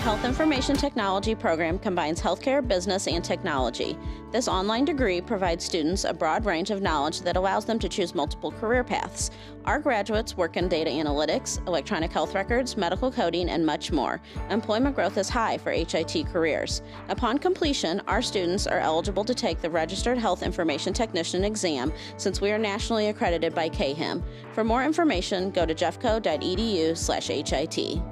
Health Information Technology program combines healthcare, business, and technology. This online degree provides students a broad range of knowledge that allows them to choose multiple career paths. Our graduates work in data analytics, electronic health records, medical coding, and much more. Employment growth is high for HIT careers. Upon completion, our students are eligible to take the Registered Health Information Technician exam since we are nationally accredited by CAHIM. For more information, go to jeffco.edu/HIT.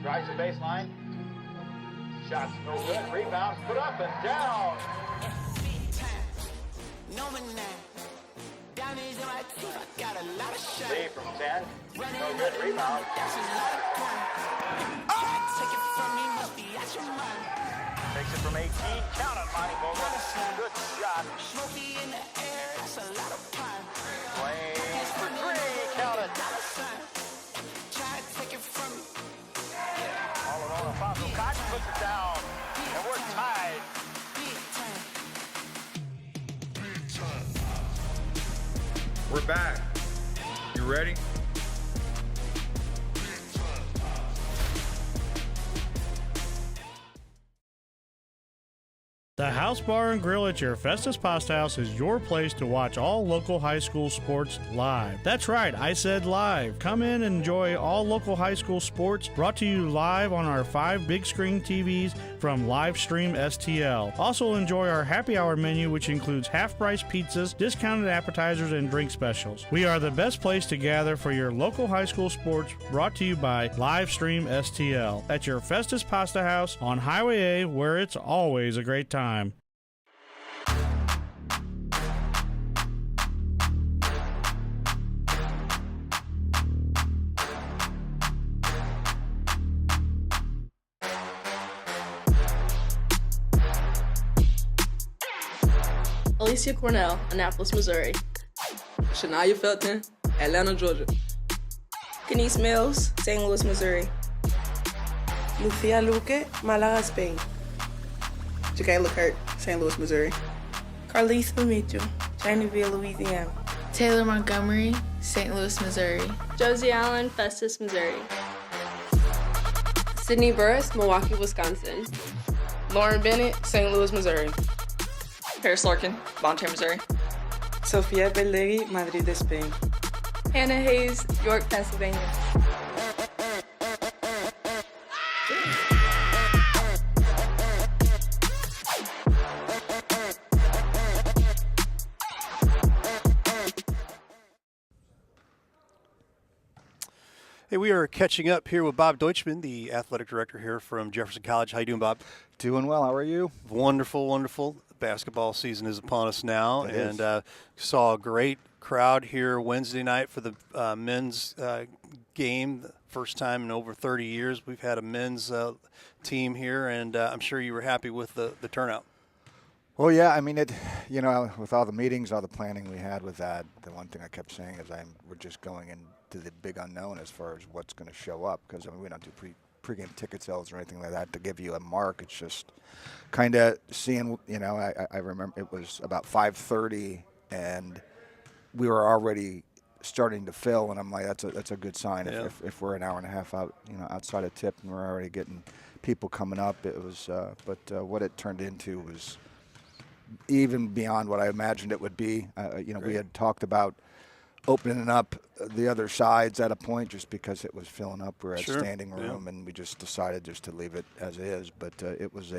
Drives the baseline. Shots no good. Rebounds put up and down. Lee from 10. No good. Rebound. Takes it from 18. Count it, Monty Vogel. Good shot. Plays for 3. Count it. Alfonso Cotton puts it down, and we're tied. We're back. You ready? The House Bar and Grill at your Festus Pasta House is your place to watch all local high school sports live. That's right, I said live. Come in and enjoy all local high school sports brought to you live on our 5 big screen TVs from Livestream STL. Also enjoy our happy hour menu, which includes half-price pizzas, discounted appetizers, and drink specials. We are the best place to gather for your local high school sports brought to you by Livestream STL at your Festus Pasta House on Highway A, where it's always a great time. Alicia Cornell, Annapolis, Missouri. Shania Felton, Atlanta, Georgia. Kenise Mills, St. Louis, Missouri. Lucia Luque, Malaga, Spain. Jacayla Kurt, St. Louis, Missouri. Carlise Mitchell, Chinaville, Louisiana. Taylor Montgomery, St. Louis, Missouri. Josie Allen, Festus, Missouri. Sydney Burris, Milwaukee, Wisconsin. Lauren Bennett, St. Louis, Missouri. Paris Larkin, Bonter, Missouri. Sofia Bellegui, Madrid, Spain. Hannah Hayes, York, Pennsylvania. Hey, we are catching up here with Bob Deutschman, the athletic director here from Jefferson College. How you doing, Bob? Doing well. How are you? Wonderful, wonderful. Basketball season is upon us now, and saw a great crowd here Wednesday night for the men's game. First time in over 30 years we've had a men's team here, and I'm sure you were happy with the turnout. Well, yeah. I mean, with all the meetings, all the planning we had with that, the one thing I kept saying is we're just going into the big unknown as far as what's going to show up, because we don't do pregame ticket sales or anything like that to give you a mark. It's just kind of seeing, I remember it was about 5:30 and we were already starting to fill, and I'm like, that's a good sign. Yeah. If we're an hour and a half out, outside of tip, and we're already getting people coming up, it was, but what it turned into was even beyond what I imagined it would be. We had talked about opening up the other sides at a point just because it was filling up. We're at standing room, and we just decided just to leave it as is. But it was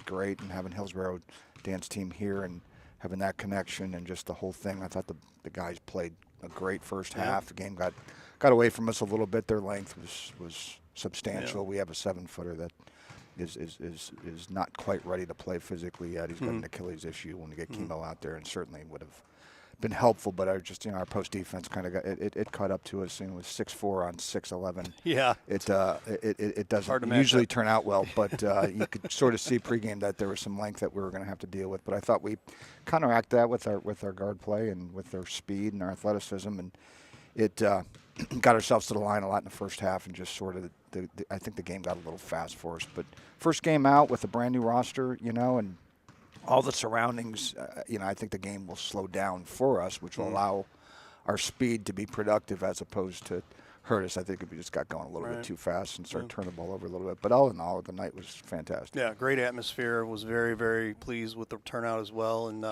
great, and having Hillsborough dance team here and having that connection and just the whole thing. I thought the guys played a great first half. The game got away from us a little bit. Their length was substantial. We have a 7-footer that is not quite ready to play physically yet. He's got an Achilles issue when you get chemo out there, and certainly would have been helpful, but I just our post defense kind of got it caught up to us. It was 6'4" on 6'11". Yeah, it doesn't usually turn out well, but you could sort of see pregame that there was some length that we were going to have to deal with. But I thought we counteract that with our guard play and with our speed and our athleticism, and it got ourselves to the line a lot in the first half, and just sort of I think the game got a little fast for us. But first game out with a brand new roster, and all the surroundings, I think the game will slow down for us, which will allow our speed to be productive as opposed to hurt us. I think if we just got going a little bit too fast and started turning the ball over a little bit. But all in all, the night was fantastic. Yeah, great atmosphere. Was very, very pleased with the turnout as well. And,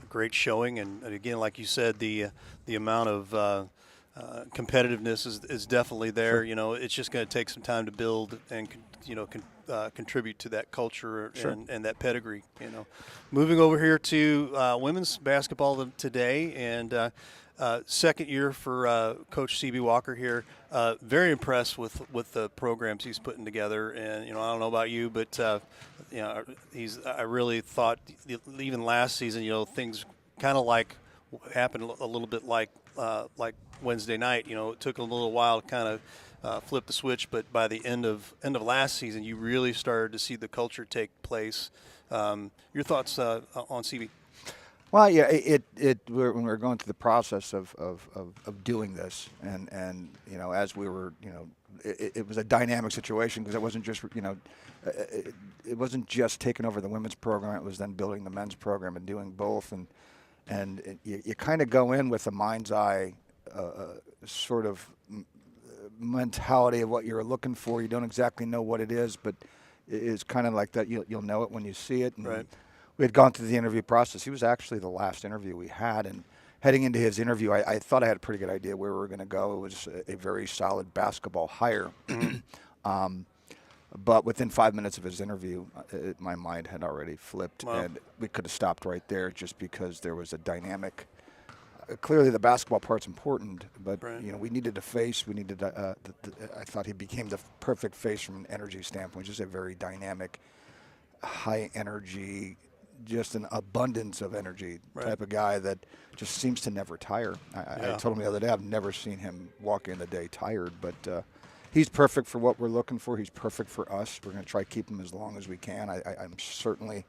great showing. And again, like you said, the amount of competitiveness is definitely there. It's just going to take some time to build and, contribute to that culture and that pedigree. Moving over here to women's basketball today, and second year for Coach C.B. Walker here. Very impressed with the programs he's putting together, and I don't know about you, but I really thought even last season, things kind of happened a little bit like Wednesday night. It took a little while to kind of flip the switch, but by the end of last season, you really started to see the culture take place. Your thoughts on CB? Well, yeah, when we were going through the process of doing this, and as we were, it was a dynamic situation because it wasn't just, it wasn't just taking over the women's program. It was then building the men's program and doing both, and you kind of go in with a mind's eye sort of mentality of what you're looking for. You don't exactly know what it is, but it is kind of like that. You'll know it when you see it. And right. We had gone through the interview process. He was actually the last interview we had, and heading into his interview, I thought I had a pretty good idea where we were going to go. It was a very solid basketball hire. But within 5 minutes of his interview, my mind had already flipped, and we could have stopped right there just because there was a dynamic. Clearly, the basketball part's important, but we needed a face. We needed. I thought he became the perfect face from an energy standpoint. Just a very dynamic, high energy, just an abundance of energy type of guy that just seems to never tire. I told him the other day I've never seen him walk in the day tired, but he's perfect for what we're looking for. He's perfect for us. We're going to try to keep him as long as we can. I'm certainly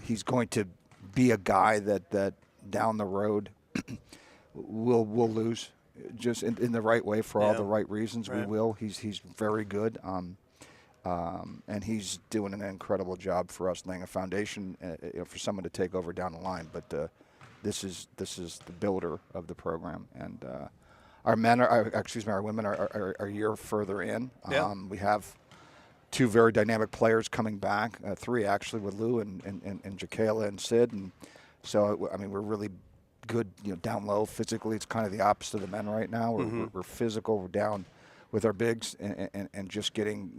he's going to be a guy that down the road we'll lose just in the right way for all the right reasons. We will. He's very good. And he's doing an incredible job for us, laying a foundation for someone to take over down the line. But this is the builder of the program, and our women are a year further in. We have two very dynamic players coming back, three actually with Lou and Jakayla and Sid, and so we're really good. Down low physically, it's kind of the opposite of the men right now. We're physical. We're down with our bigs and just getting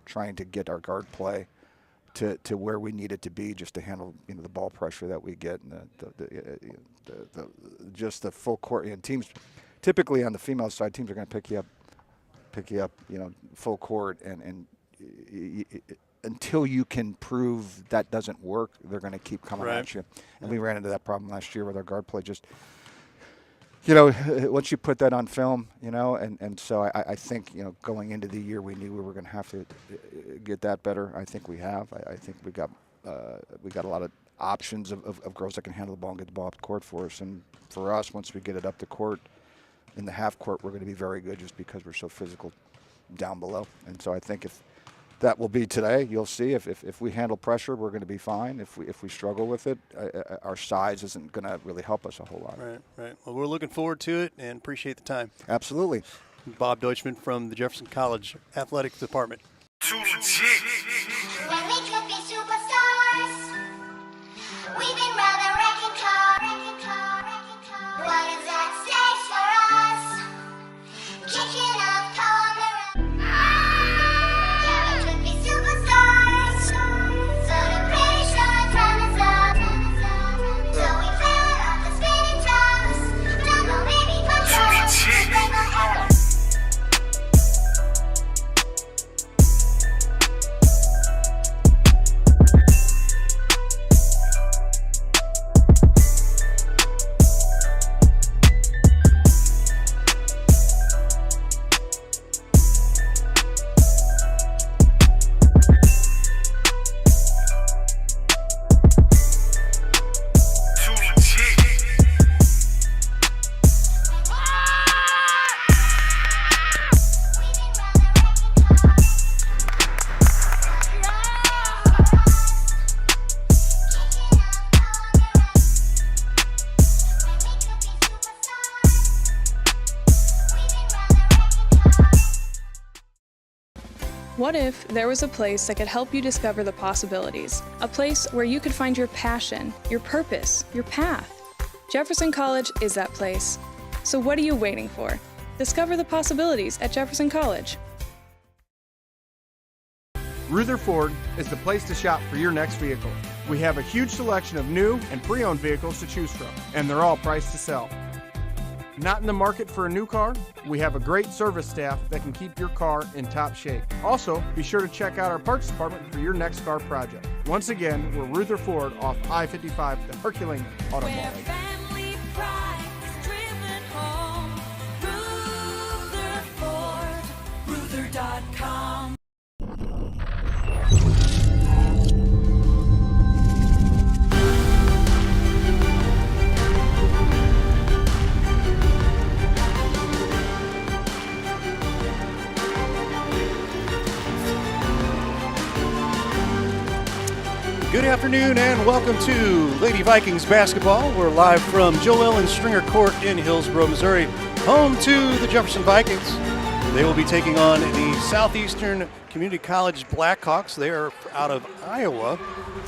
trying to get our guard play to where we need it to be just to handle the ball pressure that we get and the just the full court. Teams typically on the female side, teams are going to pick you up full court and until you can prove that doesn't work, they're going to keep coming at you. And we ran into that problem last year with our guard play. Just once you put that on film, and so I think, going into the year, we knew we were going to have to get that better. I think we have. I think we got a lot of options of girls that can handle the ball and get the ball up the court for us. And for us, once we get it up the court, in the half court, we're going to be very good just because we're so physical down below. And so I think if that will be today, you'll see if we handle pressure, we're going to be fine. If we struggle with it, our size isn't going to really help us a whole lot. Right. Well, we're looking forward to it and appreciate the time. Absolutely. Bob Deutschman from the Jefferson College Athletics Department. Too legit. When we could be superstars, we've been rather wrecking car. What is at stake for us? Kicking up on the run. Yeah, we could be superstars. So the pressure time is up. So we fell off the spinning tops. Don't go baby, break my heart. What if there was a place that could help you discover the possibilities? A place where you could find your passion, your purpose, your path. Jefferson College is that place. So what are you waiting for? Discover the possibilities at Jefferson College. Rutherford is the place to shop for your next vehicle. We have a huge selection of new and pre-owned vehicles to choose from, and they're all priced to sell. Not in the market for a new car? We have a great service staff that can keep your car in top shape. Also, be sure to check out our parts department for your next car project. Once again, we're Rutherford off I-55, the Herculean Auto Mall. Family pride is driven home. Rutherford, Ruther.com. Good afternoon and welcome to Lady Vikings basketball. We're live from Joel and Stringer Court in Hillsboro, Missouri, home to the Jefferson Vikings. They will be taking on the Southeastern Community College Blackhawks. They are out of Iowa.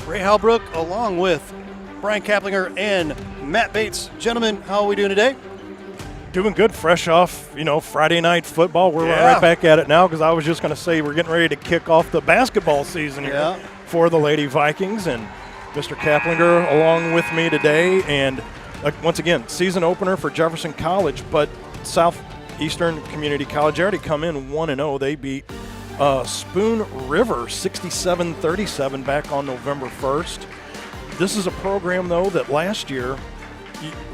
Ray Halbrook along with Brian Kaplinger and Matt Bates. Gentlemen, how are we doing today? Doing good, fresh off, Friday night football. We're right back at it now because I was just going to say we're getting ready to kick off the basketball season here for the Lady Vikings, and Mr. Kaplinger along with me today. And once again, season opener for Jefferson College, but Southeastern Community College already come in 1-0. They beat Spoon River 67-37 back on November 1st. This is a program, though, that last year,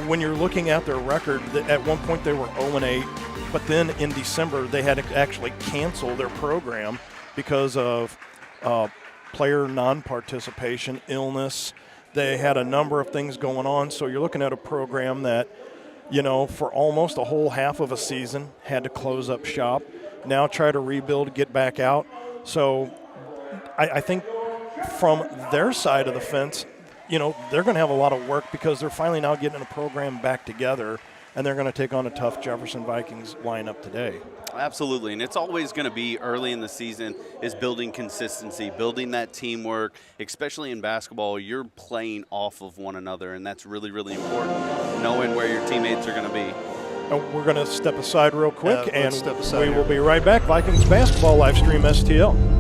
when you're looking at their record, at one point they were 0-8, but then in December they had to actually cancel their program because of player non-participation, illness. They had a number of things going on, so you're looking at a program that, for almost a whole half of a season had to close up shop, now try to rebuild, get back out. So I think from their side of the fence, they're going to have a lot of work because they're finally now getting a program back together, and they're going to take on a tough Jefferson Vikings lineup today. Absolutely, and it's always going to be early in the season is building consistency, building that teamwork, especially in basketball. You're playing off of one another, and that's really, really important, knowing where your teammates are going to be. We're going to step aside real quick, and we will here. be right back. Vikings basketball live stream STL.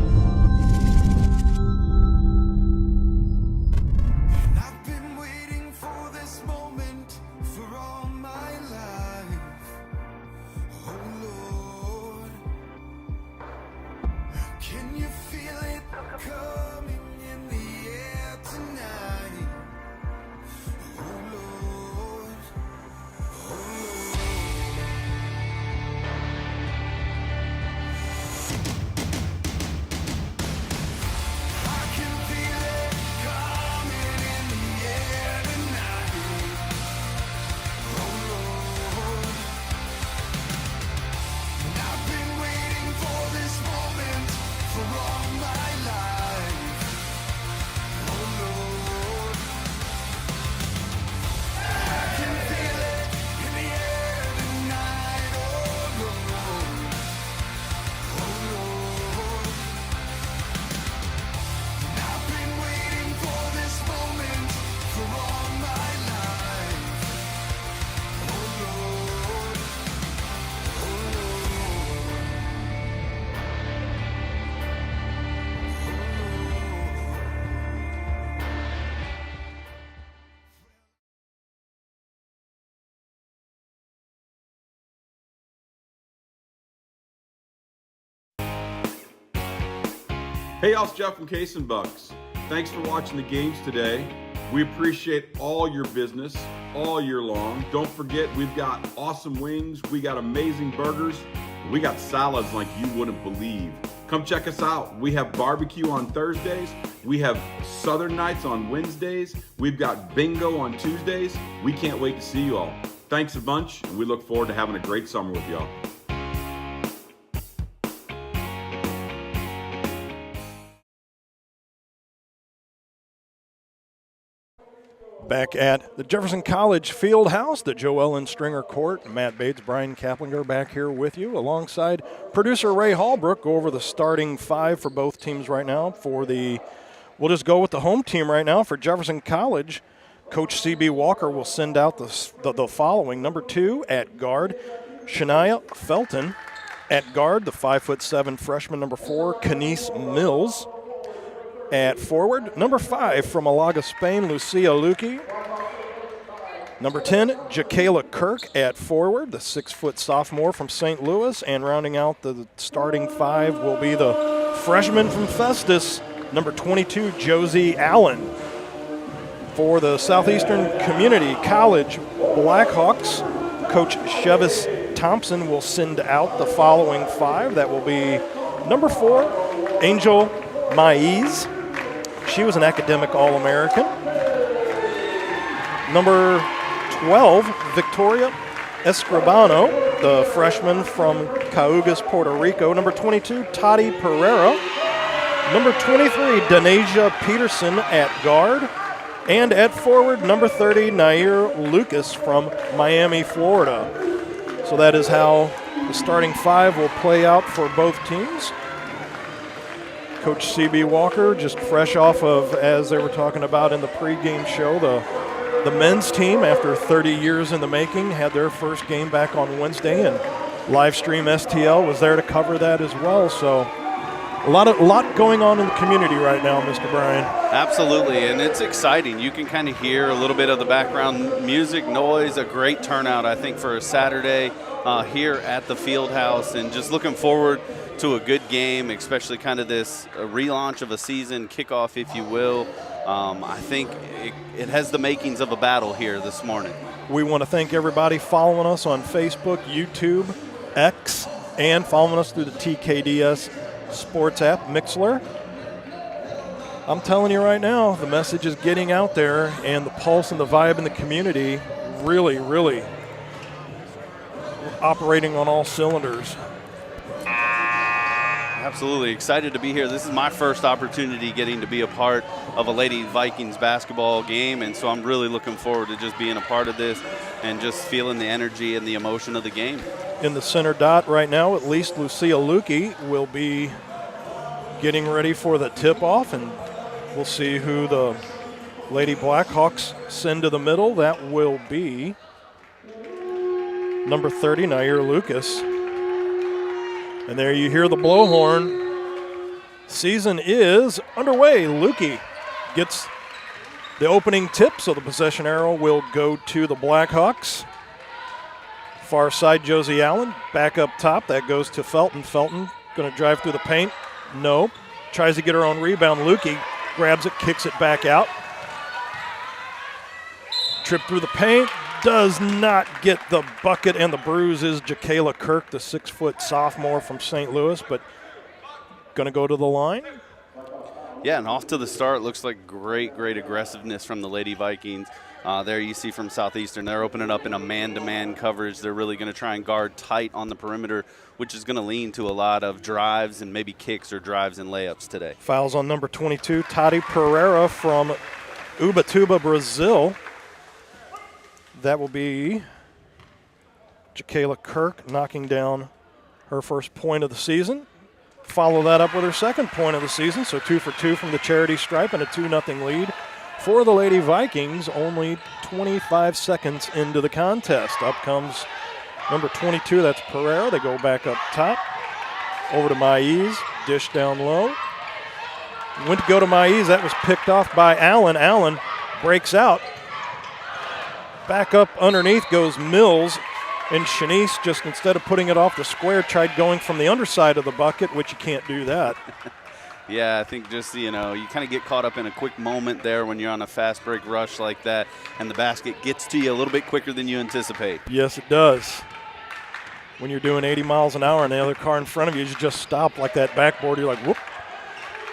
Hey, y'all, it's Jeff from Case and Bucks. Thanks for watching the games today. We appreciate all your business all year long. Don't forget, we've got awesome wings, we got amazing burgers, we got salads like you wouldn't believe. Come check us out. We have barbecue on Thursdays, we have Southern Nights on Wednesdays, we've got bingo on Tuesdays. We can't wait to see you all. Thanks a bunch, and we look forward to having a great summer with y'all. Back at the Jefferson College Field House, the Joe Ellen Stringer Court. Matt Bates, Brian Kaplinger back here with you alongside producer Ray Hallbrook. Go over the starting five for both teams right now. We'll just go with the home team right now for Jefferson College. Coach C.B. Walker will send out the following. Number 2 at guard, Shania Felton. At guard, the 5'7" freshman, number 4, Kenise Mills. At forward, number 5 from Malaga, Spain, Lucia Luque. Number 10, Jakayla Kirk at forward, the 6-foot sophomore from St. Louis. And rounding out the starting 5 will be the freshman from Festus, number 22, Josie Allen. For the Southeastern Community College Blackhawks, Coach Chevis Thompson will send out the following 5. That will be number 4, Angel Maiz. She was an academic All-American. Number 12, Victoria Escribano, the freshman from Caugas, Puerto Rico. Number 22, Tati Pereira. Number 23, Denasia Peterson at guard. And at forward, number 30, Nair Lucas from Miami, Florida. So that is how the starting 5 will play out for both teams. Coach C.B. Walker, just fresh off of, as they were talking about in the pregame show, the men's team, after 30 years in the making, had their first game back on Wednesday, and Livestream STL was there to cover that as well. So a lot going on in the community right now, Mr. Bryan. Absolutely, and it's exciting. You can kind of hear a little bit of the background music, noise, a great turnout, I think, for a Saturday here at the field house, and just looking forward to a good game, especially kind of this relaunch of a season, kickoff, if you will. I think it has the makings of a battle here this morning. We want to thank everybody following us on Facebook, YouTube, X, and following us through the TKDS Sports app, Mixler. I'm telling you right now, the message is getting out there, and the pulse and the vibe in the community really, really operating on all cylinders. Absolutely. Excited to be here. This is my first opportunity getting to be a part of a Lady Vikings basketball game, and so I'm really looking forward to just being a part of this and just feeling the energy and the emotion of the game. In the center dot right now, at least Lucia Luque will be getting ready for the tip-off, and we'll see who the Lady Blackhawks send to the middle. That will be number 30, Nair Lucas. And there you hear the blowhorn. Season is underway. Luque gets the opening tip, so the possession arrow will go to the Blackhawks. Far side, Josie Allen. Back up top, that goes to Felton. Felton going to drive through the paint. No. Tries to get her own rebound. Luque grabs it, kicks it back out. Trip through the paint. Does not get the bucket, and the bruise is Jakayla Kirk, the 6-foot sophomore from St. Louis, but going to go to the line. Yeah, and off to the start. Looks like great aggressiveness from the Lady Vikings. There you see from Southeastern. They're opening up in a man-to-man coverage. They're really going to try and guard tight on the perimeter, which is going to lean to a lot of drives and maybe kicks or drives and layups today. Fouls on number 22, Tati Pereira from Ubatuba, Brazil. That will be Jakayla Kirk knocking down her first point of the season. Follow that up with her second point of the season, so 2 for 2 from the charity stripe and a 2-0 lead for the Lady Vikings, only 25 seconds into the contest. Up comes number 22, that's Pereira. They go back up top, over to Maiz, dish down low. Went to go to Maiz, that was picked off by Allen. Allen breaks out. Back up underneath goes Mills, and Shanice, just instead of putting it off the square, tried going from the underside of the bucket, which you can't do that. Yeah, I think just, you kind of get caught up in a quick moment there when you're on a fast break rush like that, and the basket gets to you a little bit quicker than you anticipate. Yes, it does. When you're doing 80 miles an hour and the other car in front of you just stop like that backboard, you're like, whoop.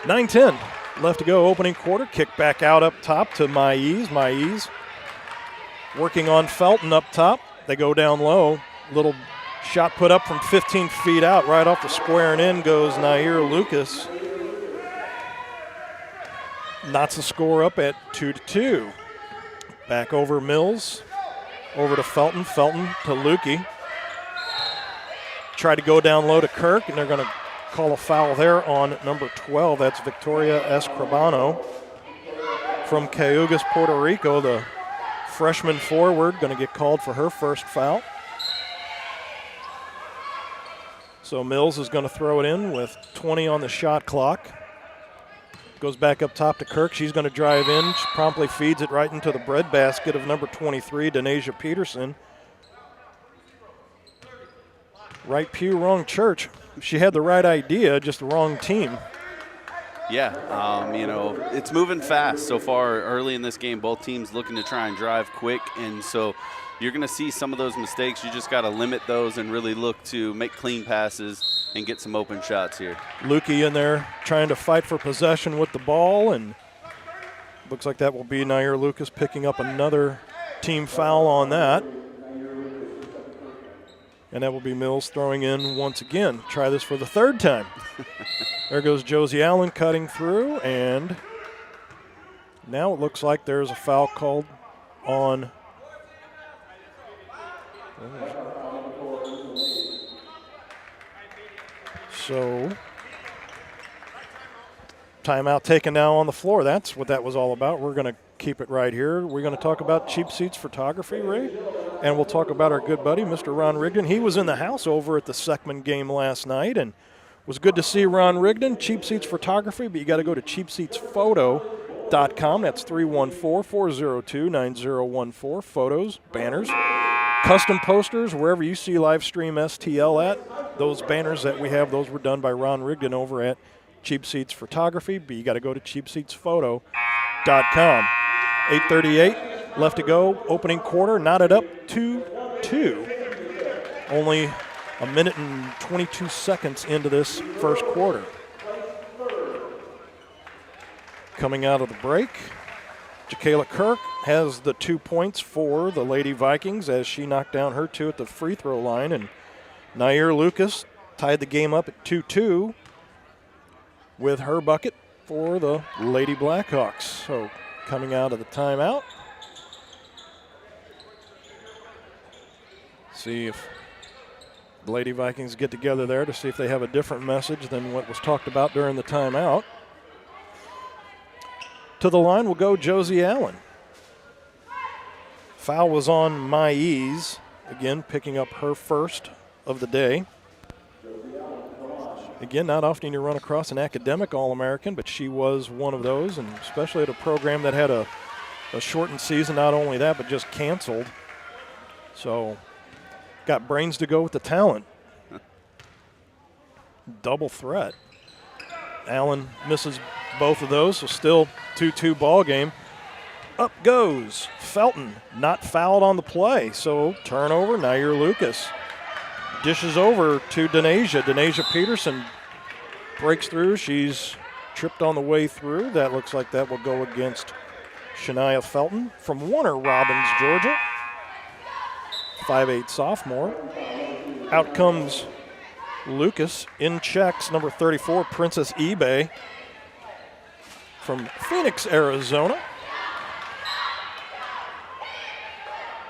9-10 left to go, opening quarter. Kick back out up top to Maiz. Maiz working on Felton up top. They go down low. Little shot put up from 15 feet out, right off the square, and in goes Nair Lucas. Knots the score up at 2-2. Back over Mills. Over to Felton. Felton to Lukey. Tried to go down low to Kirk, and they're going to call a foul there on number 12. That's Victoria Escribano from Cayugas, Puerto Rico. The freshman forward going to get called for her first foul. So Mills is going to throw it in with 20 on the shot clock. Goes back up top to Kirk. She's going to drive in. She promptly feeds it right into the breadbasket of number 23, Denasia Peterson. Right pew, wrong church. She had the right idea, just the wrong team. Yeah, it's moving fast so far early in this game. Both teams looking to try and drive quick, and so you're going to see some of those mistakes. You just got to limit those and really look to make clean passes and get some open shots here. Lukey in there trying to fight for possession with the ball, and looks like that will be Nair Lucas picking up another team foul on that. And that will be Mills throwing in once again. Try this for the third time. There goes Josie Allen cutting through, and now it looks like there's a foul called on. So, timeout taken now on the floor. That's what that was all about. We're going to keep it right here. We're going to talk about Cheap Seats Photography, Ray, and we'll talk about our good buddy, Mr. Ron Rigdon. He was in the house over at the Seckman game last night, and it was good to see Ron Rigdon. Cheap Seats Photography, but you got to go to cheapseatsphoto.com. That's 314-402-9014. Photos, banners, custom posters, wherever you see Livestream STL at. Those banners that we have, those were done by Ron Rigdon over at Cheap Seats Photography, but you got to go to cheapseatsphoto.com. 8:38 left to go. Opening quarter, knotted up 2-2. Only a minute and 22 seconds into this first quarter. Coming out of the break, Jacayla Kirk has the 2 points for the Lady Vikings as she knocked down her 2 at the free throw line. And Nair Lucas tied the game up at 2-2 with her bucket for the Lady Blackhawks. So coming out of the timeout. See if the Lady Vikings get together there to see if they have a different message than what was talked about during the timeout. To the line will go Josie Allen. Foul was on Maes, again picking up her first of the day. Again, not often you run across an academic All-American, but she was one of those, and especially at a program that had a shortened season. Not only that, but just canceled. So, got brains to go with the talent. Double threat. Allen misses both of those, so still 2-2 ball game. Up goes Felton, not fouled on the play, so turnover, Nair Lucas. Dishes over to Denasia. Denasia Peterson breaks through. She's tripped on the way through. That looks like that will go against Shania Felton from Warner Robins, Georgia. 5'8" sophomore. Out comes Lucas. In checks, number 34, Princess eBay from Phoenix, Arizona.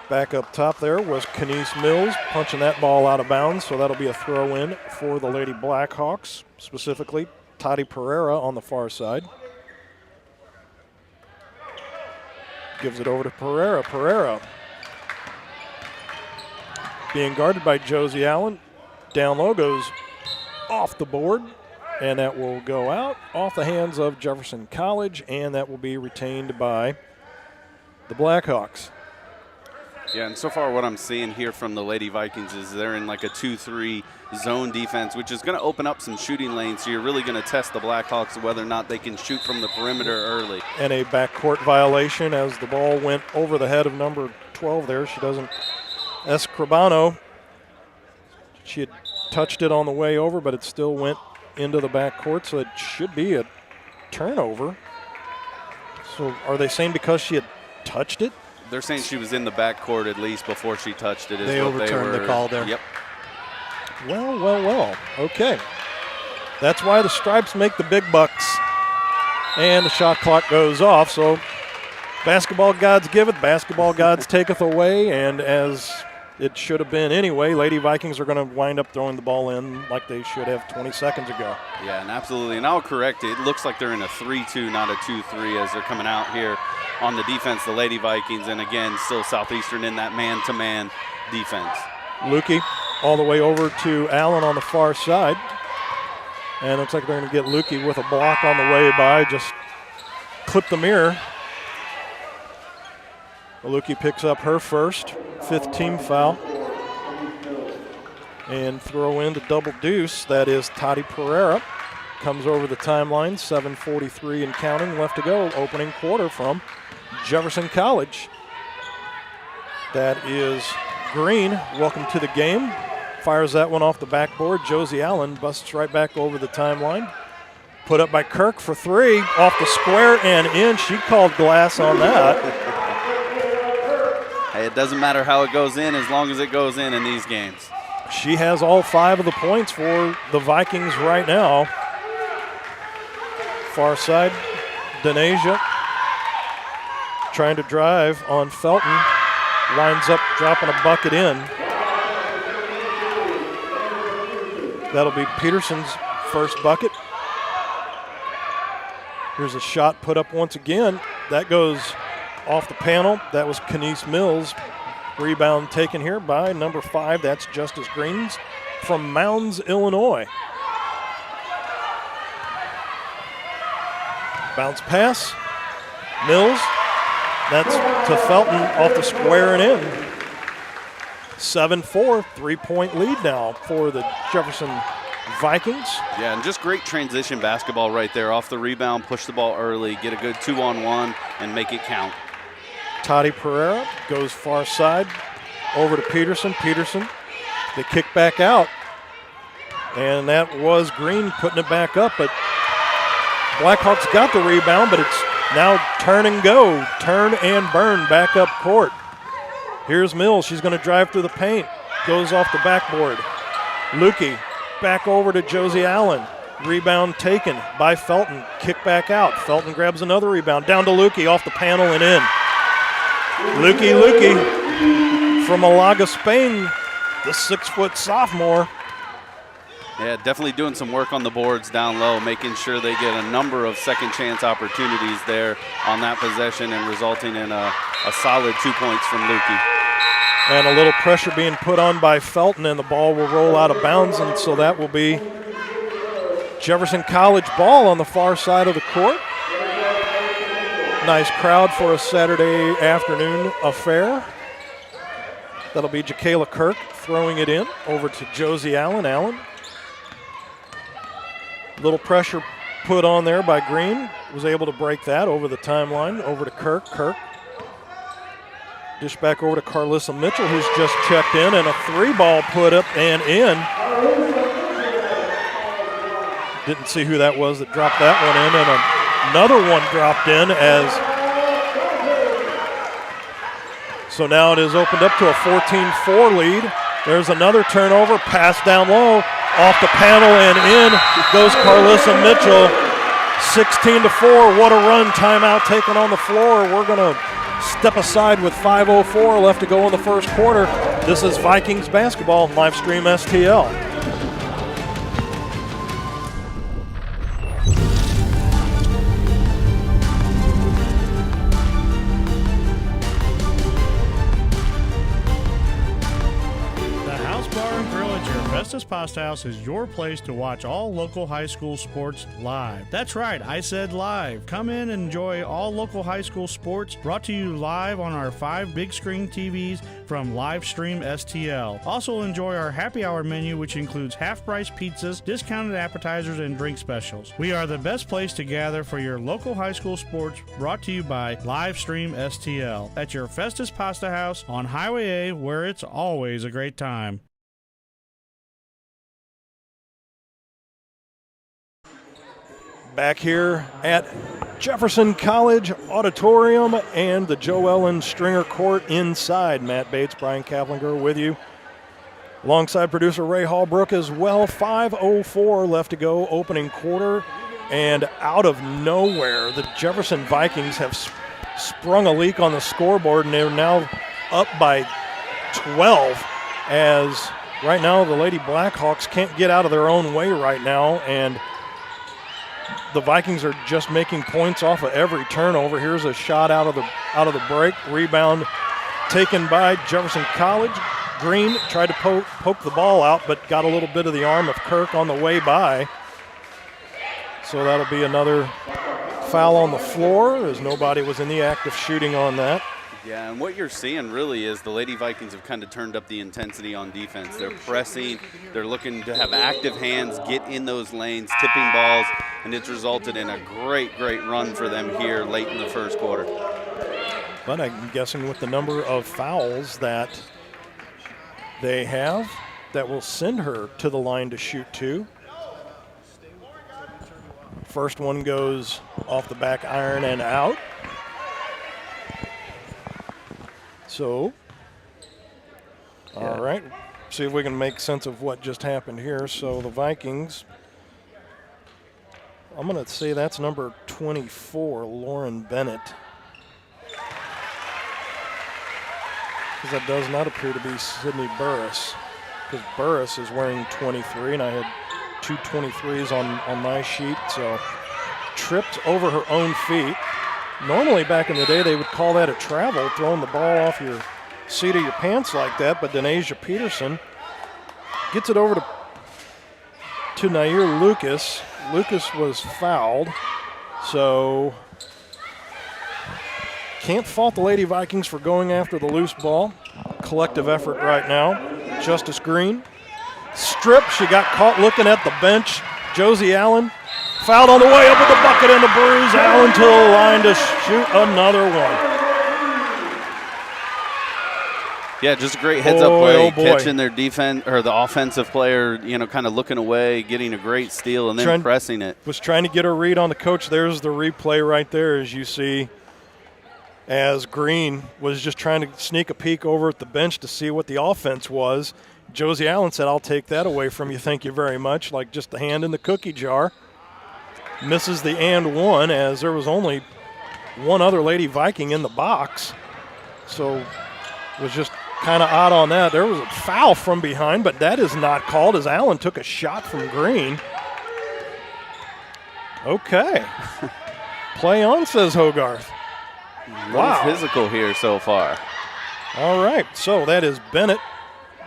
Back up top there was Kenise Mills punching that ball out of bounds, so that'll be a throw-in for the Lady Blackhawks, specifically Toddy Pereira on the far side. Gives it over to Pereira. Pereira being guarded by Josie Allen. Down low goes off the board, and that will go out off the hands of Jefferson College, and that will be retained by the Blackhawks. Yeah, and so far what I'm seeing here from the Lady Vikings is they're in like a 2-3 zone defense, which is going to open up some shooting lanes, so you're really going to test the Blackhawks whether or not they can shoot from the perimeter early. And a backcourt violation as the ball went over the head of number 12 there. She doesn't. Escribano, she had touched it on the way over, but it still went into the backcourt, so it should be a turnover. So are they saying because she had touched it? They're saying she was in the backcourt at least before she touched it. They overturned the call there. Yep. Well. Okay. That's why the Stripes make the big bucks. And the shot clock goes off, so Basketball gods giveth, basketball gods taketh away, and as it should have been anyway, Lady Vikings are going to wind up throwing the ball in like they should have 20 seconds ago. Yeah, and absolutely. And I'll correct it. It looks like they're in a 3-2, not a 2-3 as they're coming out here on the defense, the Lady Vikings. And again, still Southeastern in that man-to-man defense. Lukey all the way over to Allen on the far side. And it looks like they're going to get Lukey with a block on the way by, just clip the mirror. Lukey picks up her first, 5th team foul. And throw in to double deuce. That is Toddy Pereira. Comes over the timeline, 7:43 and counting left to go. Opening quarter from Jefferson College. That is Green. Welcome to the game. Fires that one off the backboard. Josie Allen busts right back over the timeline. Put up by Kirk for 3. Off the square and in. She called glass on that. Hey, it doesn't matter how it goes in as long as it goes in these games. She has all 5 of the points for the Vikings right now. Far side, Denasia trying to drive on Felton. Winds up dropping a bucket in. That'll be Peterson's first bucket. Here's a shot put up once again. That goes off the panel. That was Kenise Mills. Rebound taken here by number 5. That's Justice Greens from Mounds, Illinois. Bounce pass. Mills. That's to Felton off the square and in. 7-4, 3-point lead now for the Jefferson Vikings. Yeah, and just great transition basketball right there. Off the rebound, push the ball early, get a good 2-on-1, and make it count. Toddy Pereira goes far side over to Peterson. Peterson, they kick back out. And that was Green putting it back up, but Blackhawks got the rebound, but it's now turn and go, turn and burn back up court. Here's Mills. She's going to drive through the paint. Goes off the backboard. Lukey back over to Josie Allen. Rebound taken by Felton. Kick back out. Felton grabs another rebound. Down to Lukey off the panel and in. Lukey from Malaga, Spain, the 6-foot sophomore. Yeah, definitely doing some work on the boards down low, making sure they get a number of second chance opportunities there on that possession and resulting in a solid 2 points from Lukey. And a little pressure being put on by Felton, and the ball will roll out of bounds, and so that will be Jefferson College ball on the far side of the court. Nice crowd for a Saturday afternoon affair. That'll be Jakayla Kirk throwing it in over to Josie Allen. Allen. Little pressure put on there by Green. Was able to break that over the timeline. Over to Kirk. Kirk. Dish back over to Carlissa Mitchell, who's just checked in, and a 3-ball put up and in. Didn't see who that was that dropped that one in, and another one dropped in as. So now it is opened up to a 14-4 lead. There's another turnover, pass down low. Off the panel and in goes Carlissa Mitchell. 16-4. What a run. Timeout taken on the floor. We're going to step aside with 5:04 left to go in the first quarter. This is Vikings basketball, live stream STL. Festus Pasta House is your place to watch all local high school sports live. That's right, I said live. Come in and enjoy all local high school sports brought to you live on our 5 big screen TVs from Livestream STL. Also enjoy our happy hour menu, which includes half-price pizzas, discounted appetizers, and drink specials. We are the best place to gather for your local high school sports, brought to you by Livestream STL at your Festus Pasta House on Highway A, where it's always a great time. Back here at Jefferson College Auditorium and the Joe Ellen Stringer Court inside. Matt Bates, Brian Kaplinger with you. Alongside producer Ray Hallbrook as well. 5:04 left to go, opening quarter. And out of nowhere, the Jefferson Vikings have sprung a leak on the scoreboard, and they're now up by 12 as right now the Lady Blackhawks can't get out of their own way right now, and the Vikings are just making points off of every turnover. Here's a shot out of the break. Rebound taken by Jefferson College. Green tried to poke the ball out, but got a little bit of the arm of Kirk on the way by. So that'll be another foul on the floor, as nobody was in the act of shooting on that. Yeah, and what you're seeing really is the Lady Vikings have kind of turned up the intensity on defense. They're pressing, they're looking to have active hands, get in those lanes, tipping balls, and it's resulted in a great run for them here late in the first quarter. But I'm guessing with the number of fouls that they have, that will send her to the line to shoot two. First one goes off the back iron and out. So, all right, see if we can make sense of what just happened here. So the Vikings, I'm going to say that's number 24, Lauren Bennett. Because that does not appear to be Sydney Burris, because Burris is wearing 23, and I had two 23s on my sheet. So tripped over her own feet. Normally back in the day they would call that a travel, throwing the ball off your seat of your pants like that, but Denasia Peterson gets it over to Nair Lucas. Lucas was fouled, so can't fault the Lady Vikings for going after the loose ball. Collective effort right now. Justice Green. Strip, she got caught looking at the bench. Josie Allen fouled on the way up with the bucket and the bruise. Allen to the line to shoot another one. Yeah, just a great heads-up play, catching their defense or the offensive player, kind of looking away, getting a great steal, and then pressing it. Was trying to get a read on the coach. There's the replay right there, as you see, as Green was just trying to sneak a peek over at the bench to see what the offense was. Josie Allen said, "I'll take that away from you, thank you very much," like just the hand in the cookie jar. Misses the and one, as there was only one other Lady Viking in the box. So it was just kind of odd on that. There was a foul from behind, but that is not called, as Allen took a shot from Green. Okay. Play on, says Hogarth. Wow. Physical here so far. All right, so that is Bennett.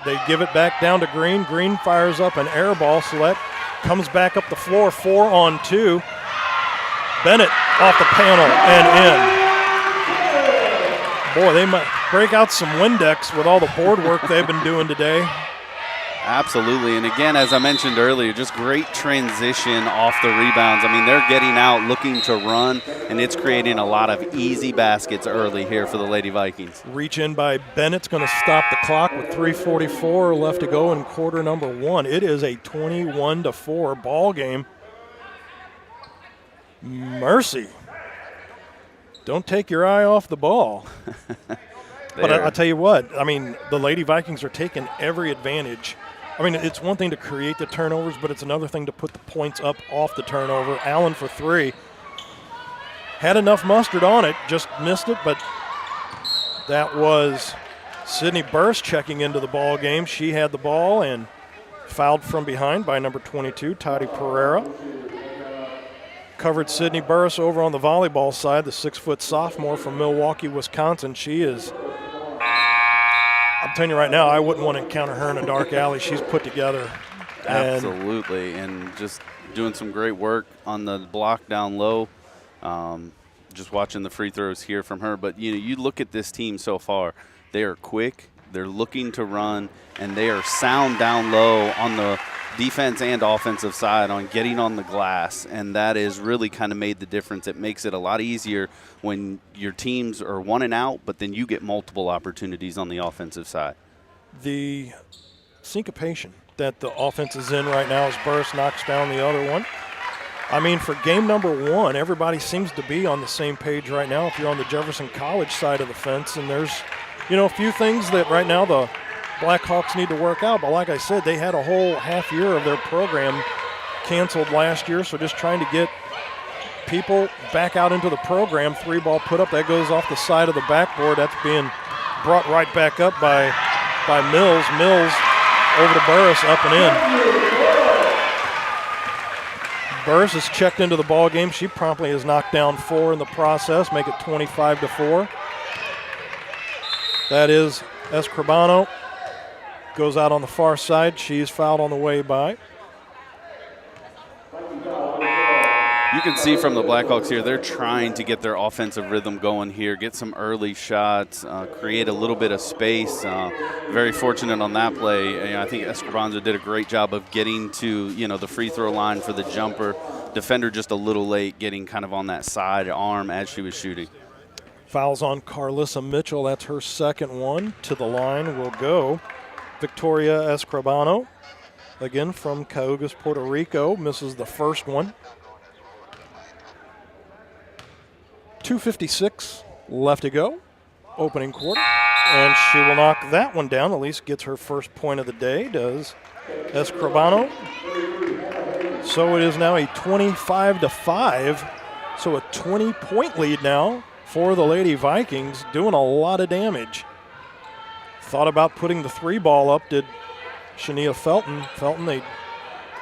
They give it back down to Green. Green fires up an air ball, so that comes back up the floor, 4-on-2. Bennett off the panel and in. Boy, they might break out some Windex with all the board work they've been doing today. Absolutely, and again, as I mentioned earlier, just great transition off the rebounds. I mean, they're getting out, looking to run, and it's creating a lot of easy baskets early here for the Lady Vikings. Reach in by Bennett's going to stop the clock with 3:44 left to go in quarter number one. It is a 21-4 ball game. Mercy. Don't take your eye off the ball. But I'll tell you what, I mean, the Lady Vikings are taking every advantage. I mean, it's one thing to create the turnovers, but it's another thing to put the points up off the turnover. Allen for three. Had enough mustard on it, just missed it, but that was Sydney Burst checking into the ball game. She had the ball and fouled from behind by number 22, Toddy Pereira. Covered Sydney Burris over on the volleyball side, the 6-foot sophomore from Milwaukee, Wisconsin. She is, I'm telling you right now, I wouldn't want to encounter her in a dark alley. She's put together. Absolutely, and just doing some great work on the block down low. Just watching the free throws here from her. But, you look at this team so far. They are quick, they're looking to run, and they are sound down low on the defense and offensive side on getting on the glass, and that has really kind of made the difference. It makes it a lot easier when your teams are 1 and out, but then you get multiple opportunities on the offensive side. The syncopation that the offense is in right now as Burris knocks down the other one. I mean, for game number one, everybody seems to be on the same page right now if you're on the Jefferson College side of the fence, and there's, a few things that right now the Blackhawks need to work out, but like I said, they had a whole half year of their program canceled last year, so just trying to get people back out into the program. 3 ball put up. That goes off the side of the backboard. That's being brought right back up by Mills. Mills over to Burris, up and in. Burris is checked into the ball game. She promptly has knocked down 4 in the process, make it 25-4. That is Escribano. Goes out on the far side. She's fouled on the way by. You can see from the Blackhawks here, they're trying to get their offensive rhythm going here, get some early shots, create a little bit of space. Very fortunate on that play. I think Escribano did a great job of getting to, the free throw line for the jumper. Defender just a little late, getting kind of on that side arm as she was shooting. Fouls on Carlissa Mitchell. That's her second one. To the line will go Victoria Escribano, again from Cayugas, Puerto Rico. Misses the first one. 2:56 left to go, opening quarter, and she will knock that one down. At least gets her first point of the day, does Escribano. So it is now a 25-5, so a 20-point lead now for the Lady Vikings, doing a lot of damage. Thought about putting the 3-ball up, did Shania Felton. Felton, they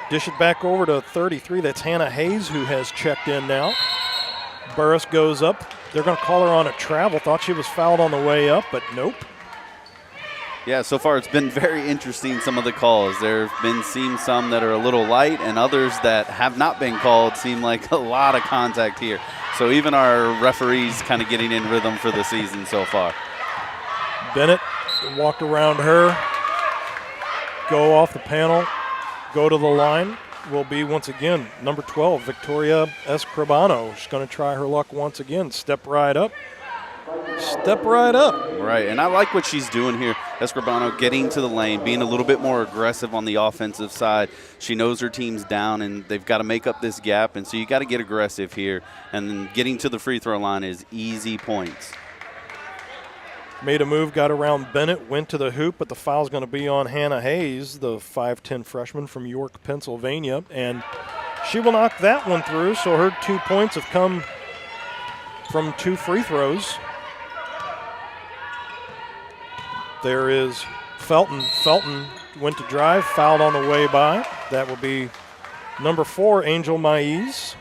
dish it back over to 33. That's Hannah Hayes who has checked in now. Burris goes up. They're going to call her on a travel. Thought she was fouled on the way up, but nope. Yeah, so far it's been very interesting, some of the calls. There have been some that are a little light, and others that have not been called seem like a lot of contact here. So even our referees kind of getting in rhythm for the season so far. Bennett walked around her, go off the panel, go to the line. Will be once again number 12, Victoria Escribano. She's going to try her luck once again. Step right up. Step right up. Right, and I like what she's doing here. Escribano getting to the lane, being a little bit more aggressive on the offensive side. She knows her team's down, and they've got to make up this gap, and so you got to get aggressive here. And then getting to the free throw line is easy points. Made a move, got around Bennett, went to the hoop, but the foul's going to be on Hannah Hayes, the 5'10 freshman from York, Pennsylvania. And she will knock that one through, so her 2 points have come from 2 free throws. There is Felton. Felton went to drive, fouled on the way by. That will be number 4, Angel Maiz.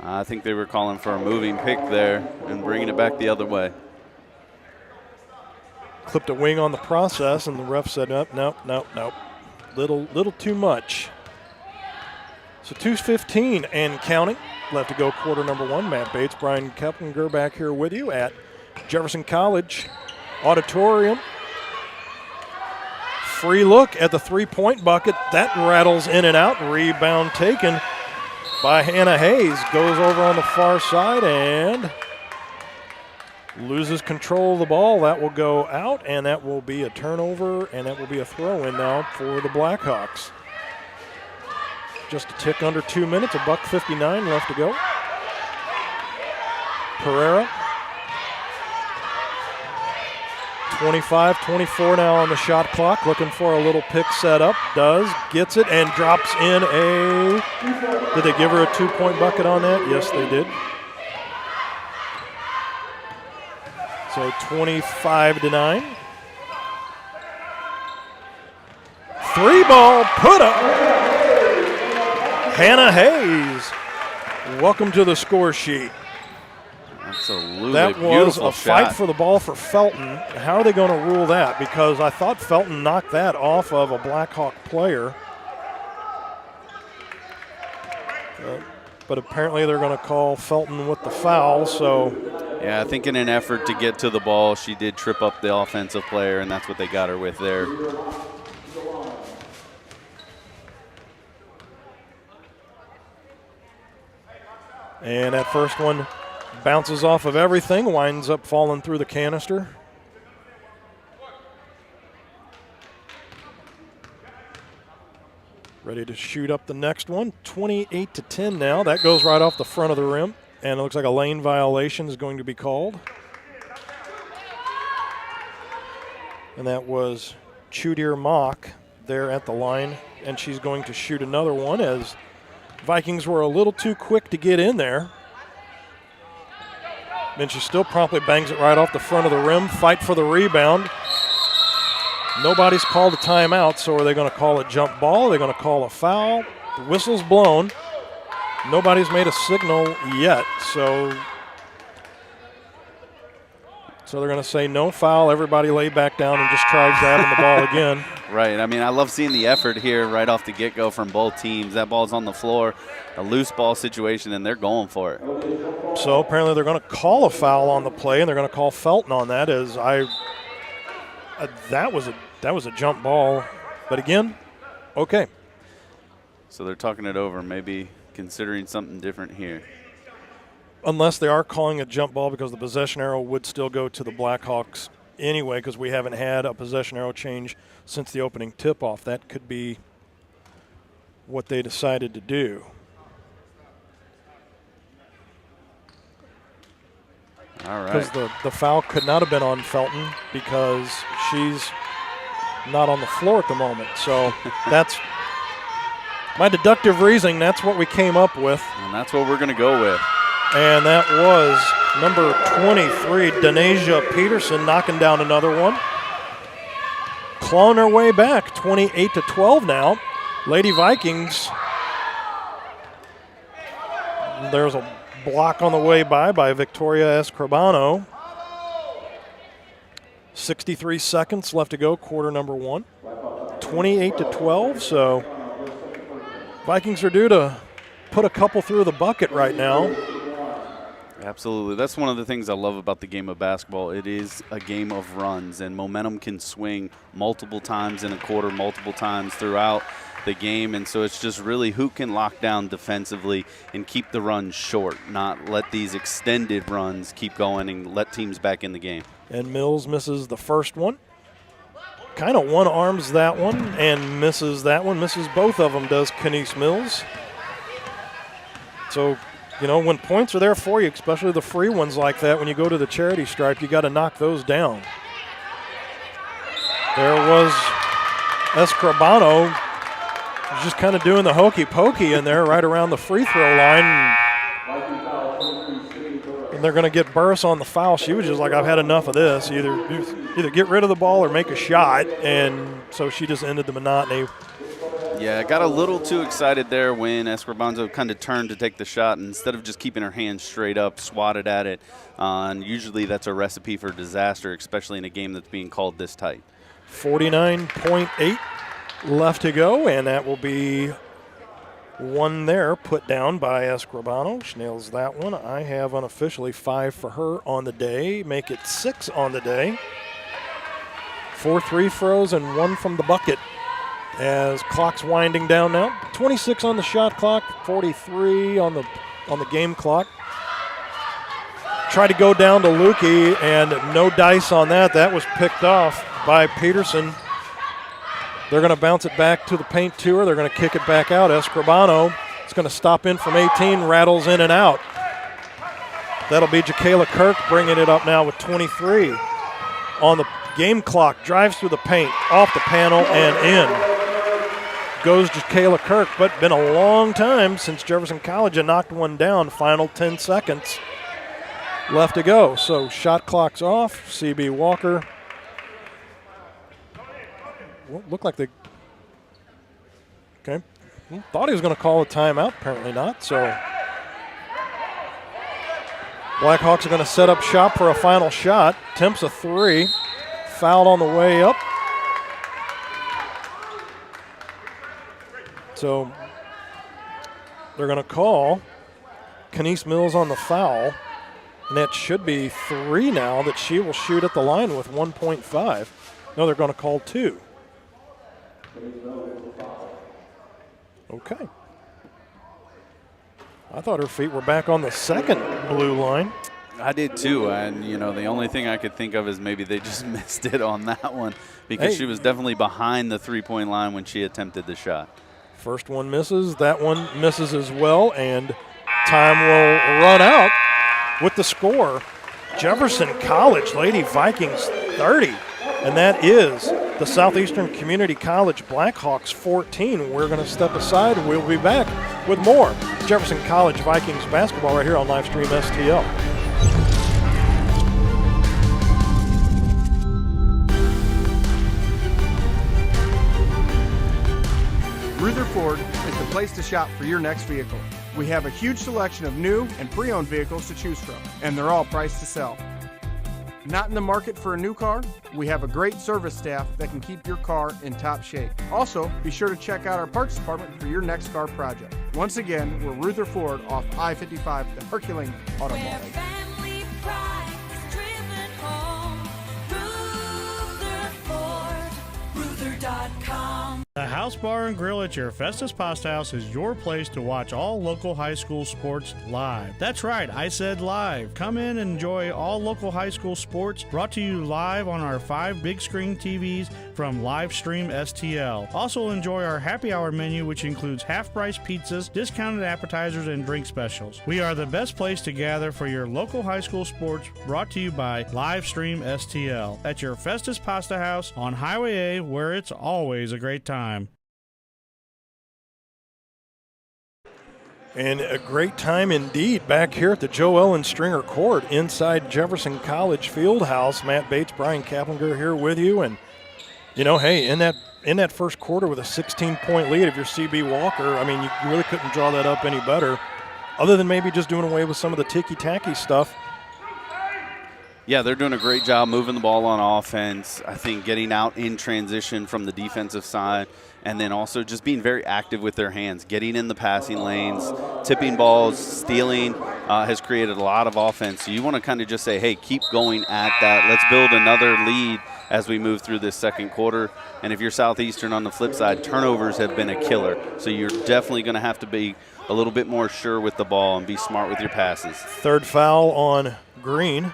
I think they were calling for a moving pick there and bringing it back the other way. Clipped a wing on the process, and the ref said, nope. Little too much. So 2:15 and counting. Left to go quarter number 1. Matt Bates, Brian Keplinger back here with you at Jefferson College Auditorium. Free look at the 3-point bucket. That rattles in and out. Rebound taken by Hannah Hayes. Goes over on the far side and loses control of the ball. That will go out, and that will be a turnover, and that will be a throw-in now for the Blackhawks. Just a tick under 2 minutes, $1:59 left to go. Pereira. 25-24 now on the shot clock, looking for a little pick set up. Gets it, and drops in a, did they give her a 2-point bucket on that? Yes, they did. So 25-9. 3-ball put up. Hannah Hayes, welcome to the score sheet. Absolutely. That was a fight for the ball for Felton. How are they going to rule that? Because I thought Felton knocked that off of a Blackhawk player. But apparently they're going to call Felton with the foul, so. Yeah, I think in an effort to get to the ball, she did trip up the offensive player, and that's what they got her with there. And that first one bounces off of everything, winds up falling through the canister. Ready to shoot up the next one. 28-10 now. That goes right off the front of the rim. And it looks like a lane violation is going to be called. And that was Chudir Mock there at the line. And she's going to shoot another one as Vikings were a little too quick to get in there. And she still promptly bangs it right off the front of the rim. Fight for the rebound. Nobody's called a timeout, so are they going to call a jump ball? Are they going to call a foul? The whistle's blown. Nobody's made a signal yet, so they're going to say no foul. Everybody lay back down and just try grabbing the ball again. Right. I mean, I love seeing the effort here right off the get-go from both teams. That ball's on the floor, a loose ball situation, and they're going for it. So apparently they're going to call a foul on the play, and they're going to call Felton on that. That was a jump ball, but again, okay. So they're talking it over, maybe considering something different here. Unless they are calling a jump ball, because the possession arrow would still go to the Blackhawks anyway, because we haven't had a possession arrow change since the opening tip-off. That could be what they decided to do. All right. Because the foul could not have been on Felton because she's not on the floor at the moment. So that's my deductive reasoning. That's what we came up with. And that's what we're going to go with. And that was number 23, Denasia Peterson, knocking down another one. Clawing her way back, 28-12 now. Lady Vikings. There's a block on the way by Victoria Escribano. 63 seconds left to go, quarter number one. 28-12, so Vikings are due to put a couple through the bucket right now. Absolutely. That's one of the things I love about the game of basketball. It is a game of runs, and momentum can swing multiple times in a quarter, multiple times throughout the game. And so it's just really who can lock down defensively and keep the runs short, not let these extended runs keep going and let teams back in the game. And Mills misses the first one. Kind of one-arms that one and misses that one. Misses both of them, does Kenise Mills. So, you know, when points are there for you, especially the free ones like that, when you go to the charity stripe, you got to knock those down. There was Escribano just kind of doing the hokey pokey in there right around the free throw line. And they're going to get Burris on the foul. She was just like, I've had enough of this. Either get rid of the ball or make a shot. And so she just ended the monotony. Yeah, I got a little too excited there when Escribano kind of turned to take the shot. And instead of just keeping her hands straight up, swatted at it. And usually that's a recipe for disaster, especially in a game that's being called this tight. 49.8 left to go, and that will be one there put down by Escribano. She nails that one. I have unofficially 5 for her on the day. Make it 6 on the day. 4 free throws and 1 from the bucket. As clock's winding down now. 26 on the shot clock, 43 on the game clock. Tried to go down to Lukey, and no dice on that. That was picked off by Peterson. They're going to bounce it back to the paint to her. They're going to kick it back out. Escribano is going to stop in from 18, rattles in and out. That'll be Jacayla Kirk bringing it up now with 23 on the game clock. Drives through the paint, off the panel, and in. Goes Jacayla Kirk, but been a long time since Jefferson College had knocked one down. Final 10 seconds left to go. So shot clock's off. CB Walker. Well, looked like they thought he was going to call a timeout. Apparently not. So Blackhawks are going to set up shop for a final shot. Attempts a 3. Fouled on the way up. So they're going to call Kenise Mills on the foul. And that should be 3 now that she will shoot at the line with 1.5. No, they're going to call 2. Okay. I thought her feet were back on the second blue line. I did too, and you know the only thing I could think of is maybe they just missed it on that one because she was definitely behind the three-point line when she attempted the shot. First one misses, that one misses as well, and time will run out with the score. Jefferson College Lady Vikings 30, and that is the Southeastern Community College Blackhawks 14. We're going to step aside. We'll be back with more Jefferson College Vikings basketball right here on Livestream STL. Rutherford is the place to shop for your next vehicle. We have a huge selection of new and pre-owned vehicles to choose from, and they're all priced to sell. Not in the market for a new car? We have a great service staff that can keep your car in top shape. Also, be sure to check out our parts department for your next car project. Once again, we're Rutherford off I-55, the Herculean Automotive. The House Bar and Grill at your Festus Pasta House is your place to watch all local high school sports live. That's right, I said live. Come in and enjoy all local high school sports brought to you live on our 5 big screen TVs from Livestream STL. Also enjoy our happy hour menu, which includes half-price pizzas, discounted appetizers, and drink specials. We are the best place to gather for your local high school sports, brought to you by Livestream STL at your Festus Pasta House on Highway A, where it's always a great time. And a great time indeed back here at the Joe Ellen Stringer Court inside Jefferson College Fieldhouse. Matt Bates, Brian Kaplinger here with you. And, you know, hey, in that first quarter with a 16-point lead, if you're CB Walker, I mean, you really couldn't draw that up any better, other than maybe just doing away with some of the ticky-tacky stuff. Yeah, they're doing a great job moving the ball on offense. I think getting out in transition from the defensive side, and then also just being very active with their hands, getting in the passing lanes, tipping balls, stealing, has created a lot of offense. So you want to kind of just say, hey, keep going at that. Let's build another lead as we move through this second quarter. And if you're Southeastern on the flip side, turnovers have been a killer. So you're definitely going to have to be a little bit more sure with the ball and be smart with your passes. Third foul on Green.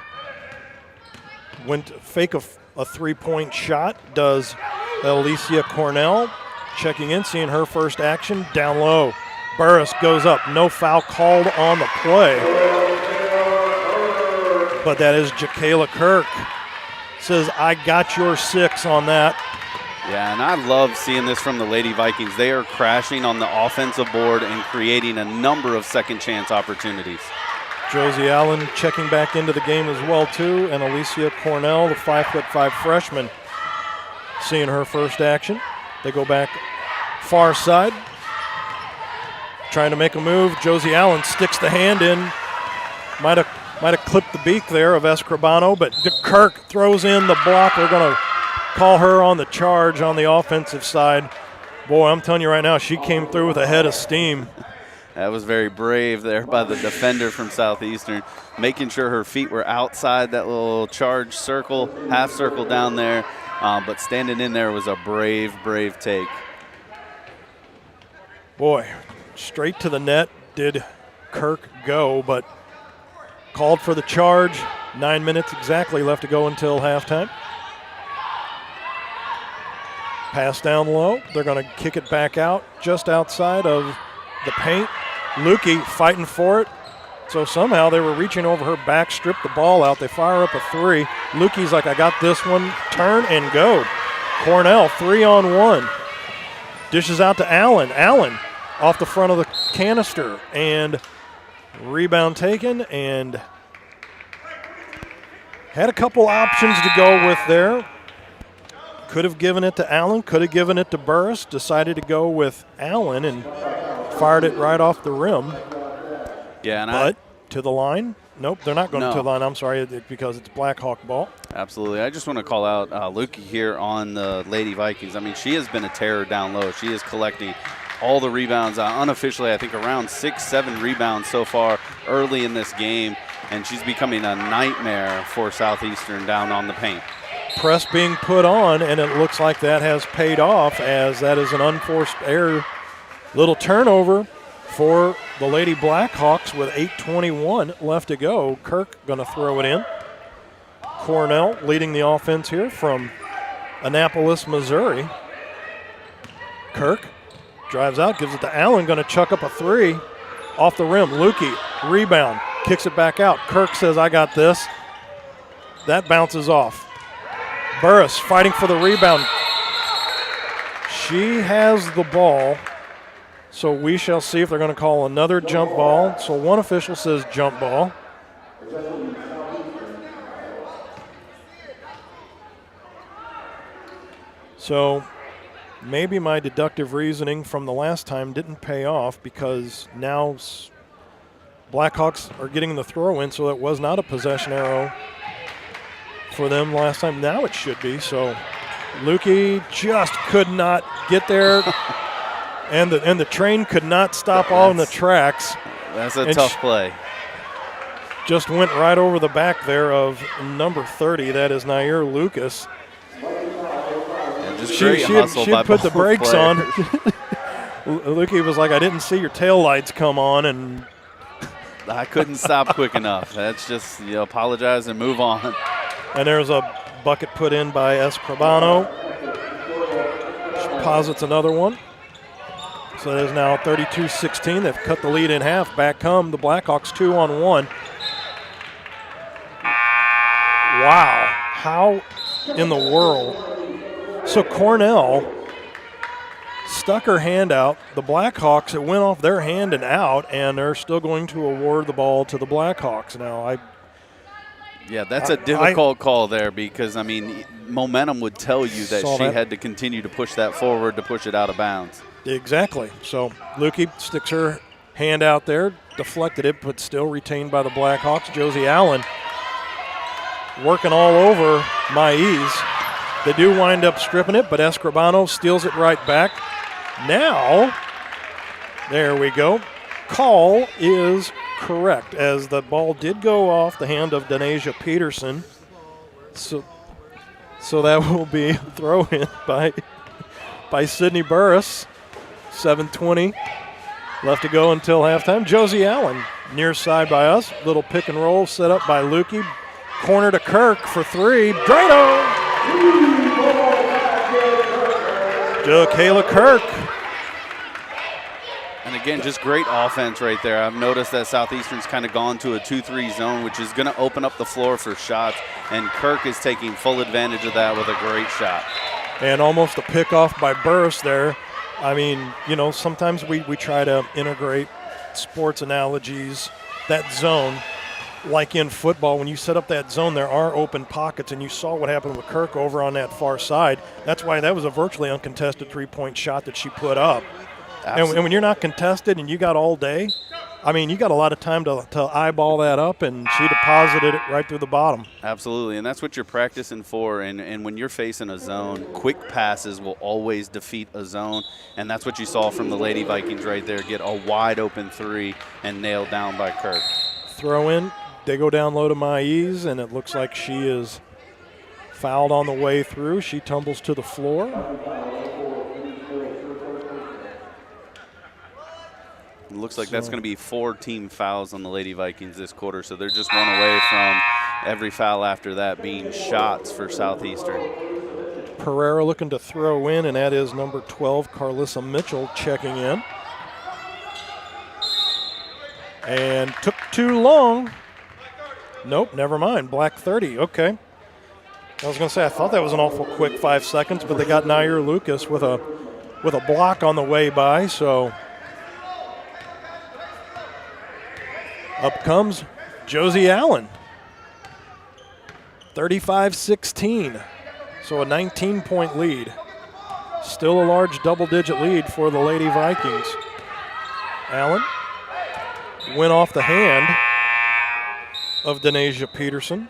Went to fake a three-point shot, does Alicia Cornell. Checking in, seeing her first action, down low. Burris goes up, no foul called on the play. But that is Jacayla Kirk. Says, I got your 6 on that. Yeah, and I love seeing this from the Lady Vikings. They are crashing on the offensive board and creating a number of second chance opportunities. Josie Allen checking back into the game as well, too. And Alicia Cornell, the 5'5" freshman, seeing her first action. They go back far side. Trying to make a move. Josie Allen sticks the hand in. Might have clipped the beak there of Escribano, but Kirk throws in the block. They're going to call her on the charge on the offensive side. Boy, I'm telling you right now, she came through with a head of steam. That was very brave there by the defender from Southeastern, making sure her feet were outside that little charge circle, half circle down there. But standing in there was a brave, brave take. Boy, straight to the net did Kirk go, but called for the charge. 9 minutes exactly left to go until halftime. Pass down low. They're going to kick it back out just outside of the paint. Lukey fighting for it. So somehow they were reaching over her back, stripped the ball out. They fire up a 3. Lukey's like, I got this one. Turn and go. Cornell, 3-on-1. Dishes out to Allen. Allen off the front of the canister. And rebound taken. And had a couple options to go with there. Could have given it to Allen. Could have given it to Burris. Decided to go with Allen and fired it right off the rim. Yeah, but to the line? Nope, they're not going to the line. I'm sorry, because it's Blackhawk ball. Absolutely. I just want to call out Lukey here on the Lady Vikings. I mean, she has been a terror down low. She is collecting all the rebounds. Unofficially, I think around 6-7 rebounds so far early in this game, and she's becoming a nightmare for Southeastern down on the paint. Press being put on, and it looks like that has paid off, as that is an unforced error. Little turnover for the Lady Blackhawks with 8:21 left to go. Kirk going to throw it in. Cornell leading the offense here from Annapolis, Missouri. Kirk drives out, gives it to Allen, going to chuck up a 3 off the rim. Lukey, rebound, kicks it back out. Kirk says, I got this. That bounces off. Burris fighting for the rebound. She has the ball. So we shall see if they're going to call another jump ball. So one official says jump ball. So maybe my deductive reasoning from the last time didn't pay off, because now Blackhawks are getting the throw in, so it was not a possession arrow for them last time. Now it should be. So Lukey just could not get there, and the train could not stop all in the tracks. That's a tough play. Just went right over the back there of number 30. That is Nair Lucas. She had put the brakes on. Lukey was like, I didn't see your taillights come on, and I couldn't stop quick enough. That's just, you apologize and move on. And there's a bucket put in by Escribano. She posits another one. So there's now 32-16. They've cut the lead in half. Back come the Blackhawks 2-on-1. Wow. How in the world? So Cornell stuck her hand out. The Blackhawks, it went off their hand and out, and they're still going to award the ball to the Blackhawks. Now, yeah, that's a difficult call there, because, I mean, momentum would tell you that she had to continue to push that forward to push it out of bounds. Exactly. So Lukey sticks her hand out there, deflected it, but still retained by the Blackhawks. Josie Allen working all over Maiz. They do wind up stripping it, but Escribano steals it right back. Now, there we go. Call is correct, as the ball did go off the hand of Denasia Peterson. So that will be a throw-in by Sydney Burris. 7:20 left to go until halftime. Josie Allen near side by us. Little pick and roll set up by Lukey. Corner to Kirk for three. Drano! To Kayla Kirk. And again, just great offense right there. I've noticed that Southeastern's kind of gone to a 2-3 zone, which is going to open up the floor for shots, and Kirk is taking full advantage of that with a great shot. And almost a pick off by Burris there. I mean, you know, sometimes we try to integrate sports analogies, that zone. Like in football, when you set up that zone, there are open pockets, and you saw what happened with Kirk over on that far side. That's why that was a virtually uncontested three-point shot that she put up. And when you're not contested and you got all day, I mean, you got a lot of time to eyeball that up, and she deposited it right through the bottom. Absolutely, and that's what you're practicing for. And when you're facing a zone, quick passes will always defeat a zone, and that's what you saw from the Lady Vikings right there, get a wide-open three and nailed down by Kirk. Throw in. They go down low to Maiz, and it looks like she is fouled on the way through. She tumbles to the floor. It looks like that's going to be 4 team fouls on the Lady Vikings this quarter, so they're just one away from every foul after that being shots for Southeastern. Pereira looking to throw in, and that is number 12, Carlissa Mitchell, checking in. And took too long. Nope, never mind. Black 30, okay. I was going to say, I thought that was an awful quick 5 seconds, but they got Nair Lucas with a block on the way by, so up comes Josie Allen. 35-16, so a 19-point lead. Still a large double-digit lead for the Lady Vikings. Allen went off the hand of Denasia Peterson.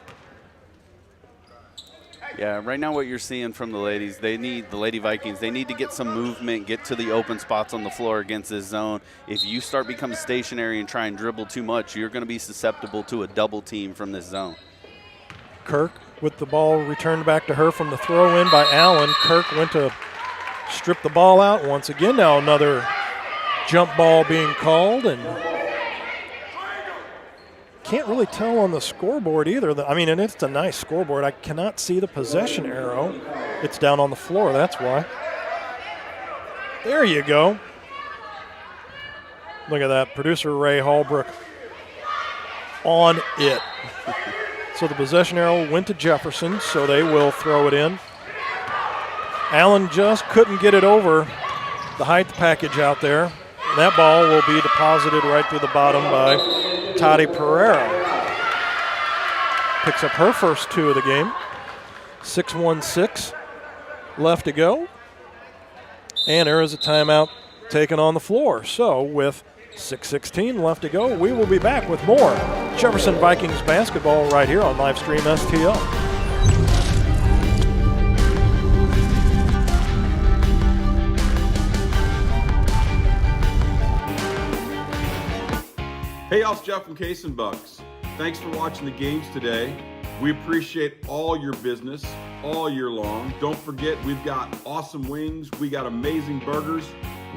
Yeah, right now what you're seeing from the ladies, the Lady Vikings, they need to get some movement, get to the open spots on the floor against this zone. If you start becoming stationary and try and dribble too much, you're going to be susceptible to a double team from this zone. Kirk with the ball returned back to her from the throw in by Allen. Kirk went to strip the ball out once again. Now another jump ball being called, and can't really tell on the scoreboard either. I mean, and it's a nice scoreboard. I cannot see the possession arrow. It's down on the floor, that's why. There you go. Look at that. Producer Ray Hallbrook on it. So the possession arrow went to Jefferson, so they will throw it in. Allen just couldn't get it over the height package out there. That ball will be deposited right through the bottom by Toddy Pereira. Picks up her first 2 of the game. 6:16 left to go. And there is a timeout taken on the floor. So with 6:16 left to go, we will be back with more Jefferson Vikings basketball right here on Livestream STL. Hey, y'all, it's Jeff from Case and Bucks. Thanks for watching the games today. We appreciate all your business all year long. Don't forget, we've got awesome wings, we got amazing burgers,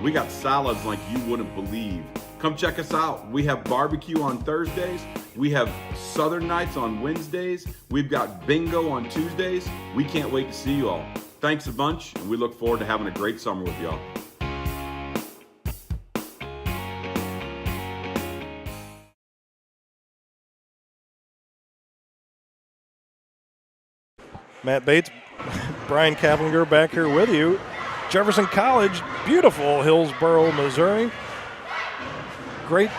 we got salads like you wouldn't believe. Come check us out. We have barbecue on Thursdays, we have Southern nights on Wednesdays, we've got bingo on Tuesdays. We can't wait to see you all. Thanks a bunch, and we look forward to having a great summer with y'all. Matt Bates, Brian Kaplinger back here with you. Jefferson College, beautiful Hillsboro, Missouri. Great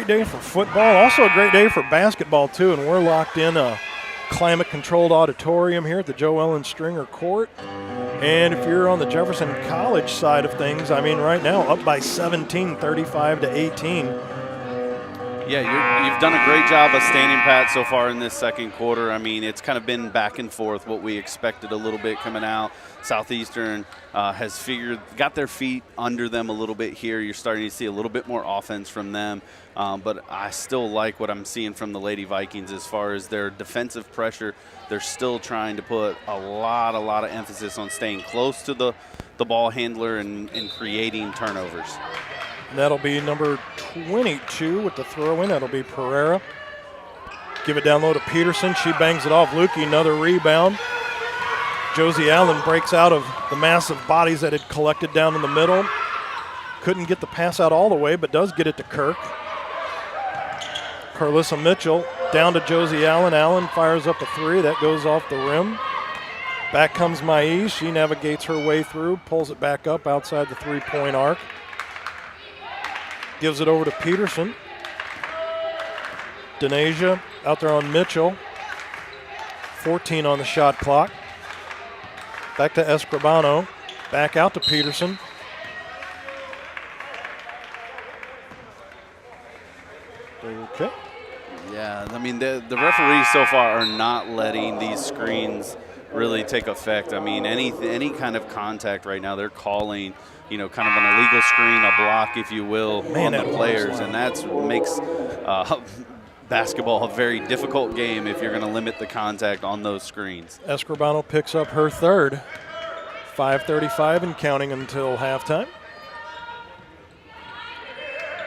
day for football. Also a great day for basketball, too. And we're locked in a climate-controlled auditorium here at the Joe Ellen Stringer Court. And if you're on the Jefferson College side of things, I mean, right now, up by 17, 35-18. Yeah, you've done a great job of standing pat so far in this second quarter. I mean, it's kind of been back and forth what we expected a little bit coming out. Southeastern has got their feet under them a little bit here. You're starting to see a little bit more offense from them. But I still like what I'm seeing from the Lady Vikings as far as their defensive pressure. They're still trying to put a lot of emphasis on staying close to the ball handler and creating turnovers. That'll be number 22 with the throw-in. That'll be Pereira. Give it down low to Peterson. She bangs it off. Lukey, another rebound. Josie Allen breaks out of the massive bodies that had collected down in the middle. Couldn't get the pass out all the way, but does get it to Kirk. Carlissa Mitchell down to Josie Allen. Allen fires up a 3. That goes off the rim. Back comes Maïs. She navigates her way through, pulls it back up outside the 3-point arc. Gives it over to Peterson. Denasia out there on Mitchell. 14 on the shot clock. Back to Escribano. Back out to Peterson. Okay. Yeah, I mean, the referees so far are not letting these screens really take effect. I mean, any kind of contact right now, they're calling, kind of an illegal screen, a block, if you will, on the players, and that makes basketball a very difficult game if you're going to limit the contact on those screens. Escribano picks up her third. 5:35 and counting until halftime.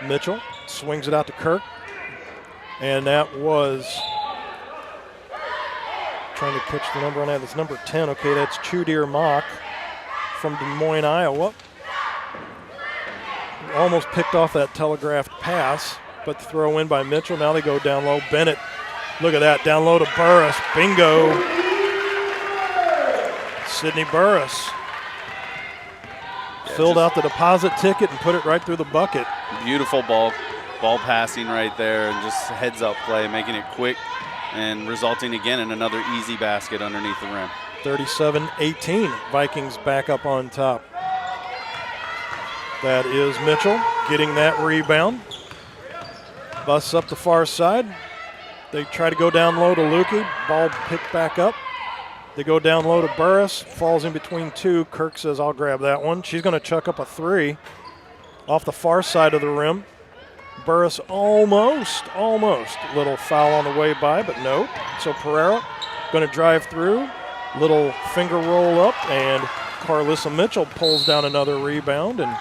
Mitchell swings it out to Kirk, and that was trying to catch the number on that. That's number 10. Okay, that's Chudir Mock from Des Moines, Iowa. Almost picked off that telegraphed pass, but the throw in by Mitchell. Now they go down low. Bennett, look at that, down low to Burris. Bingo. Sydney Burris filled out the deposit ticket and put it right through the bucket. Beautiful ball passing right there, and just heads up play, making it quick and resulting again in another easy basket underneath the rim. 37-18, Vikings back up on top. That is Mitchell getting that rebound. Busts up the far side. They try to go down low to Lukey. Ball picked back up. They go down low to Burris. Falls in between two. Kirk says, I'll grab that one. She's going to chuck up a 3 off the far side of the rim. Burris almost. Little foul on the way by, but no. So Pereira going to drive through. Little finger roll up, and Carlissa Mitchell pulls down another rebound, and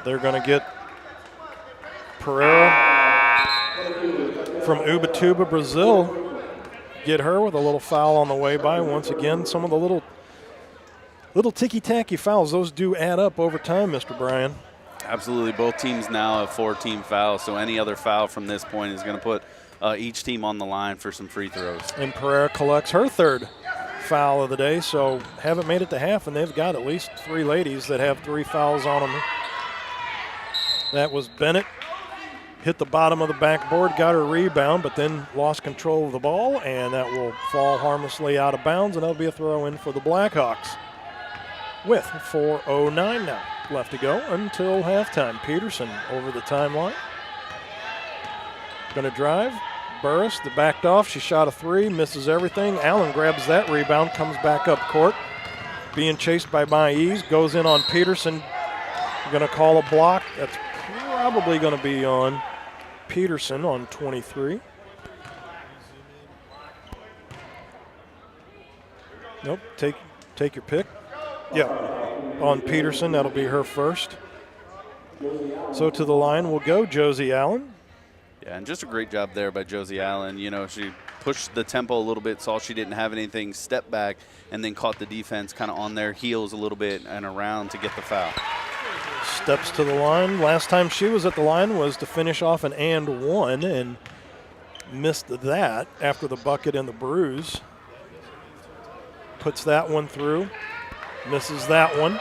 they're going to get Pereira from Ubatuba, Brazil. Get her with a little foul on the way by. Once again, some of the little ticky-tacky fouls, those do add up over time, Mr. Bryan. Absolutely. Both teams now have 4-team fouls, so any other foul from this point is going to put each team on the line for some free throws. And Pereira collects her third foul of the day, so haven't made it to half, and they've got at least 3 ladies that have 3 fouls on them. That was Bennett. Hit the bottom of the backboard, got her rebound, but then lost control of the ball, and that will fall harmlessly out of bounds, and that'll be a throw-in for the Blackhawks. With 4:09 now left to go until halftime. Peterson over the timeline. Going to drive. Burris, the backed off. She shot a three, misses everything. Allen grabs that rebound, comes back up court. Being chased by Maes, goes in on Peterson. Going to call a block. That's probably going to be on Peterson on 23. Nope, take your pick. Yeah, on Peterson, that'll be her first. So to the line will go Josie Allen. Yeah, and just a great job there by Josie Allen. You know, she pushed the tempo a little bit, saw she didn't have anything, stepped back, and then caught the defense kind of on their heels a little bit and around to get the foul. Steps to the line. Last time she was at the line was to finish off an and one, and missed that after the bucket and the bruise. Puts that one through. Misses that one.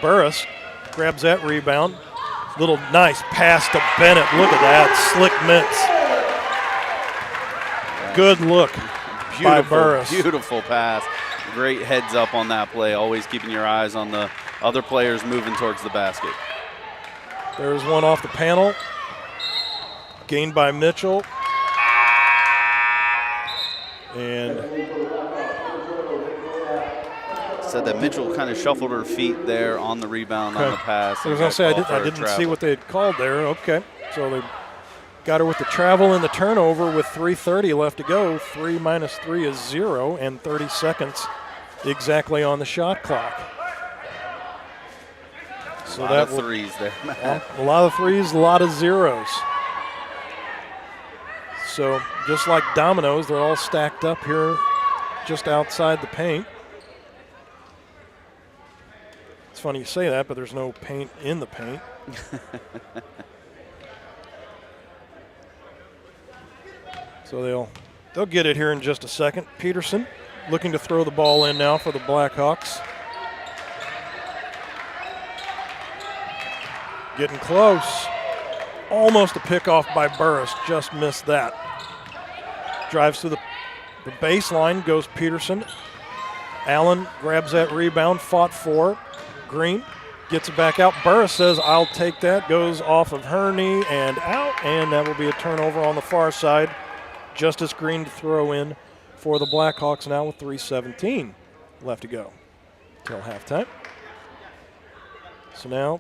Burris grabs that rebound. Little nice pass to Bennett. Look at that. Slick mitts. Good look by Burris. Beautiful pass. Great heads up on that play. Always keeping your eyes on the other players moving towards the basket. There's one off the panel. Gained by Mitchell. And said that Mitchell kind of shuffled her feet there on the rebound on the pass. I was going to say, I didn't see what they had called there. Okay, so they got her with the travel and the turnover with 3:30 left to go. 3 minus 3 is 0, and 30 seconds exactly on the shot clock. So a lot of threes there. A lot of threes, a lot of zeros. So just like dominoes, they're all stacked up here just outside the paint. It's funny you say that, but there's no paint in the paint. So they'll get it here in just a second. Peterson looking to throw the ball in now for the Blackhawks. Getting close. Almost a pickoff by Burris. Just missed that. Drives to the baseline, goes Peterson. Allen grabs that rebound, fought for. Green gets it back out. Burris says, I'll take that. Goes off of her knee and out, and that will be a turnover on the far side. Justice Green to throw in for the Blackhawks now with 3:17 left to go till halftime. So now,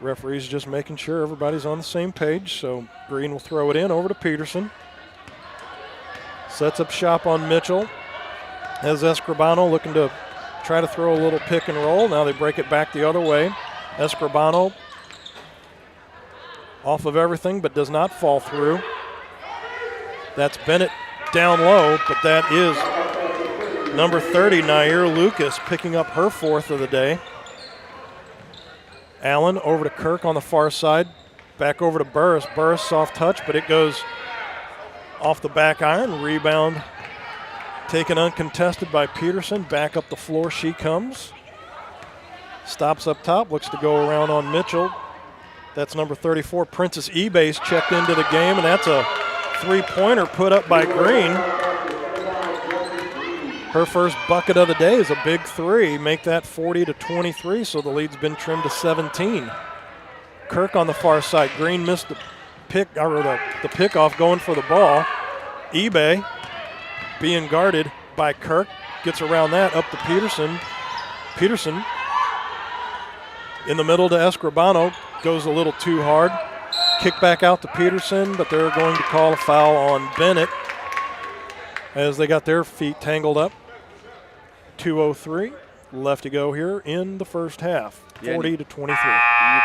referee's just making sure everybody's on the same page. So Green will throw it in over to Peterson. Sets up shop on Mitchell. Has Escribano looking to try to throw a little pick and roll. Now they break it back the other way. Escribano off of everything but does not fall through. That's Bennett down low, but that is number 30, Nair Lucas, picking up her fourth of the day. Allen over to Kirk on the far side. Back over to Burris. Burris soft touch, but it goes off the back iron. Rebound taken uncontested by Peterson. Back up the floor she comes. Stops up top, looks to go around on Mitchell. That's number 34, Princess Ebays, checked into the game, and that's a three-pointer put up by Green. Her first bucket of the day is a big three. Make that 40-23, so the lead's been trimmed to 17. Kirk on the far side. Green missed the pickoff going for the ball. Ebay being guarded by Kirk. Gets around that, up to Peterson. Peterson in the middle to Escribano. Goes a little too hard. Kick back out to Peterson, but they're going to call a foul on Bennett as they got their feet tangled up. 2:03 left to go here in the first half. 40-23. You're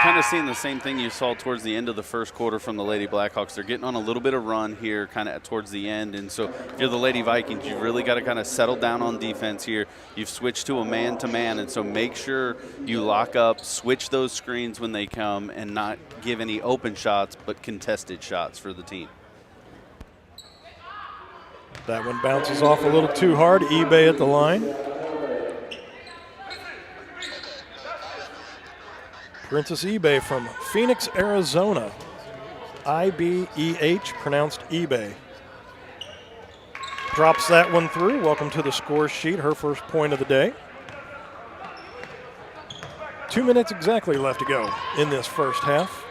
kind of seeing the same thing you saw towards the end of the first quarter from the Lady Blackhawks. They're getting on a little bit of run here kind of towards the end, and so if you're the Lady Vikings, you've really got to kind of settle down on defense here. You've switched to a man-to-man, and so make sure you lock up, switch those screens when they come, and not give any open shots but contested shots for the team. That one bounces off a little too hard. Ebay at the line. Princess eBay from Phoenix, Arizona. IBEH, pronounced eBay. Drops that one through. Welcome to the score sheet, her first point of the day. 2 minutes exactly left to go in this first half.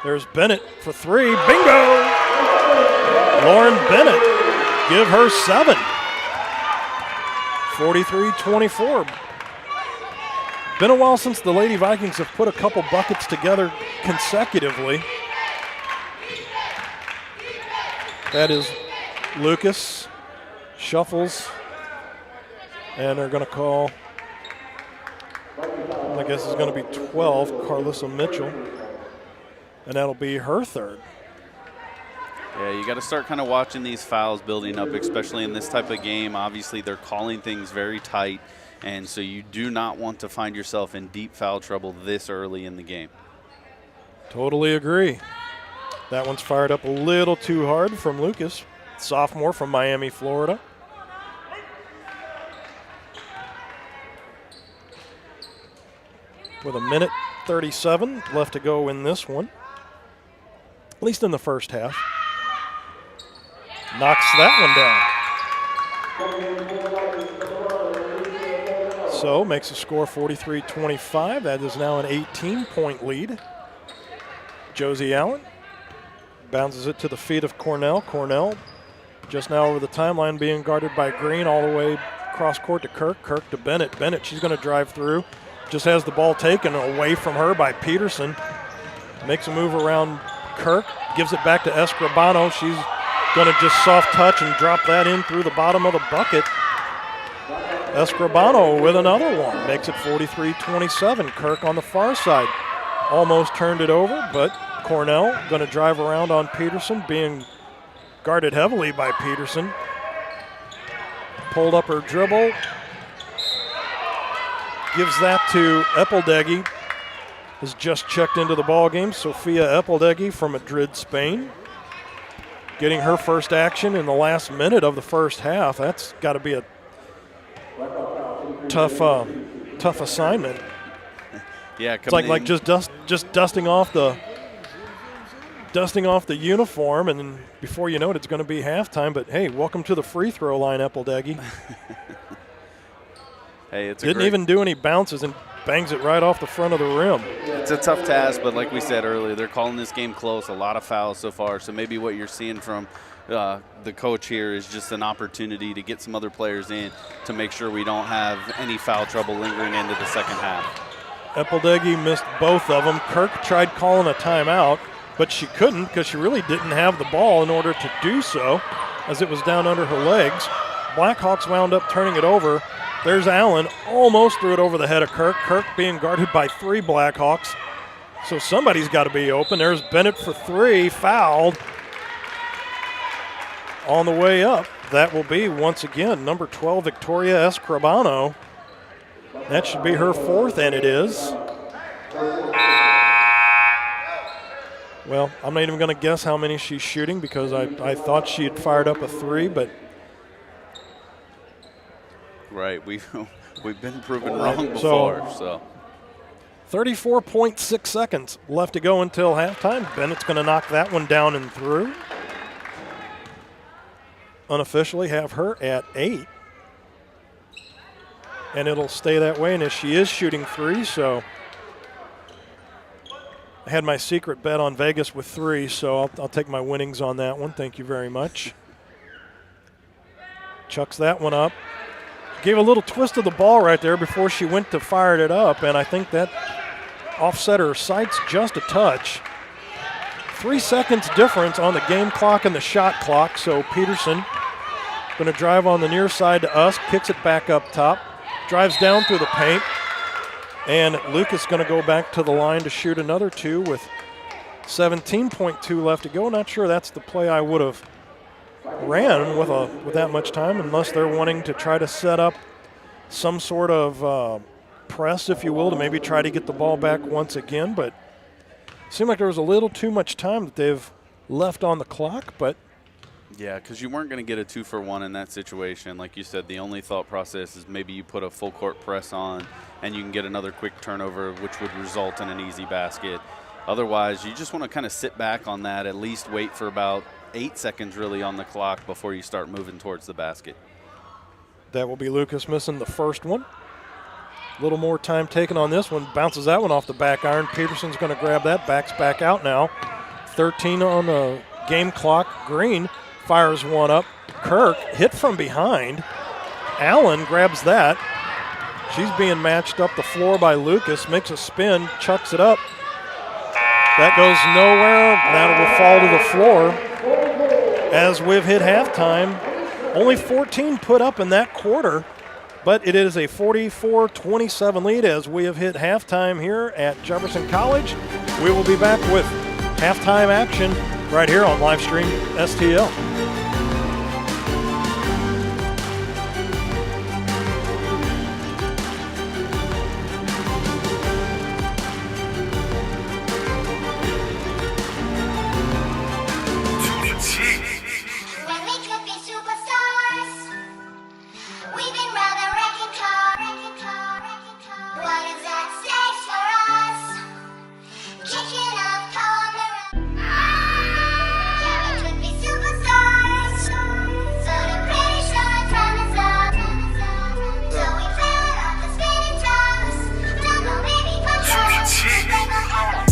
There's Bennett for three. Bingo! Lauren Bennett, give her 7. 43-24. Been a while since the Lady Vikings have put a couple buckets together consecutively. That is Lucas, Shuffles, and they're going to call, I guess it's going to be 12, Carlissa Mitchell, and that'll be her third. Yeah, you got to start kind of watching these fouls building up, especially in this type of game. Obviously, they're calling things very tight, and so you do not want to find yourself in deep foul trouble this early in the game. Totally agree. That one's fired up a little too hard from Lucas, sophomore from Miami, Florida. With 1:37 left to go in this one, at least in the first half. Knocks that one down. So makes the score 43-25. That is now an 18-point lead. Josie Allen bounces it to the feet of Cornell. Cornell just now over the timeline being guarded by Green all the way across court to Kirk. Kirk to Bennett. Bennett, she's going to drive through. Just has the ball taken away from her by Peterson. Makes a move around Kirk. Gives it back to Escribano. She's going to just soft touch and drop that in through the bottom of the bucket. Escribano with another one. Makes it 43-27. Kirk on the far side. Almost turned it over, but Cornell going to drive around on Peterson, being guarded heavily by Peterson. Pulled up her dribble. Gives that to Eppeldeggy. Has just checked into the ball game. Sophia Eppeldeggy from Madrid, Spain. Getting her first action in the last minute of the first half. That's got to be a tough assignment. Yeah, it's like just dusting off the uniform, and then before you know it, it's going to be halftime. But hey, welcome to the free throw line, Eppeldeggy. Hey, it's didn't even do any bounces and bangs it right off the front of the rim. It's a tough task, but like we said earlier, they're calling this game close. A lot of fouls so far, so maybe what you're seeing from the coach here is just an opportunity to get some other players in to make sure we don't have any foul trouble lingering into the second half. Eppeldeggy missed both of them. Kirk tried calling a timeout, but she couldn't because she really didn't have the ball in order to do so, as it was down under her legs. Blackhawks wound up turning it over. There's Allen, almost threw it over the head of Kirk. Kirk being guarded by 3 Blackhawks. So somebody's got to be open. There's Bennett for 3, fouled. On the way up, that will be, once again, number 12, Victoria Escribano. That should be her 4th, and it is. Well, I'm not even going to guess how many she's shooting because I thought she had fired up a 3, but right, we've been proven wrong before. So 34.6 seconds left to go until halftime. Bennett's going to knock that one down and through. Unofficially have her at 8. And it'll stay that way, and as she is shooting 3, so I had my secret bet on Vegas with 3, so I'll take my winnings on that one. Thank you very much. Chucks that one up. Gave a little twist of the ball right there before she went to fire it up, and I think that offset her sights just a touch. 3 seconds difference on the game clock and the shot clock, so Peterson going to drive on the near side to us, kicks it back up top, drives down through the paint, and Lucas going to go back to the line to shoot another 2 with 17.2 left to go. Not sure that's the play I would have ran with that much time, unless they're wanting to try to set up some sort of press, if you will, to maybe try to get the ball back once again. But it seemed like there was a little too much time that they've left on the clock, but Yeah, because you weren't going to get a 2-for-1 in that situation. Like you said, the only thought process is maybe you put a full court press on and you can get another quick turnover, which would result in an easy basket. Otherwise, you just want to kind of sit back on that, at least wait for about 8 seconds really on the clock before you start moving towards the basket. That will be Lucas missing the first one. A little more time taken on this one. Bounces that one off the back iron. Peterson's going to grab that. Backs back out now. 13 on the game clock. Green fires one up. Kirk hit from behind. Allen grabs that. She's being matched up the floor by Lucas. Makes a spin. Chucks it up. That goes nowhere. That will fall to the floor. As we've hit halftime, only 14 put up in that quarter, but it is a 44-27 lead as we have hit halftime here at Jefferson College. We will be back with halftime action right here on Livestream STL. When we could be superstars, we've been round the wrecking car. What is at stake for us? Kicking up on the run. Yeah, we could be superstars. So the British don't promise up. So we fell off the spinning tops. Don't go baby, punch out. Break my arrow.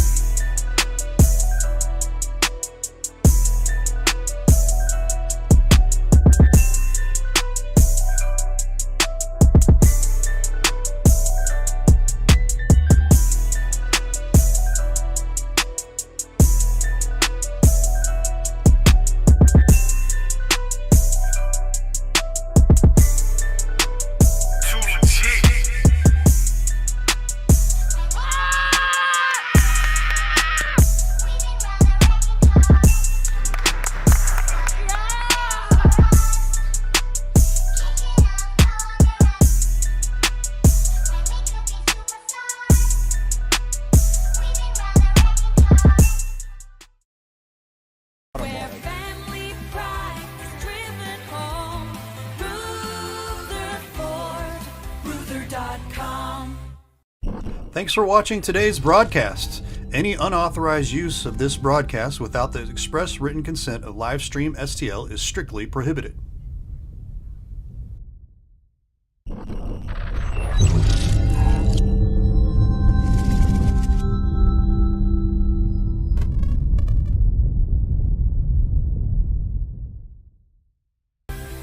Thanks for watching today's broadcast. Any unauthorized use of this broadcast without the express written consent of Livestream STL is strictly prohibited.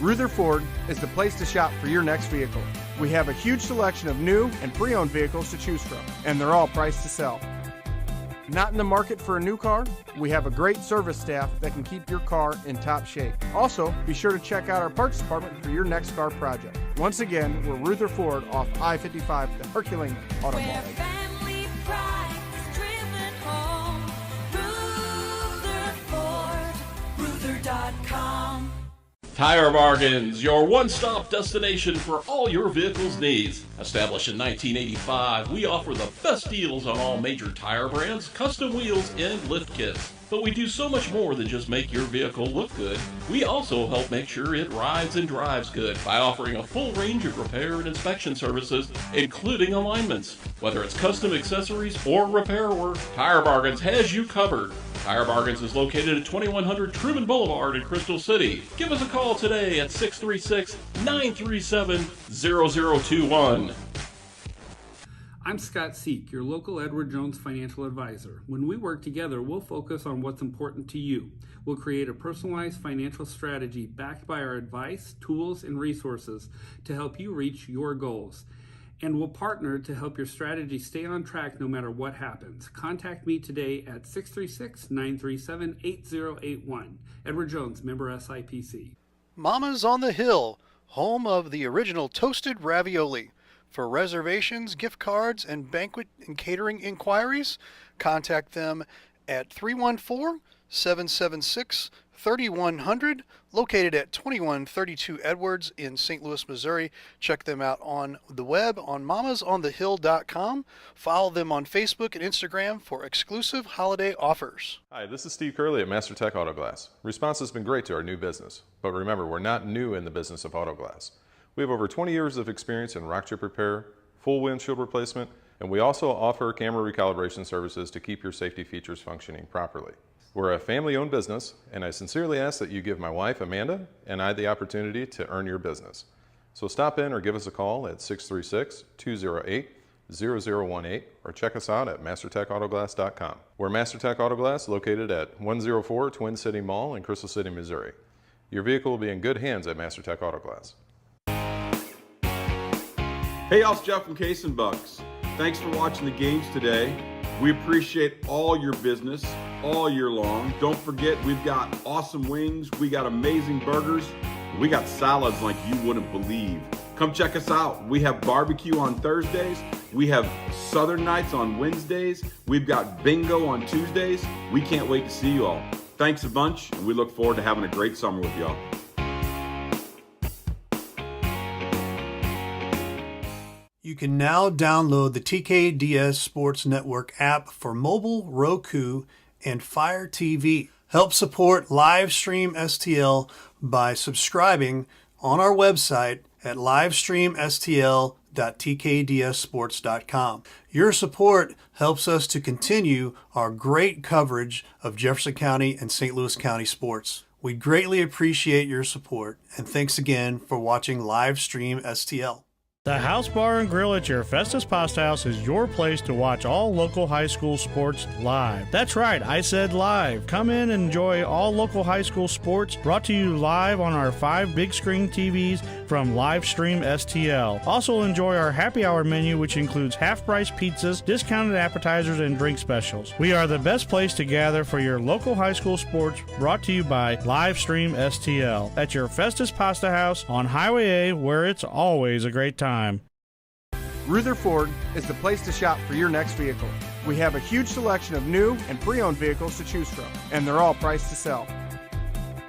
Rutherford is the place to shop for your next vehicle. We have a huge selection of new and pre-owned vehicles to choose from, and they're all priced to sell. Not in the market for a new car? We have a great service staff that can keep your car in top shape. Also, be sure to check out our parts department for your next car project. Once again, we're Rutherford off I-55, the Herculean Automall. Tire Bargains, your one-stop destination for all your vehicle's needs. Established in 1985, we offer the best deals on all major tire brands, custom wheels, and lift kits. But we do so much more than just make your vehicle look good. We also help make sure it rides and drives good by offering a full range of repair and inspection services, including alignments. Whether it's custom accessories or repair work, Tire Bargains has you covered. Tire Bargains is located at 2100 Truman Boulevard in Crystal City. Give us a call today at 636-937-0021. I'm Scott Seek, your local Edward Jones financial advisor. When we work together, we'll focus on what's important to you. We'll create a personalized financial strategy backed by our advice, tools, and resources to help you reach your goals. And we'll partner to help your strategy stay on track no matter what happens. Contact me today at 636-937-8081. Edward Jones, member SIPC. Mama's on the Hill, home of the original toasted ravioli. For reservations, gift cards, and banquet and catering inquiries, contact them at 314-776-2400 3100, located at 2132 Edwards in St. Louis, Missouri. Check them out on the web on mamasonthehill.com. Follow them on Facebook and Instagram for exclusive holiday offers. Hi, this is Steve Curley at MasterTech Auto Glass. Response has been great to our new business, but remember, we're not new in the business of auto glass. We have over 20 years of experience in rock chip repair, full windshield replacement, and we also offer camera recalibration services to keep your safety features functioning properly. We're a family-owned business, and I sincerely ask that you give my wife, Amanda, and I the opportunity to earn your business. So stop in or give us a call at 636-208-0018 or check us out at mastertechautoglass.com. We're MasterTech Auto Glass, located at 104 Twin City Mall in Crystal City, Missouri. Your vehicle will be in good hands at MasterTech Auto Glass. Hey, y'all, it's Jeff from Case and Bucks. Thanks for watching the games today. We appreciate all your business all year long. Don't forget, we've got awesome wings, we got amazing burgers, we got salads like you wouldn't believe. Come check us out. We have barbecue on Thursdays, we have Southern nights on Wednesdays, we've got bingo on Tuesdays. We can't wait to see you all. Thanks a bunch, and we look forward to having a great summer with y'all. You can now download the TKDS Sports Network app for mobile, Roku, and Fire TV. Help support Livestream STL by subscribing on our website at livestreamstl.tkdsports.com. Your support helps us to continue our great coverage of Jefferson County and St. Louis County sports. We greatly appreciate your support, and thanks again for watching Livestream STL. The House Bar and Grill at your Festus Pasta House is your place to watch all local high school sports live. That's right, I said live. Come in and enjoy all local high school sports brought to you live on our 5 big screen TVs from Livestream STL. Also enjoy our happy hour menu, which includes half-price pizzas, discounted appetizers, and drink specials. We are the best place to gather for your local high school sports, brought to you by Livestream STL at your Festus Pasta House on Highway A, where it's always a great time. Rutherford is the place to shop for your next vehicle. We have a huge selection of new and pre-owned vehicles to choose from, and they're all priced to sell.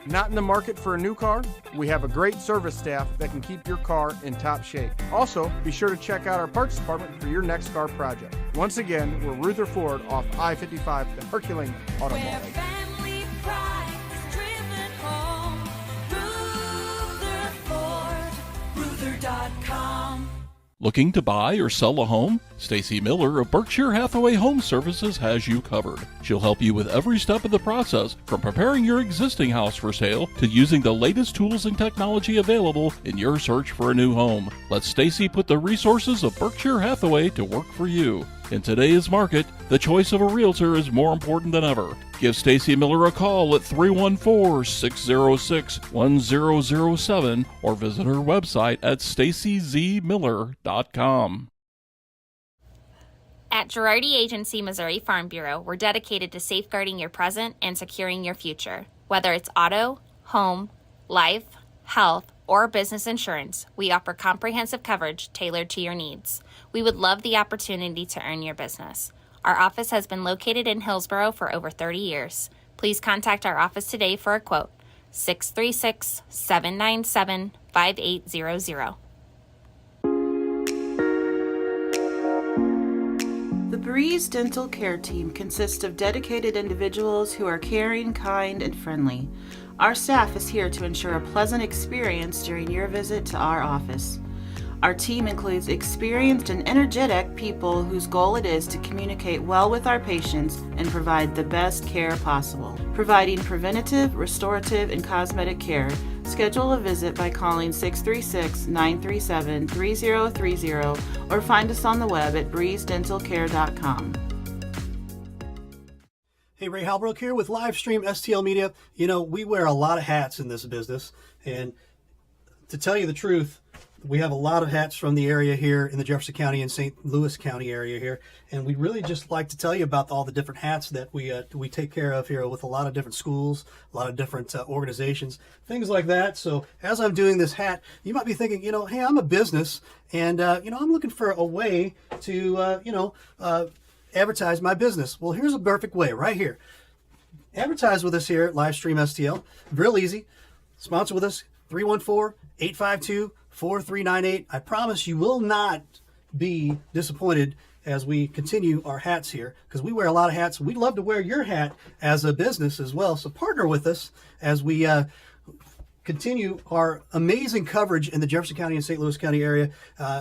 Not in the market for a new car? We have a great service staff that can keep your car in top shape. Also, be sure to check out our parts department for your next car project. Once again, we're Rutherford off I-55, the Herculean Auto Mall. Ruther.com. Looking to buy or sell a home? Stacy Miller of Berkshire Hathaway Home Services has you covered. She'll help you with every step of the process, from preparing your existing house for sale to using the latest tools and technology available in your search for a new home. Let Stacy put the resources of Berkshire Hathaway to work for you. In today's market, the choice of a realtor is more important than ever. Give Stacy Miller a call at 314-606-1007 or visit her website at stacyzmiller.com. At Girardi Agency Missouri Farm Bureau, we're dedicated to safeguarding your present and securing your future. Whether it's auto, home, life, health, or business insurance, we offer comprehensive coverage tailored to your needs. We would love the opportunity to earn your business. Our office has been located in Hillsborough for over 30 years. Please contact our office today for a quote, 636-797-5800. The Breeze Dental Care Team consists of dedicated individuals who are caring, kind, and friendly. Our staff is here to ensure a pleasant experience during your visit to our office. Our team includes experienced and energetic people whose goal it is to communicate well with our patients and provide the best care possible. Providing preventative, restorative, and cosmetic care, schedule a visit by calling 636-937-3030 or find us on the web at breezedentalcare.com. Hey, Ray Halbrook here with Livestream STL Media. You know, we wear a lot of hats in this business, and to tell you the truth, we have a lot of hats from the area here in the Jefferson County and St. Louis County area here, and we really just like to tell you about all the different hats that we take care of here with a lot of different schools, a lot of different organizations, things like that. So as I'm doing this hat, you might be thinking, you know, hey, I'm a business, and I'm looking for a way to advertise my business. Well, here's a perfect way right here. advertise with us here at Livestream STL. Real easy. Sponsor with us, 314-852-4398. I promise you will not be disappointed as we continue our hats here, because we wear a lot of hats. We'd love to wear your hat as a business as well. So partner with us as we continue our amazing coverage in the Jefferson County and St. Louis County area.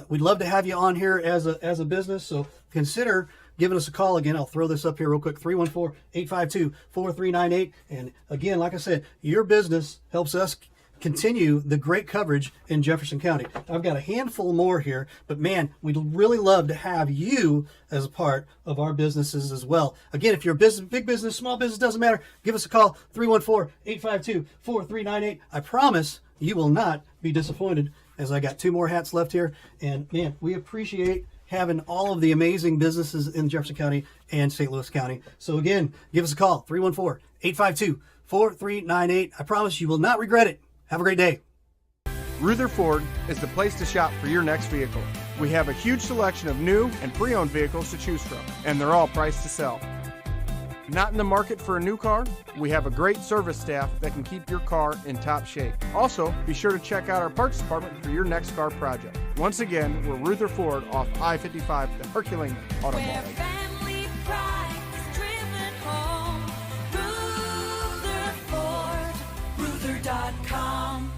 We'd love to have you on here as a business. So consider giving us a call. Again, I'll throw this up here real quick, 314-852-4398. And again, like I said, your business helps us continue the great coverage in Jefferson County. I've got a handful more here, but man, we'd really love to have you as a part of our businesses as well. Again, if you're a business, big business, small business, doesn't matter, give us a call, 314-852-4398. I promise you will not be disappointed, as I got 2 more hats left here. And man, we appreciate having all of the amazing businesses in Jefferson County and St. Louis County. So again, give us a call, 314-852-4398. I promise you will not regret it. Have a great day. Ruther Ford is the place to shop for your next vehicle. We have a huge selection of new and pre-owned vehicles to choose from, and they're all priced to sell. Not in the market for a new car? We have a great service staff that can keep your car in top shape. Also, be sure to check out our parts department for your next car project. Once again, we're Ruther Ford off I-55, the Herculean Auto Mall. Ruther.com.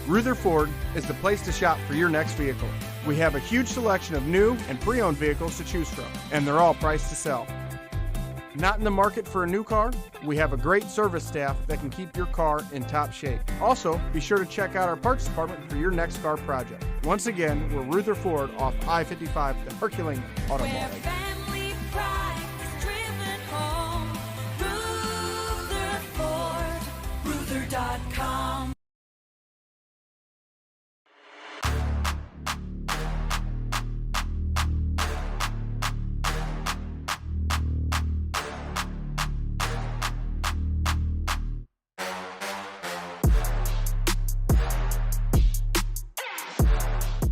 Ruther Ford is the place to shop for your next vehicle. We have a huge selection of new and pre-owned vehicles to choose from, and they're all priced to sell. Not in the market for a new car? We have a great service staff that can keep your car in top shape. Also, be sure to check out our parts department for your next car project. Once again, we're Ruther Ford off I-55, the Herculean Auto Mall. Ruther.com.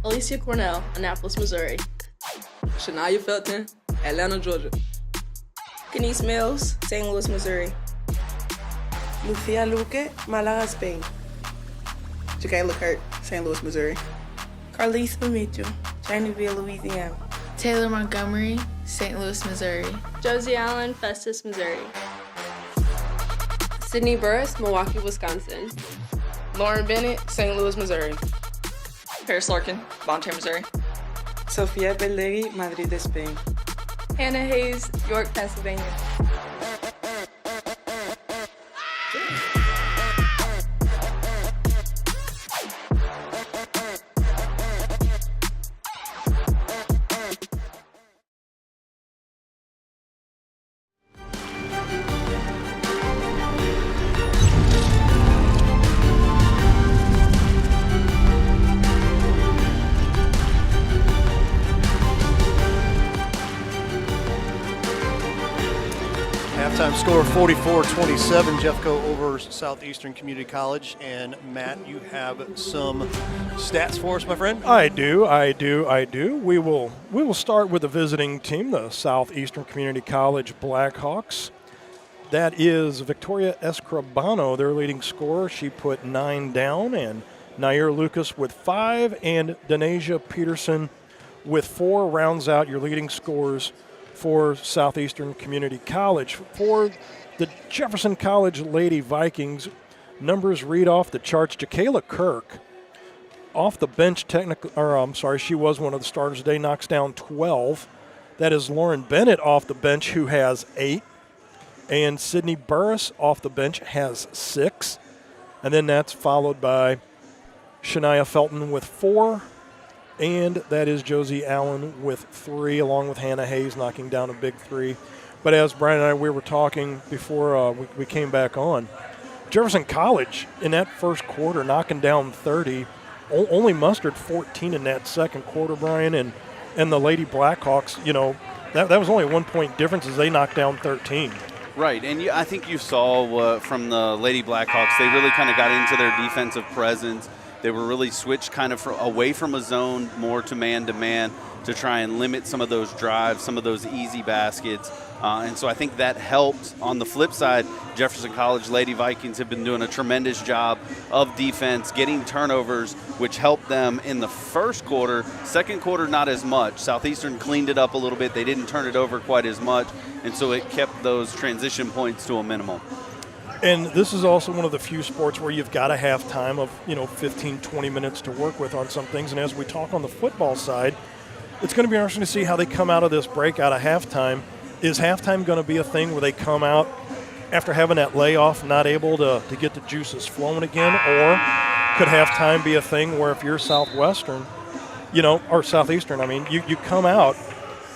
Alicia Cornell, Annapolis, Missouri. Shania Felton, Atlanta, Georgia. Kenise Mills, St. Louis, Missouri. Lucia Luque, Malaga, Spain. Jacayla Kurt, St. Louis, Missouri. Carlisa Mitchell, Chinaville, Louisiana. Taylor Montgomery, St. Louis, Missouri. Josie Allen, Festus, Missouri. Sydney Burris, Milwaukee, Wisconsin. Lauren Bennett, St. Louis, Missouri. Paris Larkin, Bonter, Missouri. Sofía Bellegui, Madrid, Spain. Hannah Hayes, York, Pennsylvania. Halftime score 44-27, Jeffco over Southeastern Community College. And Matt, you have some stats for us, my friend? I do. We will start with the visiting team, the Southeastern Community College Blackhawks. That is Victoria Escribano, their leading scorer. She put 9 down, and Nair Lucas with 5, and Denasia Peterson with 4 rounds out your leading scorers for Southeastern Community College. For the Jefferson College Lady Vikings, numbers read off the charts. Jacayla Kirk, off the bench, she was one of the starters today, knocks down 12. That is Lauren Bennett off the bench, who has 8. And Sydney Burris off the bench has 6. And then that's followed by Shania Felton with 4. And that is Josie Allen with 3, along with Hannah Hayes knocking down a big 3. But as Brian and we were talking before we came back on, Jefferson College in that first quarter knocking down 30, only mustered 14 in that second quarter, Brian. And the Lady Blackhawks, that was only a 1-point difference as they knocked down 13. Right, and I think you saw from the Lady Blackhawks, they really kind of got into their defensive presence. They were really switched kind of away from a zone more to man-to-man to try and limit some of those drives, some of those easy baskets. And so I think that helped. On the flip side, Jefferson College Lady Vikings have been doing a tremendous job of defense, getting turnovers, which helped them in the first quarter. Second quarter, not as much. Southeastern cleaned it up a little bit. They didn't turn it over quite as much, and so it kept those transition points to a minimum. And this is also one of the few sports where you've got to have time of 15, 20 minutes to work with on some things. And as we talk on the football side, it's going to be interesting to see how they come out of this break out of halftime. Is halftime going to be a thing where they come out after having that layoff, not able to get the juices flowing again? Or could halftime be a thing where if you're Southwestern, or Southeastern, you come out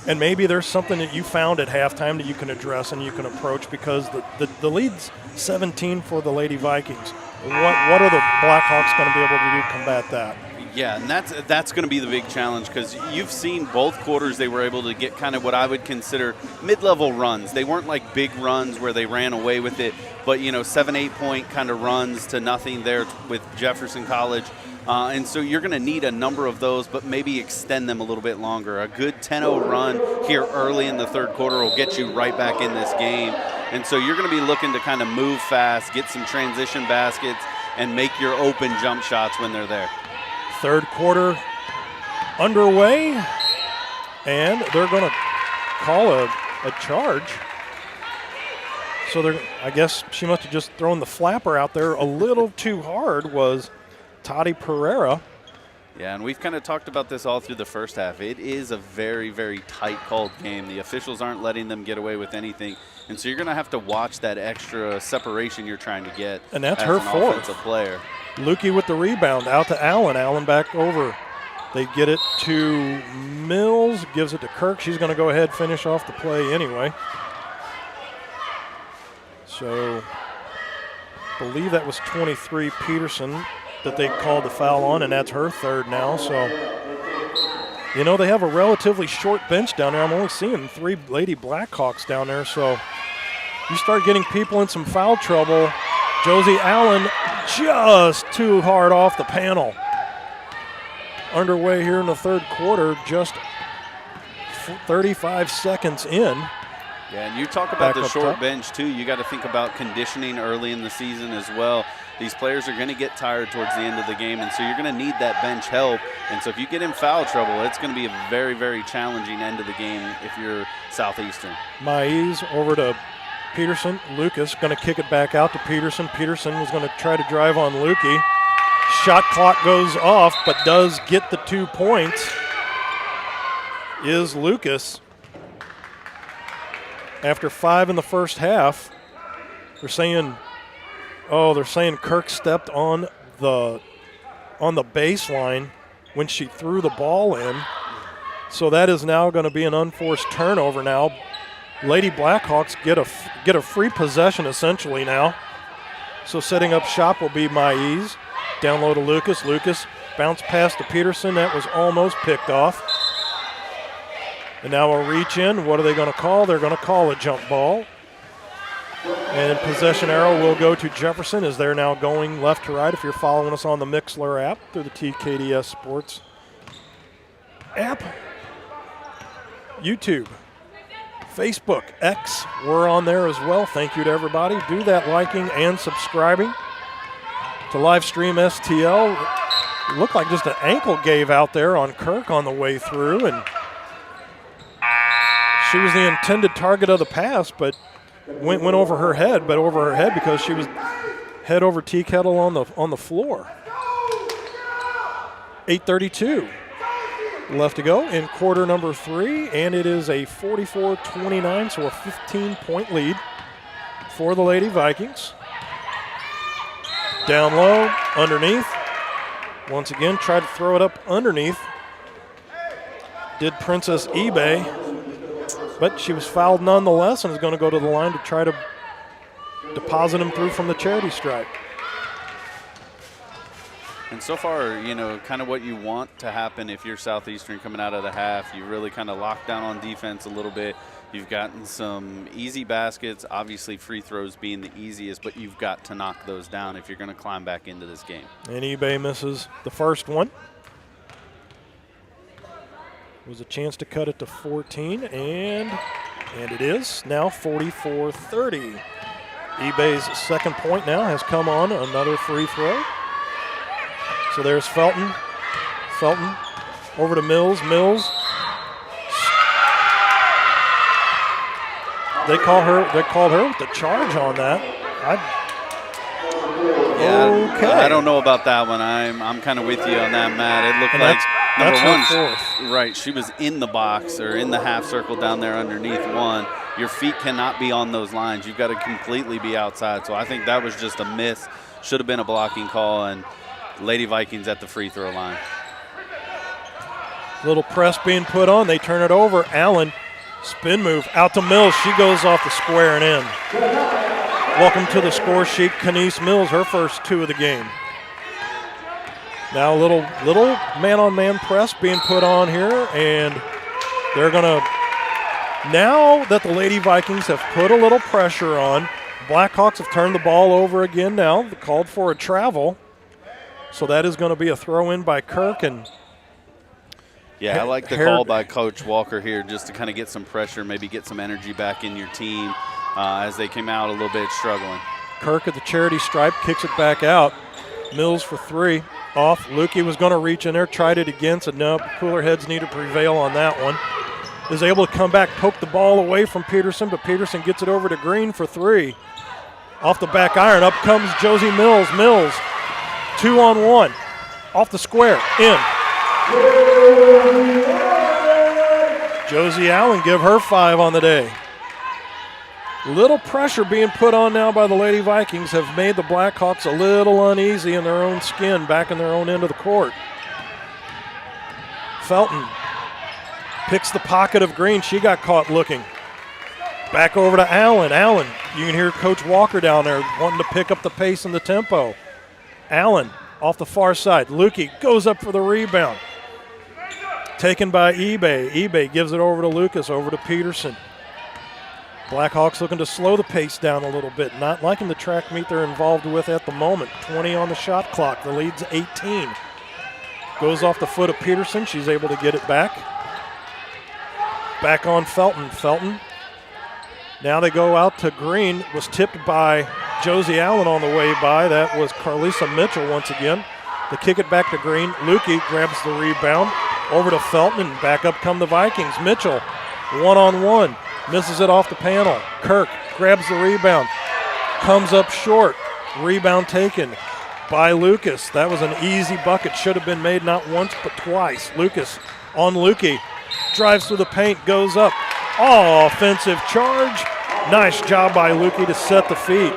and maybe there's something that you found at halftime that you can address and you can approach, because the lead's 17 for the Lady Vikings. What are the Blackhawks going to be able to do to combat that? Yeah, and that's going to be the big challenge, because you've seen both quarters they were able to get kind of what I would consider mid-level runs. They weren't like big runs where they ran away with it, but 7-8 point kind of runs to nothing there with Jefferson College. And so you're going to need a number of those, but maybe extend them a little bit longer. A good 10-0 run here early in the third quarter will get you right back in this game. And so you're going to be looking to kind of move fast, get some transition baskets, and make your open jump shots when they're there. Third quarter underway, and they're going to call a charge. So I guess she must have just thrown the flapper out there a little too hard, was Toddy Pereira. Yeah, and we've kind of talked about this all through the first half. It is a very, very tight called game. The officials aren't letting them get away with anything, and so you're going to have to watch that extra separation you're trying to get. And that's as her an fourth. Offensive player. Lukey with the rebound, out to Allen. Allen back over. They get it to Mills, gives it to Kirk. She's going to go ahead and finish off the play anyway. So, believe that was 23 Peterson that they called the foul on, and that's her third now. So, they have a relatively short bench down there. I'm only seeing 3 Lady Blackhawks down there. So, you start getting people in some foul trouble. Josie Allen just too hard off the panel. Underway here in the third quarter, just 35 seconds in. Yeah, and you talk about the short bench, too. You got to think about conditioning early in the season as well. These players are going to get tired towards the end of the game, and so you're going to need that bench help. And so if you get in foul trouble, it's going to be a very, very challenging end of the game if you're Southeastern. Maes over to Peterson. Lucas going to kick it back out to Peterson. Peterson was going to try to drive on Lukey. Shot clock goes off, but does get the 2 points. Is Lucas. After 5 in the first half, they're saying Kirk stepped on the baseline when she threw the ball in. So that is now going to be an unforced turnover now. Lady Blackhawks get a free possession essentially now. So setting up shop will be Maes. Down low to Lucas. Lucas bounce pass to Peterson. That was almost picked off. And now a reach in. What are they going to call? They're going to call a jump ball. And possession arrow will go to Jefferson as they're now going left to right. If you're following us on the Mixler app through the TKDS Sports app, YouTube, Facebook, X, we're on there as well. Thank you to everybody. Do that liking and subscribing to Livestream STL. It looked like just an ankle gave out there on Kirk on the way through, and she was the intended target of the pass, but went over her head, because she was head over tea kettle on the floor. 8:32. left to go in quarter number 3, and it is a 44-29, so a 15-point lead for the Lady Vikings. Down low, underneath. Once again, tried to throw it up underneath. Did Princess eBay, but she was fouled nonetheless and is going to go to the line to try to deposit him through from the charity stripe. And so far, you know, kind of what you want to happen if you're Southeastern coming out of the half. You really kind of lock down on defense a little bit. You've gotten some easy baskets, obviously free throws being the easiest, but you've got to knock those down if you're going to climb back into this game. And eBay misses the first one. Was a chance to cut it to 14, and it is now 44-30. eBay's second point now has come on another free throw. So there's Felton. Felton over to Mills. Mills. They called her with the charge on that. I don't know about that one. I'm kind of with you on that, Matt. It looked like that's number one. fourth. Right, she was in the box or in the half circle down there underneath one. Your feet cannot be on those lines. You've got to completely be outside. So I think that was just a miss. Should have been a blocking call, and Lady Vikings at the free throw line. Little press being put on. They turn it over. Allen, spin move out to Mills. She goes off the square and in. Welcome to the score sheet, Kenise Mills, her first 2 of the game. Now a little man-on-man press being put on here, and they're going to, now that the Lady Vikings have put a little pressure on, Blackhawks have turned the ball over again now. They called for a travel. So that is going to be a throw-in by Kirk. And yeah, I like the call by Coach Walker here just to kind of get some pressure, maybe get some energy back in your team as they came out a little bit struggling. Kirk at the charity stripe kicks it back out. Mills for 3. Off. Lukey was going to reach in there, tried it again, said no, cooler heads need to prevail on that one. Is able to come back, poke the ball away from Peterson, but Peterson gets it over to Green for 3. Off the back iron, up comes Josie Mills. Mills. 2-on-1, off the square, in. Josie Allen give her 5 on the day. Little pressure being put on now by the Lady Vikings have made the Blackhawks a little uneasy in their own skin, back in their own end of the court. Felton picks the pocket of Green. She got caught looking. Back over to Allen. Allen, you can hear Coach Walker down there wanting to pick up the pace and the tempo. Allen off the far side. Lukey goes up for the rebound. Taken by eBay. eBay gives it over to Lucas, over to Peterson. Blackhawks looking to slow the pace down a little bit. Not liking the track meet they're involved with at the moment. 20 on the shot clock. The lead's 18. Goes off the foot of Peterson. She's able to get it back. Back on Felton. Felton. Now they go out to Green. Was tipped by Josie Allen on the way by. That was Carlisa Mitchell once again. They kick it back to Green. Lukey grabs the rebound. Over to Felton, and back up come the Vikings. Mitchell, 1-on-1. Misses it off the panel. Kirk grabs the rebound. Comes up short. Rebound taken by Lucas. That was an easy bucket. Should have been made not once but twice. Lucas on Lukey. Drives through the paint, goes up. Oh, offensive charge. Nice job by Lukey to set the feet.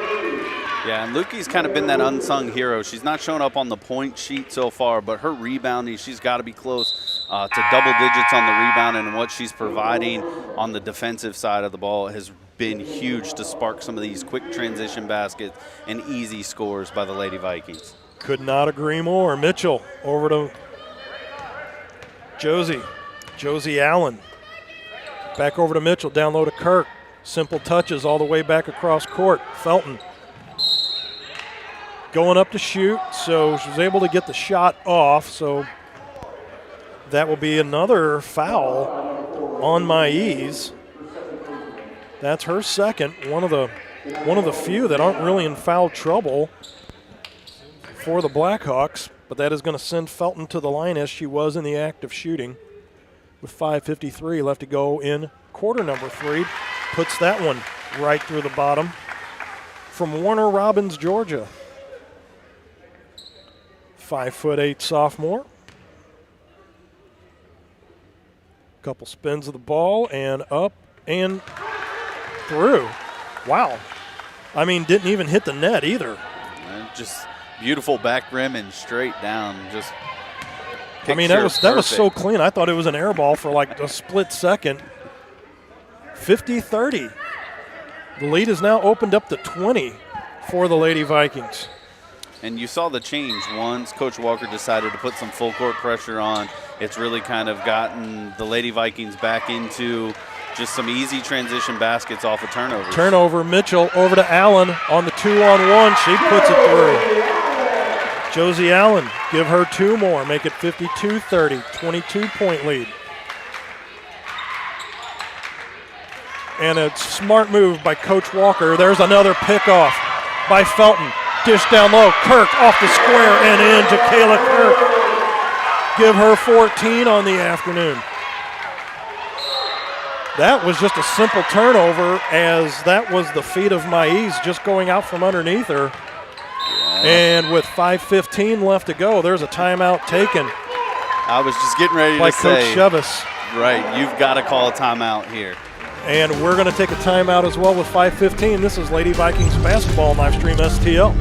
Yeah, and Lukey's kind of been that unsung hero. She's not shown up on the point sheet so far, but her rebounding, she's got to be close to double digits on the rebound, and what she's providing on the defensive side of the ball has been huge to spark some of these quick transition baskets and easy scores by the Lady Vikings. Could not agree more. Mitchell over to Josie. Josie Allen. Back over to Mitchell, down low to Kirk. Simple touches all the way back across court. Felton going up to shoot, so she was able to get the shot off, so that will be another foul on Maïs. That's her second, one of the few that aren't really in foul trouble for the Blackhawks, but that is going to send Felton to the line as she was in the act of shooting. With 5:53 left to go in quarter number 3, puts that one right through the bottom from Warner Robins, Georgia. 5'8" sophomore. Couple spins of the ball and up and through. Wow. I mean, didn't even hit the net either. Just beautiful back rim and straight down. Just I mean, that was so clean. I thought it was an air ball for like a split second. 50-30. The lead is now opened up to 20 for the Lady Vikings. And you saw the change once Coach Walker decided to put some full court pressure on. It's really kind of gotten the Lady Vikings back into just some easy transition baskets off of turnovers. Turnover, Mitchell over to Allen on the 2-on-1. She puts it through. Josie Allen, give her 2 more, make it 52-30, 22-point lead. And a smart move by Coach Walker. There's another pickoff by Felton. Dish down low, Kirk off the square and in to Kayla Kirk. Give her 14 on the afternoon. That was just a simple turnover, as that was the feet of Maiz just going out from underneath her. And with 5:15 left to go, there's a timeout taken. I was just getting ready to say. By Coach Chevis. Right, you've got to call a timeout here. And we're going to take a timeout as well with 5:15. This is Lady Vikings basketball on Livestream STL.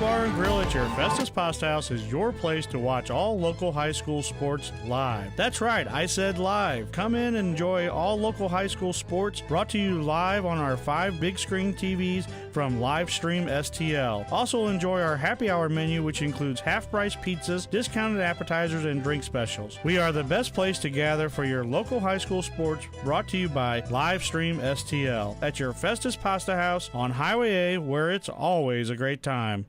Bar and Grill at your Festus Pasta House is your place to watch all local high school sports live. That's right, I said live. Come in and enjoy all local high school sports brought to you live on our 5 big screen TVs from Livestream STL. Also enjoy our happy hour menu, which includes half-price pizzas, discounted appetizers, and drink specials. We are the best place to gather for your local high school sports, brought to you by Livestream STL at your Festus Pasta House on Highway A, where it's always a great time.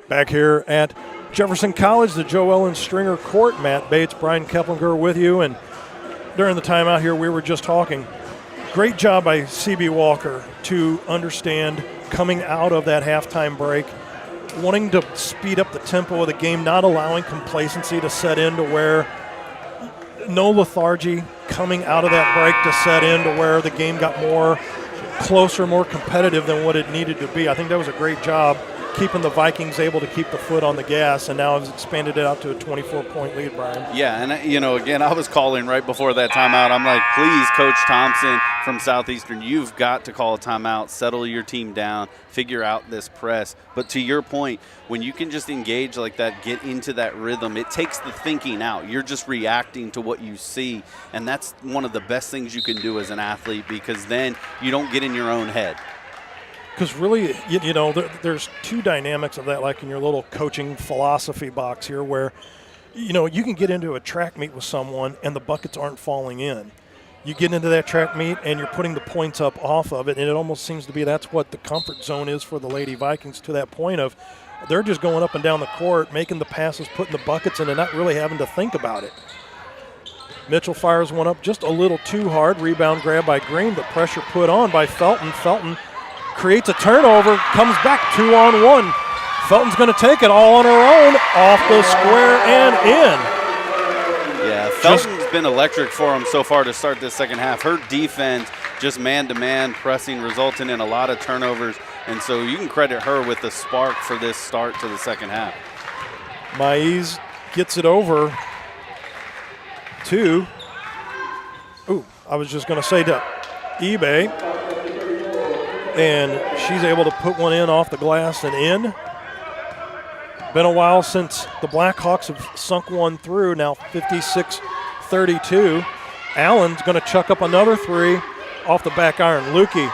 Back here at Jefferson College, the Joe Ellen Stringer Court. Matt Bates, Brian Keplinger with you. And during the timeout here, we were just talking. Great job by C.B. Walker to understand coming out of that halftime break, wanting to speed up the tempo of the game, not allowing complacency to set in to where no lethargy coming out of that break to set in to where the game got more closer, more competitive than what it needed to be. I think that was a great job keeping the Vikings able to keep the foot on the gas, and now has expanded it out to a 24-point lead, Brian. Yeah, and, again, I was calling right before that timeout. I'm like, please, Coach Thompson from Southeastern, you've got to call a timeout, settle your team down, figure out this press. But to your point, when you can just engage like that, get into that rhythm, it takes the thinking out. You're just reacting to what you see, and that's one of the best things you can do as an athlete, because then you don't get in your own head. Because really, there's 2 dynamics of that, like in your little coaching philosophy box here, where, you can get into a track meet with someone and the buckets aren't falling in. You get into that track meet and you're putting the points up off of it, and it almost seems to be that's what the comfort zone is for the Lady Vikings, to that point of they're just going up and down the court, making the passes, putting the buckets in, and not really having to think about it. Mitchell fires one up just a little too hard. Rebound grab by Green, but pressure put on by Felton. Felton creates a turnover, comes back 2-on-1. Felton's going to take it all on her own, off the square and in. Yeah, Felton's been electric for him so far to start this second half. Her defense, just man-to-man pressing, resulting in a lot of turnovers, and so you can credit her with the spark for this start to the second half. Maiz gets it over to, I was just going to say to eBay. And she's able to put one in off the glass and in. Been a while since the Blackhawks have sunk one through, now 56-32. Allen's going to chuck up another 3 off the back iron. Lukey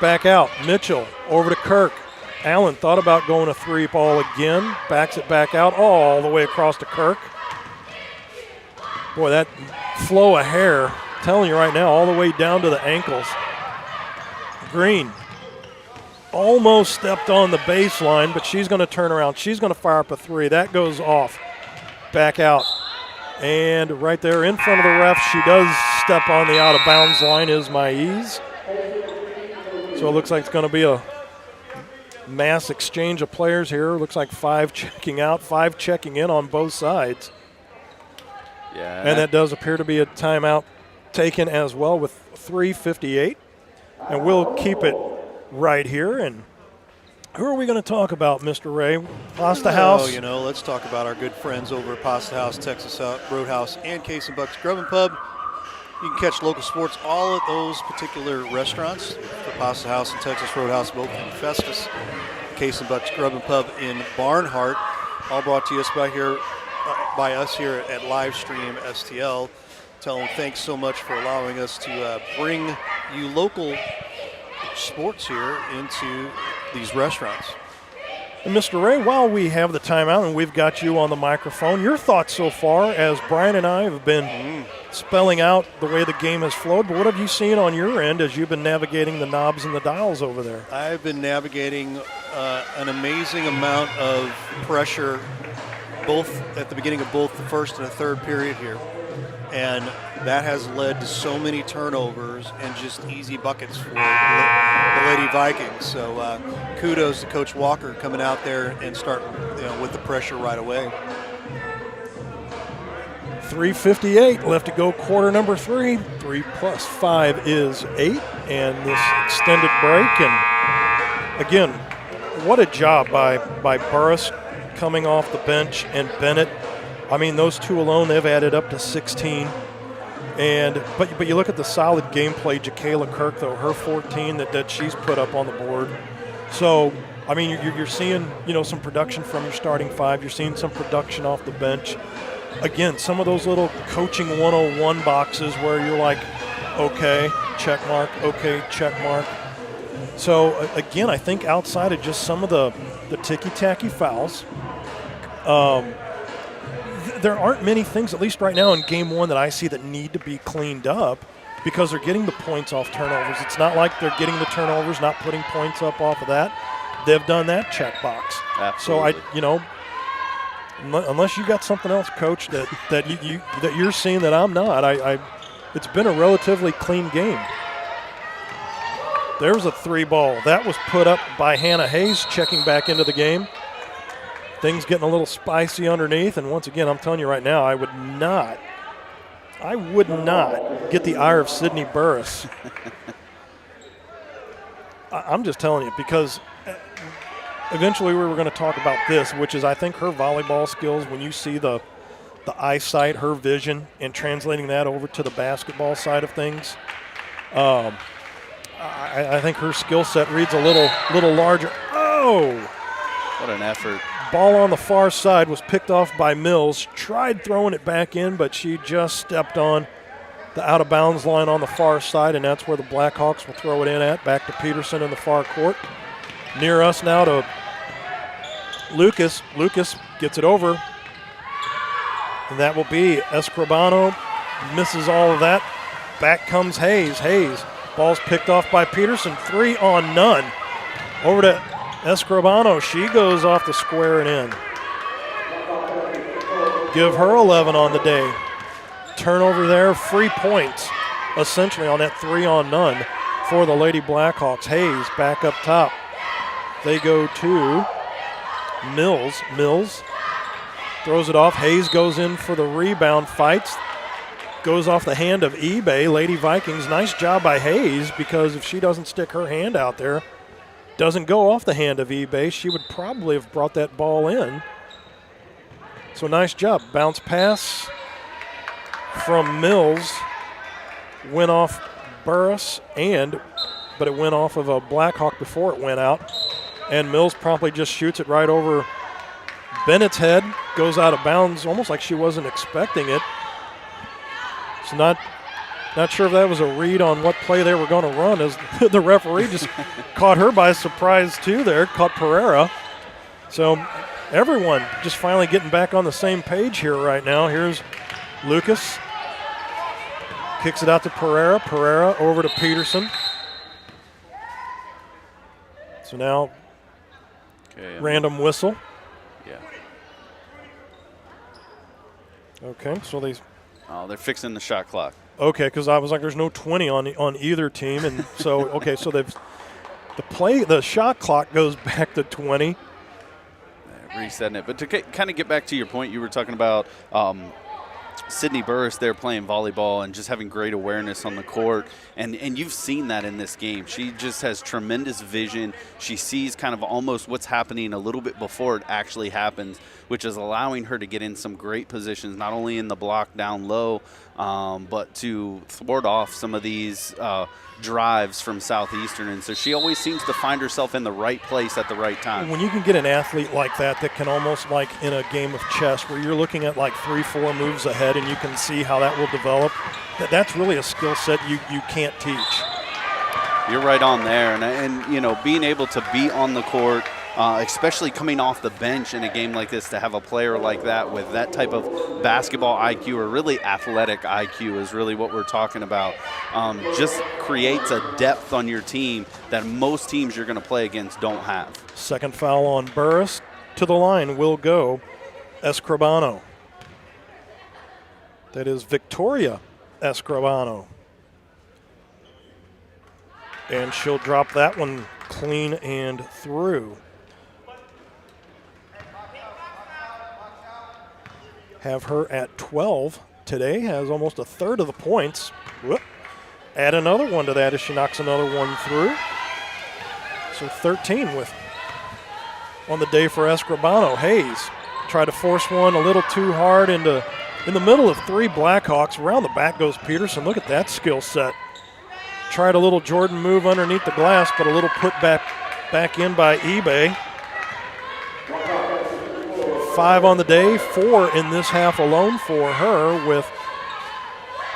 back out. Mitchell over to Kirk. Allen thought about going a 3-ball again. Backs it back out all the way across to Kirk. Boy, that flow of hair, I'm telling you right now, all the way down to the ankles. Green almost stepped on the baseline, but she's going to turn around. She's going to fire up a 3. That goes off. Back out. And right there in front of the ref, she does step on the out-of-bounds line, is Maiz. So it looks like it's going to be a mass exchange of players here. Looks like 5 checking out, 5 checking in on both sides. Yeah. And that does appear to be a timeout taken as well with 3:58. And we'll keep it right here. And Who are we going to talk about, Mr. Ray? Pasta House? Let's talk about our good friends over at Pasta House, Texas Roadhouse, and Case and Buck's Grub and Pub. You can catch local sports all at those particular restaurants. For Pasta House and Texas Roadhouse, both in Festus, Case and Buck's Grub and Pub in Barnhart. All brought to us by us here at Livestream STL. Tell them thanks so much for allowing us to bring you local sports here into these restaurants. And Mr. Ray, while we have the timeout and we've got you on the microphone, your thoughts so far as Brian and I have been spelling out the way the game has flowed, but what have you seen on your end as you've been navigating the knobs and the dials over there? I've been navigating an amazing amount of pressure both at the beginning of both the first and the third period here. And that has led to so many turnovers and just easy buckets for the Lady Vikings. So kudos to Coach Walker coming out there and starting with the pressure right away. 3:58 left to go, quarter number 3. 3 plus 5 is 8, and this extended break. And again, what a job by Burris coming off the bench and Bennett. I mean, those two alone, they've added up to 16. But you look at the solid gameplay, Jacayla Kirk, though, her 14 that she's put up on the board. So, I mean, you're seeing, some production from your starting 5. You're seeing some production off the bench. Again, some of those little coaching 101 boxes where you're like, okay, check mark, okay, check mark. So, again, I think outside of just some of the ticky-tacky fouls, there aren't many things, at least right now in game 1, that I see that need to be cleaned up because they're getting the points off turnovers. It's not like they're getting the turnovers, not putting points up off of that. They've done that checkbox. Absolutely. So unless you got something else, Coach, that you're seeing that I'm not, it's been a relatively clean game. There's a 3-ball. That was put up by Hannah Hayes checking back into the game. Things getting a little spicy underneath, and once again, I'm telling you right now, I would not get the ire of Sydney Burris. I'm just telling you, because eventually we were going to talk about this, which is I think her volleyball skills, when you see the eyesight, her vision, and translating that over to the basketball side of things, I think her skill set reads a little larger. Oh! What an effort. Ball on the far side was picked off by Mills. Tried throwing it back in, but she just stepped on the out-of-bounds line on the far side, and that's where the Blackhawks will throw it in at. Back to Peterson in the far court. Near us now to Lucas. Lucas gets it over. And that will be Escribano. Misses all of that. Back comes Hayes. Hayes. Ball's picked off by Peterson. 3 on none. Over to Escribano, she goes off the square and in. Give her 11 on the day. Turnover there, free points essentially on that 3 on none for the Lady Blackhawks. Hayes back up top. They go to Mills. Mills throws it off. Hayes goes in for the rebound, fights. Goes off the hand of eBay. Lady Vikings, nice job by Hayes, because if she doesn't stick her hand out there, doesn't go off the hand of eBay, she would probably have brought that ball in. So nice job. Bounce pass from Mills. Went off Burris, but it went off of a Blackhawk before it went out. And Mills promptly just shoots it right over Bennett's head. Goes out of bounds, almost like she wasn't expecting it. So not sure if that was a read on what play they were going to run, as the referee just caught her by surprise too there, caught Pereira. So everyone just finally getting back on the same page here right now. Here's Lucas. Kicks it out to Pereira. Pereira over to Peterson. So now random whistle. Yeah. Okay, so they're fixing the shot clock. Okay, because I was like, there's no 20 on either team, and so okay, so the shot clock goes back to 20. Resetting it, but to kind of get back to your point, you were talking about Sydney Burris there playing volleyball and just having great awareness on the court. And you've seen that in this game. She just has tremendous vision. She sees kind of almost what's happening a little bit before it actually happens, which is allowing her to get in some great positions, not only in the block down low, but to thwart off some of these drives from Southeastern. And so she always seems to find herself in the right place at the right time. When you can get an athlete like that can almost, like in a game of chess where you're looking at like 3-4 moves ahead and you can see how that will develop, that's really a skill set you can't teach. You're right on there. And you know, being able to be on the court, especially coming off the bench in a game like this, to have a player like that with that type of basketball IQ, or really athletic IQ is really what we're talking about, just creates a depth on your team that most teams you're going to play against don't have. Second foul on Burris. To the line will go Escribano. That is Victoria Escribano. And she'll drop that one clean and through. Have her at 12 today, has almost a third of the points. Whoop. Add another one to that as she knocks another one through. So 13 on the day for Escribano. Hayes tried to force one a little too hard in the middle of three Blackhawks. Around the back goes Peterson. Look at that skill set. Tried a little Jordan move underneath the glass, but a little put back in by eBay. 5 on the day, 4 in this half alone for her, with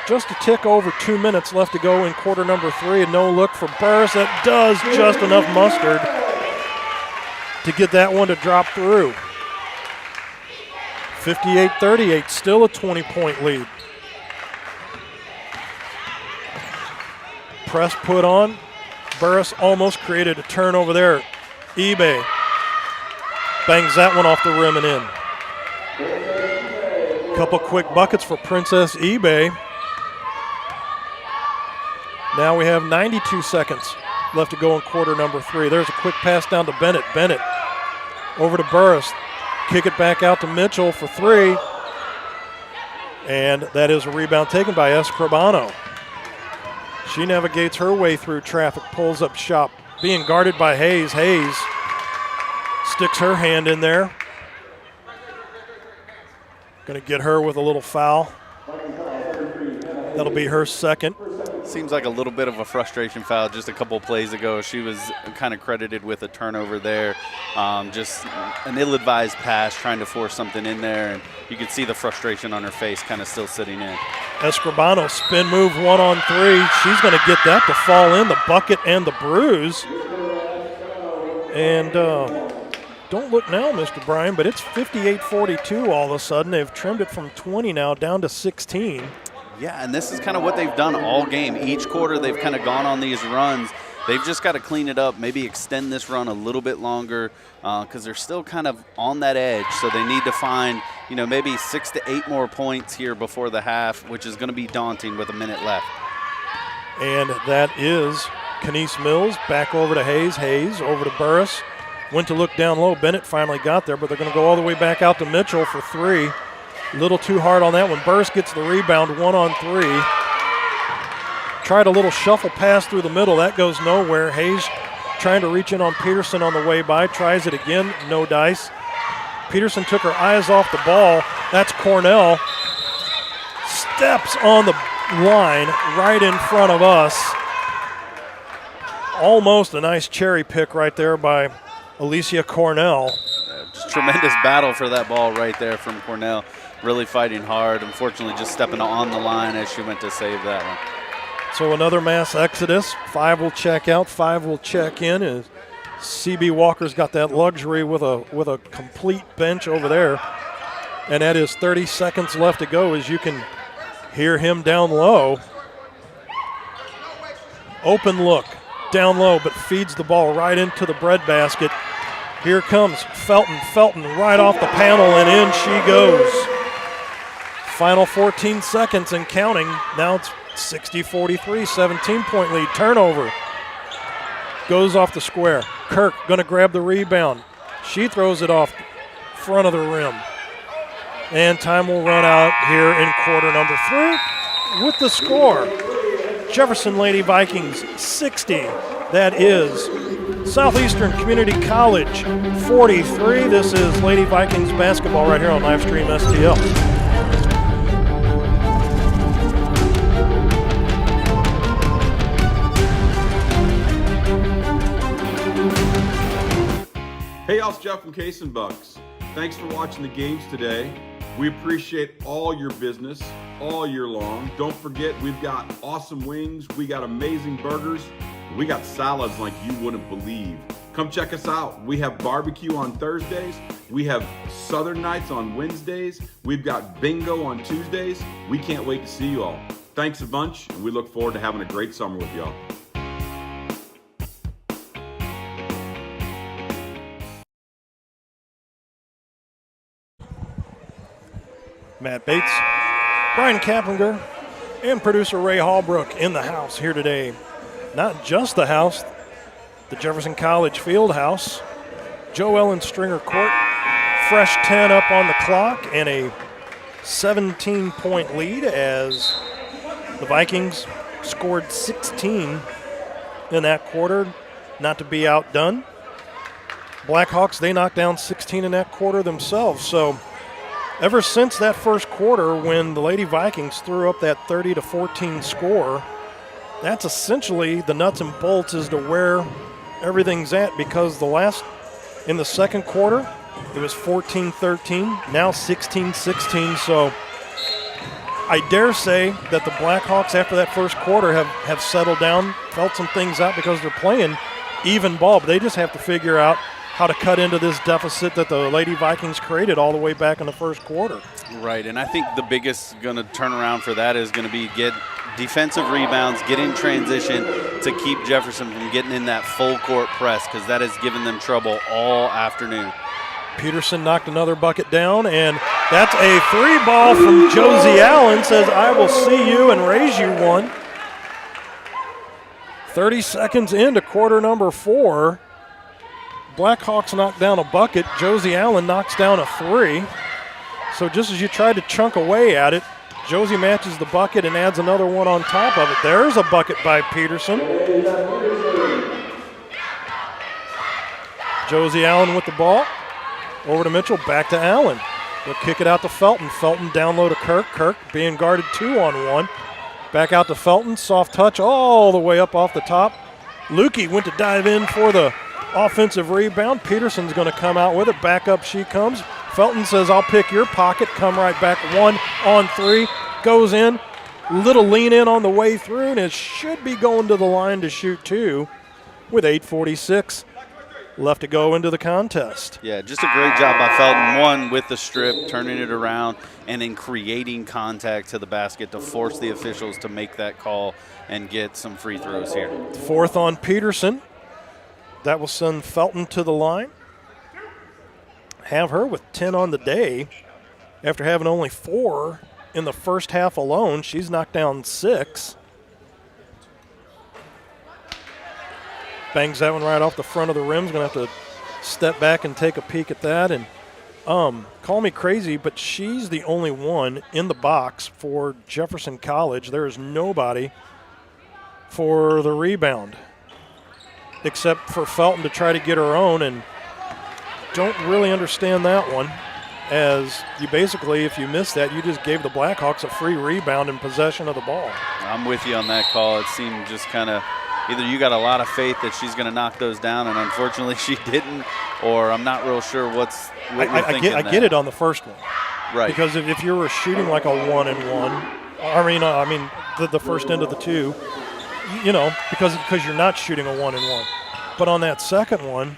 just a tick over 2 minutes left to go in quarter number 3. And no look for Burris. That does just enough mustard to get that one to drop through. 58-38, still a 20-point lead. Press put on. Burris almost created a turnover there. eBay bangs that one off the rim and in. Couple quick buckets for Princess eBay. Now we have 92 seconds left to go in quarter number 3. There's a quick pass down to Bennett. Bennett over to Burris. Kick it back out to Mitchell for 3. And that is a rebound taken by Escribano. She navigates her way through traffic, pulls up shop, being guarded by Hayes. Hayes sticks her hand in there. Going to get her with a little foul. That'll be her second. Seems like a little bit of a frustration foul just a couple plays ago. She was kind of credited with a turnover there. Just an ill-advised pass, trying to force something in there, and you can see the frustration on her face kind of still sitting in. Escribano, spin move 1-on-3. She's going to get that to fall in, the bucket and the bruise. And don't look now, Mr. Bryan, but it's 58-42 all of a sudden. They've trimmed it from 20 now down to 16. Yeah, and this is kind of what they've done all game. Each quarter they've kind of gone on these runs. They've just got to clean it up, maybe extend this run a little bit longer, because they're still kind of on that edge. So they need to find, maybe 6 to 8 more points here before the half, which is going to be daunting with a minute left. And that is Kenise Mills back over to Hayes. Hayes over to Burris. Went to look down low. Bennett finally got there, but they're going to go all the way back out to Mitchell for 3. A little too hard on that one. Burris gets the rebound, 1-on-3. Tried a little shuffle pass through the middle. That goes nowhere. Hayes trying to reach in on Peterson on the way by. Tries it again. No dice. Peterson took her eyes off the ball. That's Cornell. Steps on the line right in front of us. Almost a nice cherry pick right there by Alicia Cornell. Just tremendous battle for that ball right there from Cornell. Really fighting hard. Unfortunately, just stepping on the line as she went to save that one. So another mass exodus. 5 will check out, 5 will check in. As CB Walker's got that luxury with a complete bench over there. And that is 30 seconds left to go, as you can hear him down low. Open look, down low, but feeds the ball right into the breadbasket. Here comes Felton. Felton right off the panel, and in she goes. Final 14 seconds and counting. Now it's 60-43, 17-point lead. Turnover. Goes off the square. Kirk going to grab the rebound. She throws it off front of the rim. And time will run out here in quarter number 3 with the score. Jefferson Lady Vikings 60. That is Southeastern Community College 43. This is Lady Vikings basketball right here on Livestream STL. Hey, y'all, it's Jeff from Case and Bucks. Thanks for watching the games today. We appreciate all your business all year long. Don't forget, we've got awesome wings, we got amazing burgers, we got salads like you wouldn't believe. Come check us out. We have barbecue on Thursdays, we have Southern nights on Wednesdays, we've got bingo on Tuesdays. We can't wait to see you all. Thanks a bunch, and we look forward to having a great summer with y'all. Matt Bates, Brian Kaplinger, and producer Ray Hallbrook in the house here today. Not just the house, the Jefferson College field house. Joe Ellen Stringer Court, fresh 10 up on the clock, and a 17-point lead as the Vikings scored 16 in that quarter, not to be outdone. Blackhawks, they knocked down 16 in that quarter themselves, so ever since that first quarter when the Lady Vikings threw up that 30-14 score, that's essentially the nuts and bolts as to where everything's at, because in the second quarter, it was 14-13, now 16-16. So I dare say that the Blackhawks, after that first quarter, have settled down, felt some things out because they're playing even ball, but they just have to figure out how to cut into this deficit that the Lady Vikings created all the way back in the first quarter. Right, and I think the biggest going to turnaround for that is going to be get defensive rebounds, get in transition to keep Jefferson from getting in that full court press, because that has given them trouble all afternoon. Peterson knocked another bucket down, and that's a 3-ball from Josie Allen. Says, I will see you and raise you one. 30 seconds into quarter number 4. Blackhawks knocked down a bucket. Josie Allen knocks down a 3. So just as you tried to chunk away at it, Josie matches the bucket and adds another one on top of it. There's a bucket by Peterson. Josie Allen with the ball. Over to Mitchell, back to Allen. They'll kick it out to Felton. Felton down low to Kirk. Kirk being guarded 2-on-1. Back out to Felton. Soft touch all the way up off the top. Lukey went to dive in for the offensive rebound. Peterson's going to come out with it. Back up she comes. Felton says, I'll pick your pocket. Come right back. 1-on-3. Goes in. Little lean in on the way through, and it should be going to the line to shoot 2 with 8:46 left to go into the contest. Yeah, just a great job by Felton. One, with the strip, turning it around, and in creating contact to the basket to force the officials to make that call and get some free throws here. 4th on Peterson. That will send Felton to the line. Have her with 10 on the day. After having only 4 in the first half alone, she's knocked down 6. Bangs that one right off the front of the rim. Going to have to step back and take a peek at that. And call me crazy, but she's the only one in the box for Jefferson College. There is nobody for the rebound except for Felton to try to get her own, and don't really understand that one, as you basically, if you miss that, you just gave the Blackhawks a free rebound and possession of the ball. I'm with you on that call. It seemed just kind of either you got a lot of faith that she's going to knock those down, and unfortunately she didn't, or I'm not real sure what you're thinking. I get it on the first one. Right. Because if you were shooting like a 1-and-1, I mean the first end of the 2, you know, because you're not shooting a 1-and-1. But on that second one,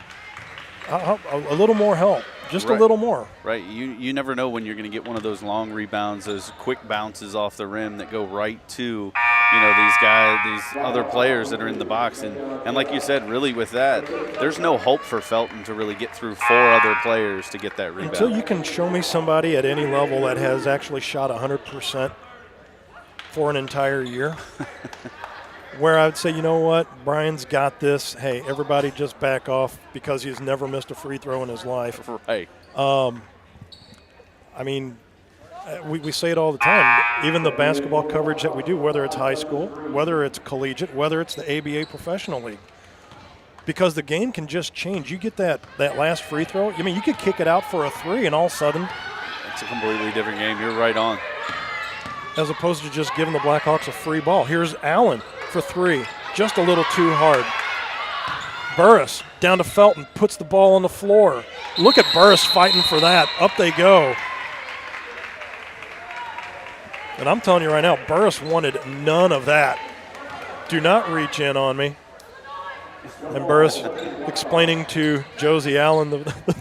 a little more help, just right. A little more. Right. You never know when you're going to get one of those long rebounds, those quick bounces off the rim that go right to, these other players that are in the box. And like you said, really with that, there's no hope for Felton to really get through 4 other players to get that rebound. Until you can show me somebody at any level that has actually shot 100% for an entire year. Where I would say, you know what, Brian's got this. Hey, everybody just back off, because he's never missed a free throw in his life. Right. I mean, we say it all the time, even the basketball coverage that we do, whether it's high school, whether it's collegiate, whether it's the ABA Professional League, because the game can just change. You get that last free throw, I mean, you could kick it out for a three, and all of a sudden it's a completely different game. You're right on. As opposed to just giving the Blackhawks a free ball. Here's Allen for three, just a little too hard. Burris down to Felton, puts the ball on the floor. Look at Burris fighting for that. Up they go. And I'm telling you right now, Burris wanted none of that. Do not reach in on me. And Burris explaining to Josie Allen,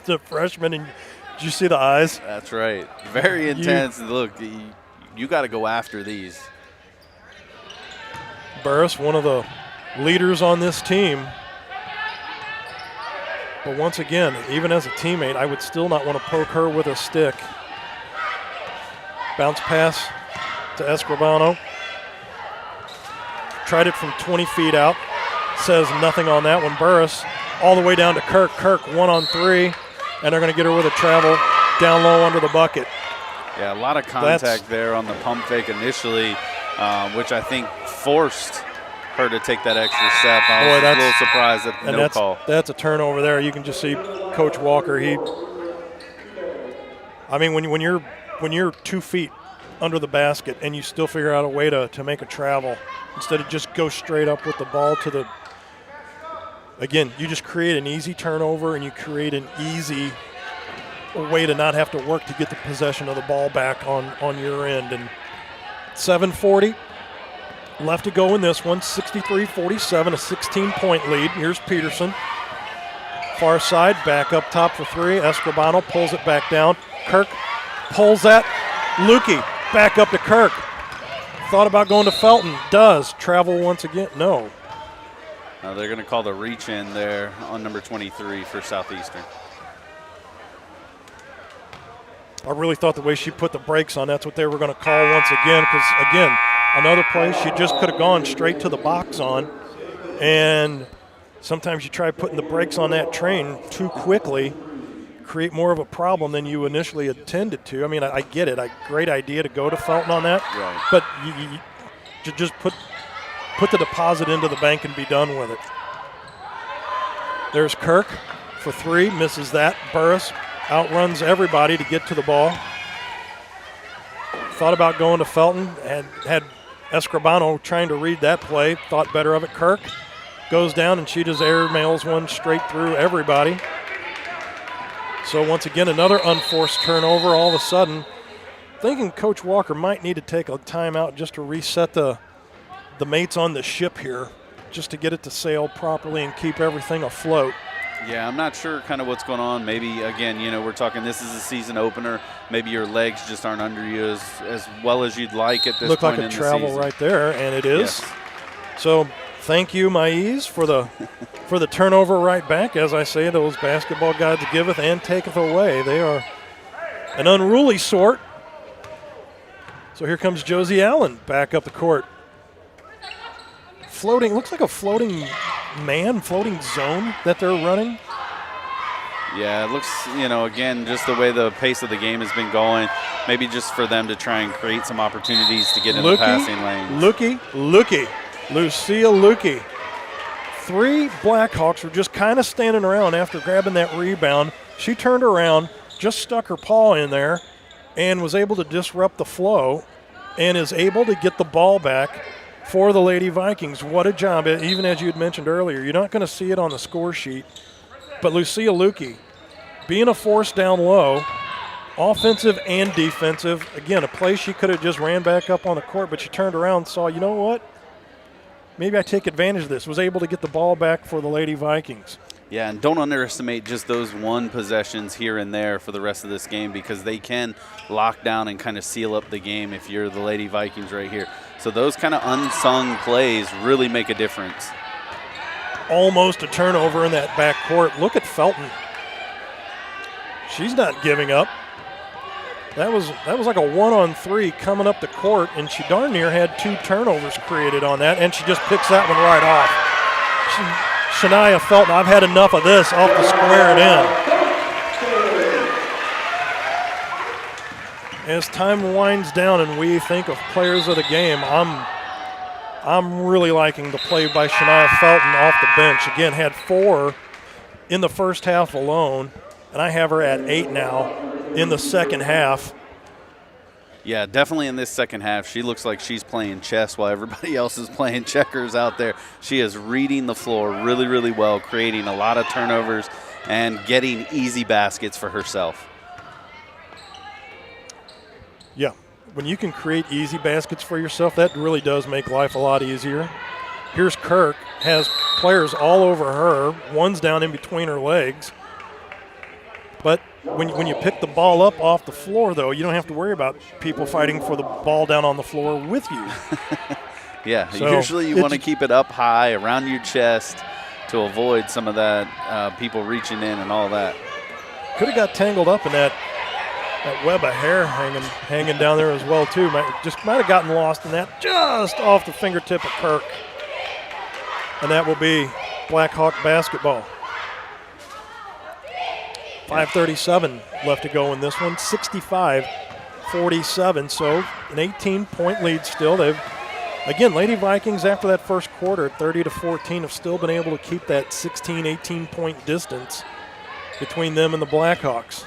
the freshman, and did you see the eyes? That's right. Very intense. Look, you got to go after these. Burris, one of the leaders on this team. But once again, even as a teammate, I would still not want to poke her with a stick. Bounce pass to Escribano. Tried it from 20 feet out. Says nothing on that one. Burris all the way down to Kirk. Kirk 1-on-3, and they're going to get her with a travel down low under the bucket. Yeah, a lot of contact there on the pump fake initially, which I think forced her to take that extra step. I was a little surprised at no call. That's a turnover there. You can just see Coach Walker. I mean, when you're 2 feet under the basket and you still figure out a way to make a travel instead of just go straight up with the ball to the. Again, you just create an easy turnover and you create an easy way to not have to work to get the possession of the ball back on your end. And 7:40 left to go in this one. 63-47, a 16-point lead. Here's Peterson. Far side, back up top for three. Escribano pulls it back down. Kirk pulls that. Lukey back up to Kirk. Thought about going to Felton. Does. Travel once again. No. They're going to call the reach in there on number 23 for Southeastern. I really thought the way she put the brakes on, that's what they were going to call once again, because, again, another play she just could have gone straight to the box on. And sometimes you try putting the brakes on that train too quickly, create more of a problem than you initially intended to. I mean, I get it. Great idea to go to Felton on that. Right. But you just put the deposit into the bank and be done with it. There's Kirk for three, misses that. Burris outruns everybody to get to the ball. Thought about going to Felton, and had Escribano trying to read that play, thought better of it. Kirk goes down, and she just airmails one straight through everybody. So once again, another unforced turnover. All of a sudden, thinking Coach Walker might need to take a timeout just to reset the mates on the ship here, just to get it to sail properly and keep everything afloat. Yeah, I'm not sure kind of what's going on. Maybe, again, we're talking this is a season opener. Maybe your legs just aren't under you as well as you'd like at this Looked point like in the a travel season. right there, and it is. Yes. So thank you, Maiz, for the turnover right back. As I say, those basketball gods giveth and taketh away. They are an unruly sort. So here comes Josie Allen back up the court. Floating, looks like a floating zone that they're running. Yeah, it looks, again, just the way the pace of the game has been going, maybe just for them to try and create some opportunities to get in the passing lanes. Lucia Lukey. Three Blackhawks were just kind of standing around after grabbing that rebound. She turned around, just stuck her paw in there, and was able to disrupt the flow and is able to get the ball back for the Lady Vikings. What a job. Even as you had mentioned earlier, you're not going to see it on the score sheet, but Lucia Lukey being a force down low, offensive and defensive. Again, a play she could have just ran back up on the court, but she turned around and saw, you know what? Maybe I take advantage of this. Was able to get the ball back for the Lady Vikings. Yeah, and don't underestimate just those one possessions here and there for the rest of this game, because they can lock down and kind of seal up the game if you're the Lady Vikings right here. So those kind of unsung plays really make a difference. Almost a turnover in that back court. Look at Felton. She's not giving up. That was like a 1-on-3 coming up the court, and she darn near had two turnovers created on that, and she just picks that one right off. Shania Felton, I've had enough of this, off the square it in. As time winds down and we think of players of the game, I'm really liking the play by Shania Felton off the bench. Again, had 4 in the first half alone, and I have her at 8 now in the second half. Yeah, definitely in this second half, she looks like she's playing chess while everybody else is playing checkers out there. She is reading the floor really, really well, creating a lot of turnovers and getting easy baskets for herself. Yeah, when you can create easy baskets for yourself, that really does make life a lot easier. Here's Kirk, has players all over her. One's down in between her legs. But when you pick the ball up off the floor, though, you don't have to worry about people fighting for the ball down on the floor with you. Yeah, so usually you want to keep it up high around your chest to avoid some of that people reaching in and all that. Could have got tangled up in that web of hair hanging down there as well, too. Might have gotten lost in that just off the fingertip of Kirk. And that will be Blackhawk basketball. 5:37 left to go in this one, 65-47, so an 18-point lead still. Again, Lady Vikings, after that first quarter, 30-14, have still been able to keep that 16, 18-point distance between them and the Blackhawks.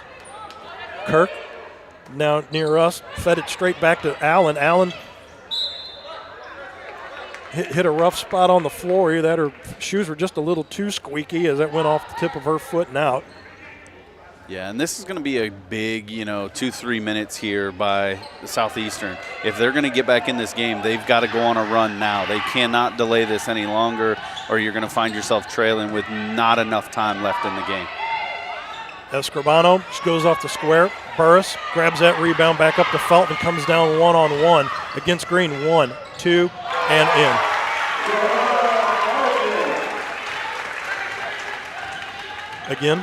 Kirk, now near us, fed it straight back to Allen. Allen hit a rough spot on the floor here. That her shoes were just a little too squeaky as that went off the tip of her foot and out. Yeah, and this is going to be a big, 2-3 minutes here by the Southeastern. If they're going to get back in this game, they've got to go on a run now. They cannot delay this any longer, or you're going to find yourself trailing with not enough time left in the game. Escribano goes off the square. Burris grabs that rebound back up to Felton, comes down one-on-one against Green. 1, 2, and in. Again,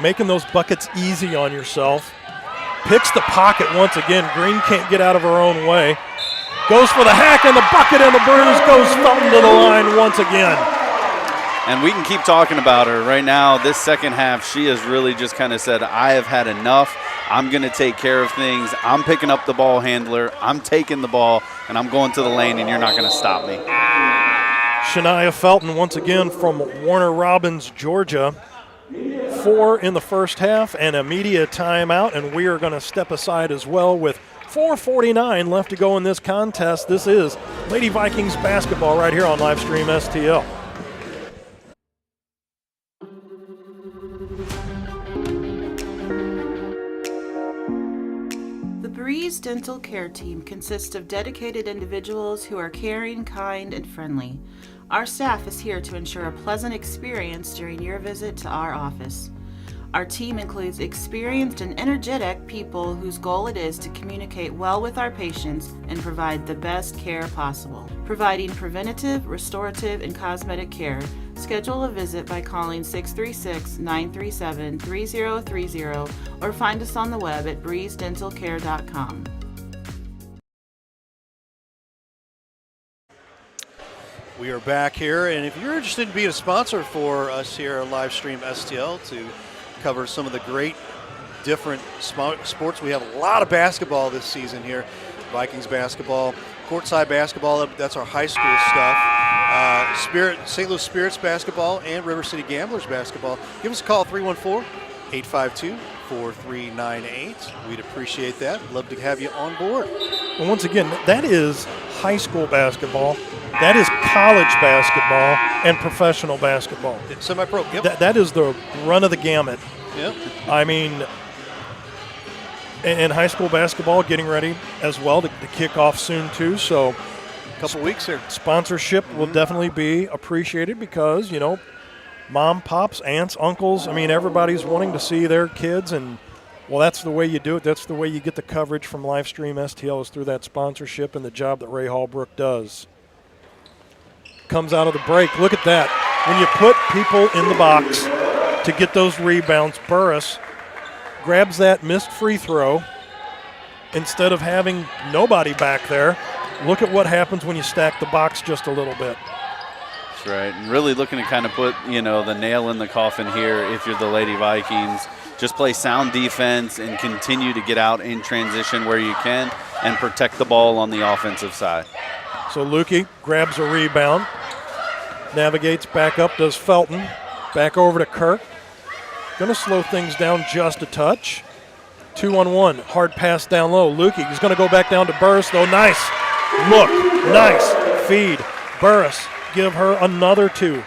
making those buckets easy on yourself. Picks the pocket once again. Green can't get out of her own way. Goes for the hack and the bucket and the bruise. Goes Felton to the line once again. And we can keep talking about her. Right now, this second half, she has really just kind of said, I have had enough. I'm going to take care of things. I'm picking up the ball handler. I'm taking the ball, and I'm going to the lane, and you're not going to stop me. Shania Felton once again from Warner Robins, Georgia. 4 in the first half and a media timeout, and we are going to step aside as well with 4:49 left to go in this contest. This is Lady Vikings basketball right here on Livestream STL. The Breeze Dental Care Team consists of dedicated individuals who are caring, kind, and friendly. Our staff is here to ensure a pleasant experience during your visit to our office. Our team includes experienced and energetic people whose goal it is to communicate well with our patients and provide the best care possible. Providing preventative, restorative, and cosmetic care. Schedule a visit by calling 636-937-3030 or find us on the web at breezedentalcare.com. We are back here, and if you're interested in being a sponsor for us here at Livestream STL to cover some of the great different sports, we have a lot of basketball this season here. Vikings basketball, courtside basketball, that's our high school stuff. St. Louis Spirits basketball and River City Gamblers basketball. Give us a call, 314-852-4398. We'd appreciate that. Love to have you on board. And once again, that is high school basketball. That is college basketball and professional basketball. It's semi-pro. Yep. That is the run of the gamut. Yep. I mean, and high school basketball getting ready as well to kick off soon too. So, a couple weeks here. Sponsorship will definitely be appreciated because, mom, pops, aunts, uncles, everybody's wanting to see their kids, and well, that's the way you do it. That's the way you get the coverage from Livestream STL is through that sponsorship and the job that Ray Hallbrook does. Comes out of the break. Look at that. When you put people in the box to get those rebounds, Burris grabs that missed free throw instead of having nobody back there. Look at what happens when you stack the box just a little bit. Right, and really looking to kind of put, the nail in the coffin here if you're the Lady Vikings. Just play sound defense and continue to get out in transition where you can and protect the ball on the offensive side. So Lukey grabs a rebound, navigates back up, does Felton. Back over to Kirk. Going to slow things down just a touch. 2-on-1, hard pass down low. Lukey is going to go back down to Burris, though. Nice look, nice feed. Burris, give her another 2.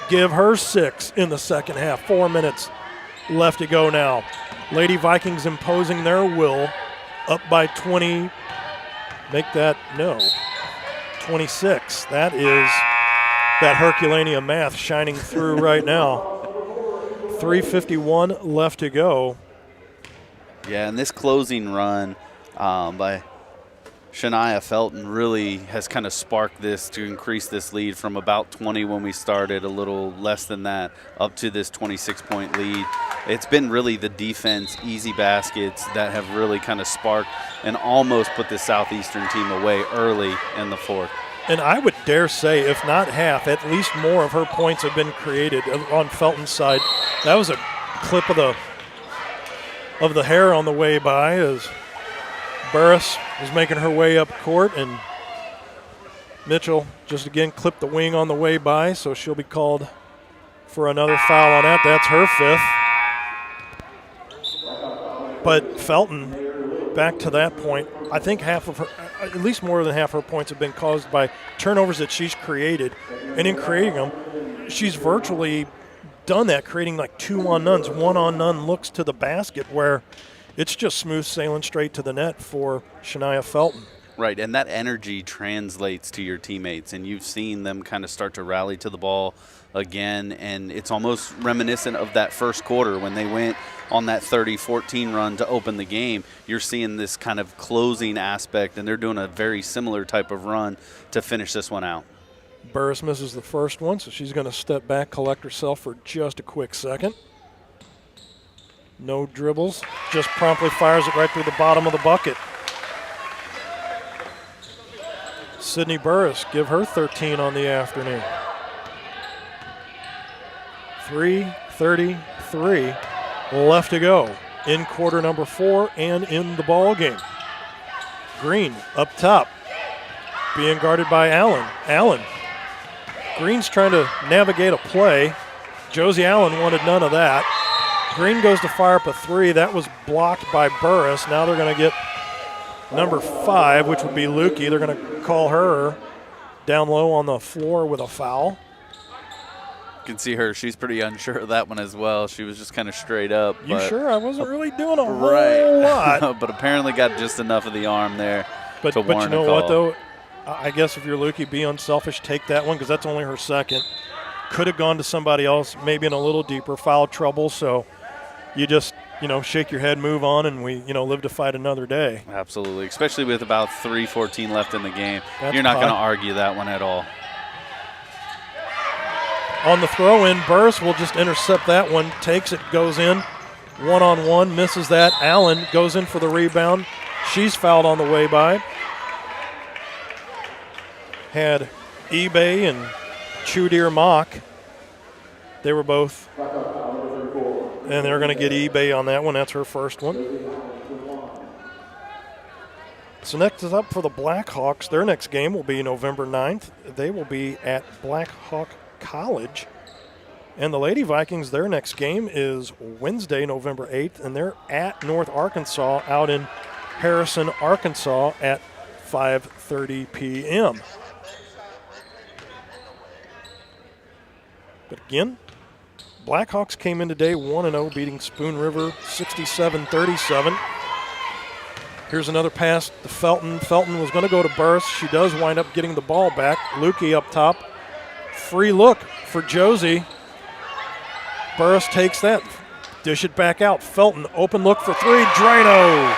Give her 6 in the second half. 4 minutes left to go now. Lady Vikings imposing their will, up by 20. Make that, 26. That is that Herculaneum math shining through right now. 3:51 left to go. Yeah, and this closing run by Shania Felton really has kind of sparked this to increase this lead from about 20 when we started, a little less than that, up to this 26-point lead. It's been really the defense, easy baskets that have really kind of sparked and almost put the Southeastern team away early in the fourth. And I would dare say, if not half, at least more of her points have been created on Felton's side. That was a clip of the hair on the way by as Burris was making her way up court, and Mitchell just again clipped the wing on the way by, so she'll be called for another foul on that. That's her 5th. But Felton, back to that point, I think half of her, at least more than half her points have been caused by turnovers that she's created. And in creating them, she's virtually done that, creating like 2-on-nones, 1-on-none looks to the basket where it's just smooth sailing straight to the net for Shania Felton. Right, and that energy translates to your teammates, and you've seen them kind of start to rally to the ball again, and it's almost reminiscent of that first quarter when they went on that 30-14 run to open the game. You're seeing this kind of closing aspect, and they're doing a very similar type of run to finish this one out. Burris misses the first one, so she's going to step back, collect herself for just a quick second. No dribbles, just promptly fires it right through the bottom of the bucket. Sydney Burris, give her 13 on the afternoon. 3:33 left to go in quarter number 4 and in the ball game. Green up top, being guarded by Allen. Allen. Green's trying to navigate a play. Josie Allen wanted none of that. Green goes to fire up a 3. That was blocked by Burris. Now they're going to get number 5, which would be Lukey. They're going to call her down low on the floor with a foul. You can see her. She's pretty unsure of that one as well. She was just kind of straight up. You sure? I wasn't really doing a whole lot. But apparently got just enough of the arm there to warrant But you know a call. what, though? I guess if you're Lukey, be unselfish, take that one because that's only her second. Could have gone to somebody else, maybe in a little deeper foul trouble. So you just, shake your head, move on, and we, live to fight another day. Absolutely, especially with about 3:14 left in the game. That's You're not going to hot. argue that one at all. On the throw-in, Burris will just intercept that one, takes it, goes in, 1-on-1, misses that. Allen goes in for the rebound. She's fouled on the way by. Had eBay and Chudir Mock. They were both, and they're going to get eBay on that one. That's her first one. So next is up for the Blackhawks. Their next game will be November 9th. They will be at Blackhawk College. And the Lady Vikings, their next game is Wednesday, November 8th, and they're at North Arkansas out in Harrison, Arkansas at 5:30 p.m. But again, Blackhawks came in today 1-0, beating Spoon River 67-37. Here's another pass to Felton. Felton was going to go to Burris. She does wind up getting the ball back. Lukey up top. Free look for Josie. Burris takes that. Dish it back out. Felton, open look for 3. Drano.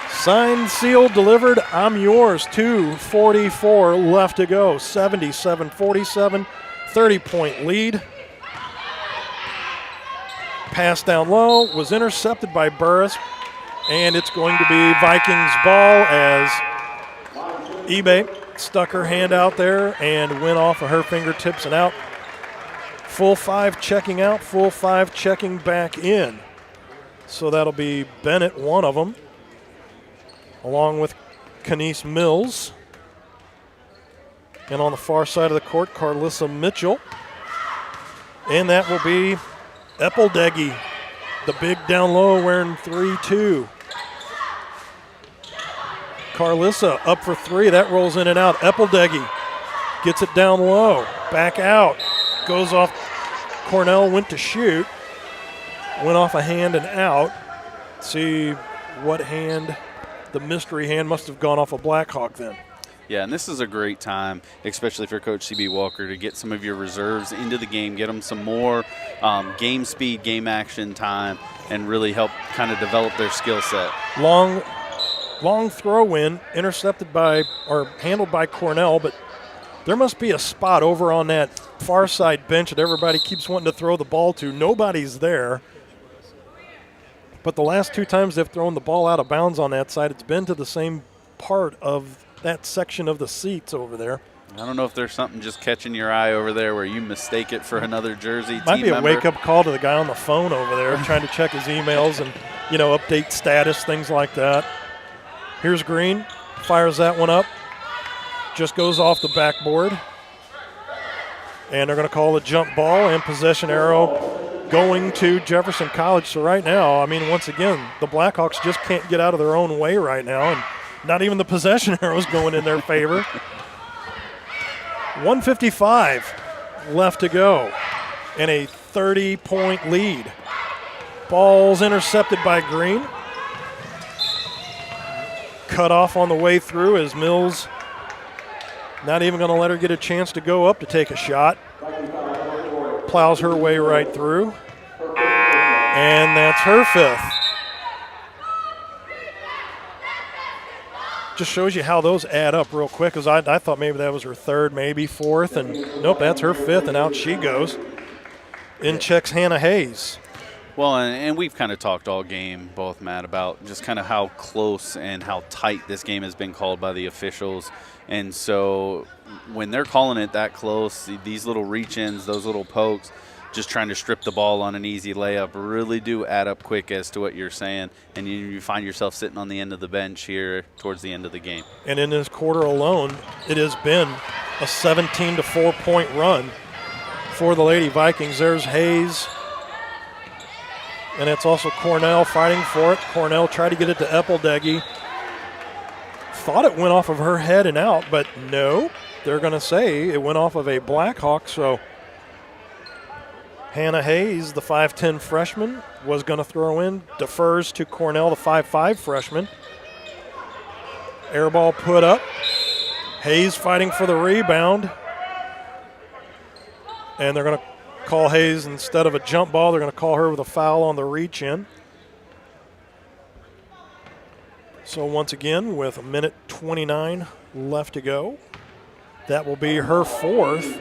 Signed, sealed, delivered. I'm yours. 2:44 left to go. 77-47. 30-point lead. Pass down low was intercepted by Burris, and it's going to be Vikings ball as eBay stuck her hand out there and went off of her fingertips and out. Full 5 checking out, full 5 checking back in. So that'll be Bennett, one of them, along with Kenise Mills. And on the far side of the court, Carlissa Mitchell. And that will be Eppeldeggy, the big down low, wearing 3-2. Carlissa up for 3. That rolls in and out. Eppeldeggy gets it down low. Back out. Goes off. Cornell went to shoot. Went off a hand and out. See what hand. The mystery hand must have gone off a Blackhawk then. Yeah, and this is a great time, especially for Coach C.B. Walker, to get some of your reserves into the game, get them some more game speed, game action time, and really help kind of develop their skill set. Long throw in, intercepted by or handled by Cornell, but there must be a spot over on that far side bench that everybody keeps wanting to throw the ball to. Nobody's there. But the last 2 times they've thrown the ball out of bounds on that side, it's been to the same part of that section of the seats over there. I don't know if there's something just catching your eye over there where you mistake it for another Jersey team Might be a member. wake-up call to the guy on the phone over there trying to check his emails and, update status, things like that. Here's Green, fires that one up, just goes off the backboard. And they're going to call a jump ball and possession arrow going to Jefferson College. So right now, once again, the Blackhawks just can't get out of their own way right now, and not even the possession arrows going in their favor. 1:55 left to go and a 30-point lead. Ball's intercepted by Green. Cut off on the way through as Mills not even going to let her get a chance to go up to take a shot. Plows her way right through. And that's her 5th. Just shows you how those add up real quick, because I thought maybe that was her 3rd, maybe 4th, and nope, that's her 5th, and out she goes. In checks Hannah Hayes. Well, and we've kind of talked all game, both, Matt, about just kind of how close and how tight this game has been called by the officials. And so when they're calling it that close, these little reach-ins, those little pokes, just trying to strip the ball on an easy layup really do add up quick as to what you're saying. And you find yourself sitting on the end of the bench here towards the end of the game. And in this quarter alone, it has been a 17-4 point run for the Lady Vikings. There's Hayes. And it's also Cornell fighting for it. Cornell tried to get it to Eppeldeggy. Thought it went off of her head and out, but no. They're going to say it went off of a Blackhawk. So Hannah Hayes, the 5'10 freshman, was going to throw in. Defers to Cornell, the 5'5 freshman. Air ball put up. Hayes fighting for the rebound. And they're going to call Hayes, instead of a jump ball, they're going to call her with a foul on the reach-in. So once again, with 1:29 left to go, that will be her 4th.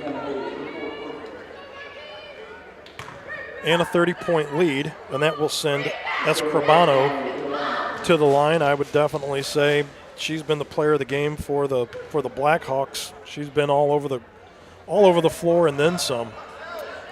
And a 30-point lead, and that will send Escribano to the line. I would definitely say she's been the player of the game for the Blackhawks. She's been all over the floor and then some.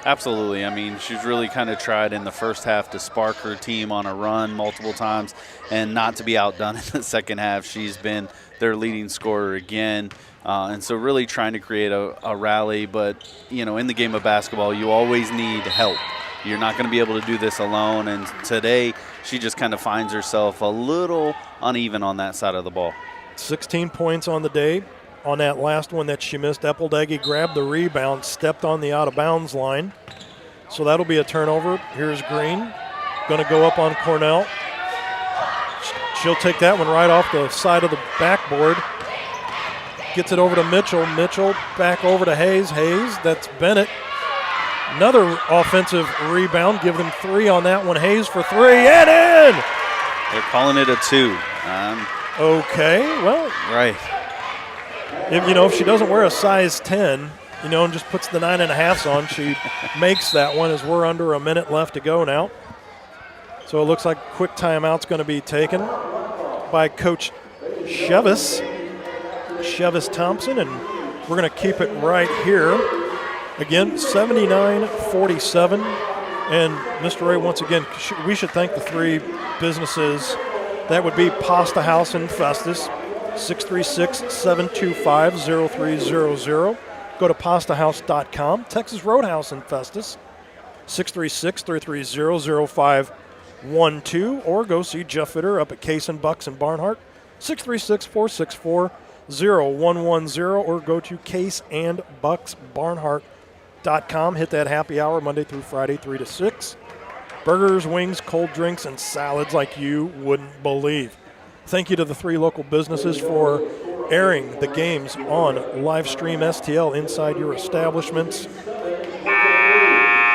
Absolutely. She's really kind of tried in the first half to spark her team on a run multiple times and not to be outdone in the second half. She's been their leading scorer again. And so really trying to create a rally. But, in the game of basketball, you always need help. You're not going to be able to do this alone. And today she just kind of finds herself a little uneven on that side of the ball. 16 points on the day. On that last one that she missed, Eppeldeggy grabbed the rebound, stepped on the out-of-bounds line. So that'll be a turnover. Here's Green, going to go up on Cornell. She'll take that one right off the side of the backboard. Gets it over to Mitchell. Mitchell back over to Hayes. Hayes, that's Bennett. Another offensive rebound. Give them 3 on that one. Hayes for 3 and in! They're calling it a 2. Okay, well. Right. If she doesn't wear a size 10, and just puts the 9.5s on, she makes that one as we're under a minute left to go now. So it looks like quick timeout's going to be taken by Coach Chevis. Chevis Thompson, and we're going to keep it right here. Again, 79-47. And Mr. Ray, once again, we should thank the three businesses. That would be Pasta House in Festus, 636-725-0300. Go to pastahouse.com. Texas Roadhouse in Festus, 636-330-0512. Or go see Jeff Fitter up at Case and Bucks in Barnhart, 636-464-0110. Or go to caseandbucksbarnhart.com. Hit that happy hour Monday through Friday, 3 to 6. Burgers, wings, cold drinks, and salads like you wouldn't believe. Thank you to the three local businesses for airing the games on Livestream STL inside your establishments.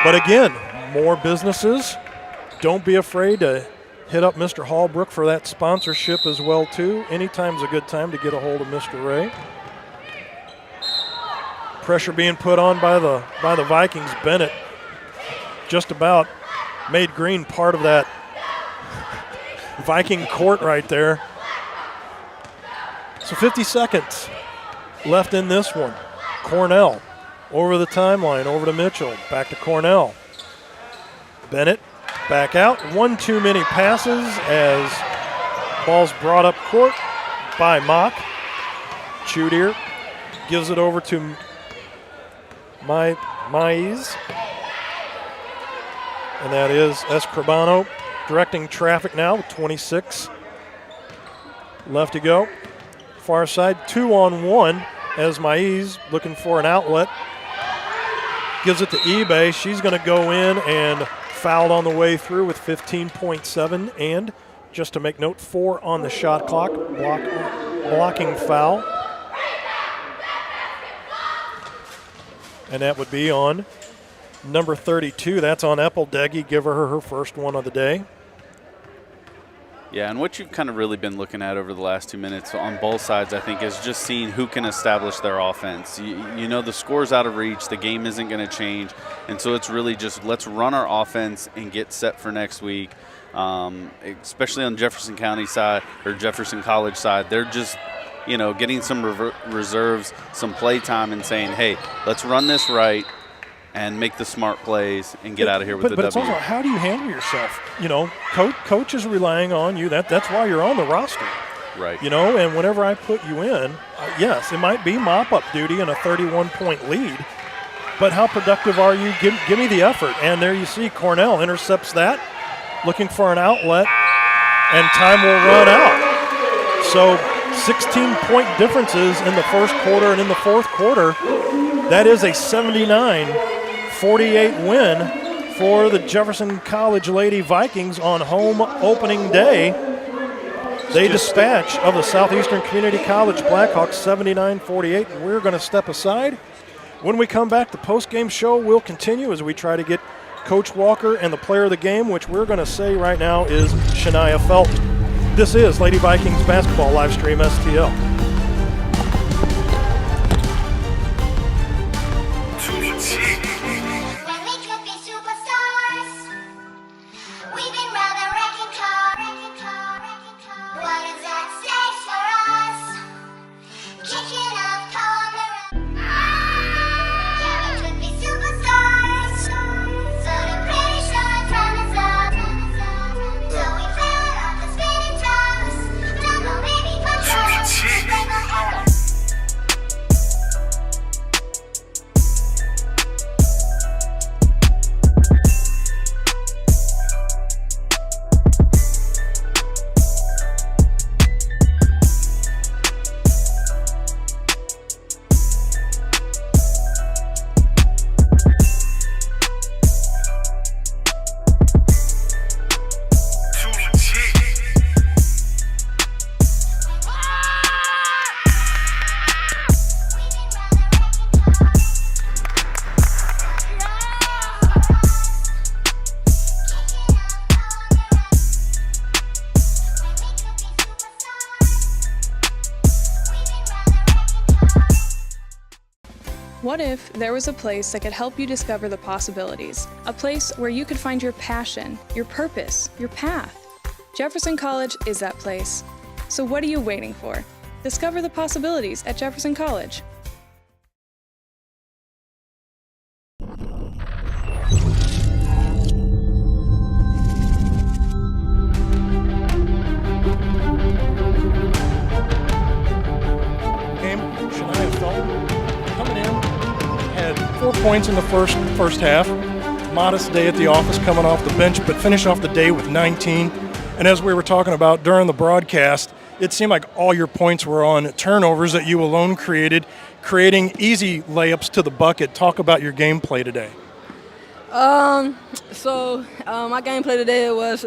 But again, more businesses. Don't be afraid to hit up Mr. Hallbrook for that sponsorship as well, too. Anytime's a good time to get a hold of Mr. Ray. Pressure being put on by the Vikings. Bennett just about made Green part of that Viking court right there. So 50 seconds left in this one. Cornell over the timeline, over to Mitchell, back to Cornell. Bennett back out. One too many passes as ball's brought up court by Mock. Chudier gives it over to Maiz. And that is Escribano directing traffic now with 26 left to go. Far side, 2-on-1 as Maiz looking for an outlet. Gives it to eBay. She's going to go in and fouled on the way through with 15.7. And just to make note, 4 on the shot clock. Blocking foul. And that would be on number 32. That's on Eppeldeggy. Give her first one of the day. Yeah, and what you've kind of really been looking at over the last 2 minutes on both sides, I think, is just seeing who can establish their offense. You know, the score's out of reach. The game isn't going to change. And so it's really just let's run our offense and get set for next week, especially on Jefferson County side or Jefferson College side. They're just, you know, getting some reserves, some play time and saying, hey, let's run this right and make the smart plays and get out of here with the W. W. But it's also how do you handle yourself? You know, coach is relying on you. That's why you're on the roster. Right. You know, and whenever I put you in, yes, it might be mop-up duty in a 31-point lead, but how productive are you? Give me the effort. And there you see Cornell intercepts that, looking for an outlet, and time will run out. So 16-point differences in the first quarter and in the fourth quarter. That is a 79-48 win for the Jefferson College Lady Vikings on home opening day. They dispatch of the Southeastern Community College Blackhawks 79-48. We're going to step aside. When we come back, the post-game show will continue as we try to get Coach Walker and the player of the game, which we're going to say right now is Shania Felton. This is Lady Vikings Basketball Livestream STL. What if there was a place that could help you discover the possibilities? A place where you could find your passion, your purpose, your path. Jefferson College is that place. So what are you waiting for? Discover the possibilities at Jefferson College. Coming in, had 4 points in the first half. Modest day at the office coming off the bench, but finished off the day with 19. And as we were talking about during the broadcast, it seemed like all your points were on turnovers that you alone created, creating easy layups to the bucket. Talk about your gameplay today. My gameplay today was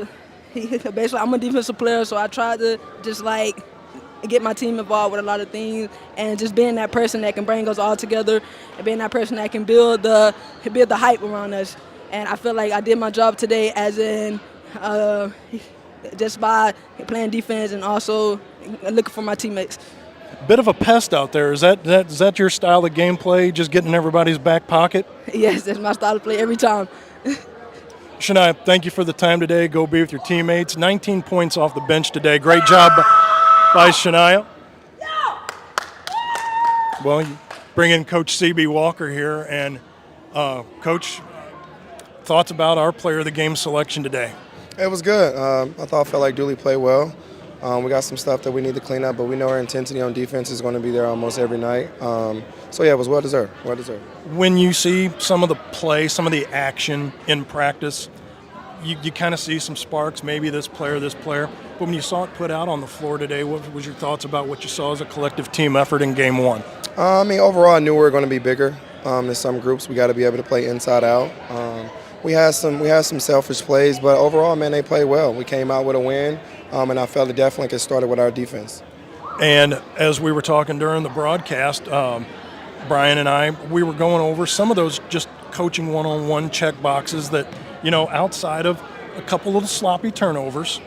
basically I'm a defensive player, so I tried to just like get my team involved with a lot of things, and just being that person that can bring us all together, and being that person that can build the hype around us. And I feel like I did my job today, as in just by playing defense and also looking for my teammates. Bit of a pest out there. Is that your style of gameplay? Just getting in everybody's back pocket? Yes, that's my style of play every time. Shania, thank you for the time today. Go be with your teammates. 19 points off the bench today. Great job by Shania. Well, you bring in Coach C.B. Walker here, and Coach, thoughts about our player of the game selection today? It was good. I felt like Dooley played well. We got some stuff that we need to clean up, but we know our intensity on defense is going to be there almost every night. It was well deserved. When you see some of the play, some of the action in practice, you kind of see some sparks, maybe this player. But when you saw it put out on the floor today, what was your thoughts about what you saw as a collective team effort in game one? Overall, I knew we were going to be bigger. In some groups, we got to be able to play inside out. We had some selfish plays, but overall, man, they played well. We came out with a win, and I felt it definitely could started with our defense. And as we were talking during the broadcast, Brian and I, we were going over some of those just coaching one-on-one check boxes that, outside of a couple of sloppy turnovers,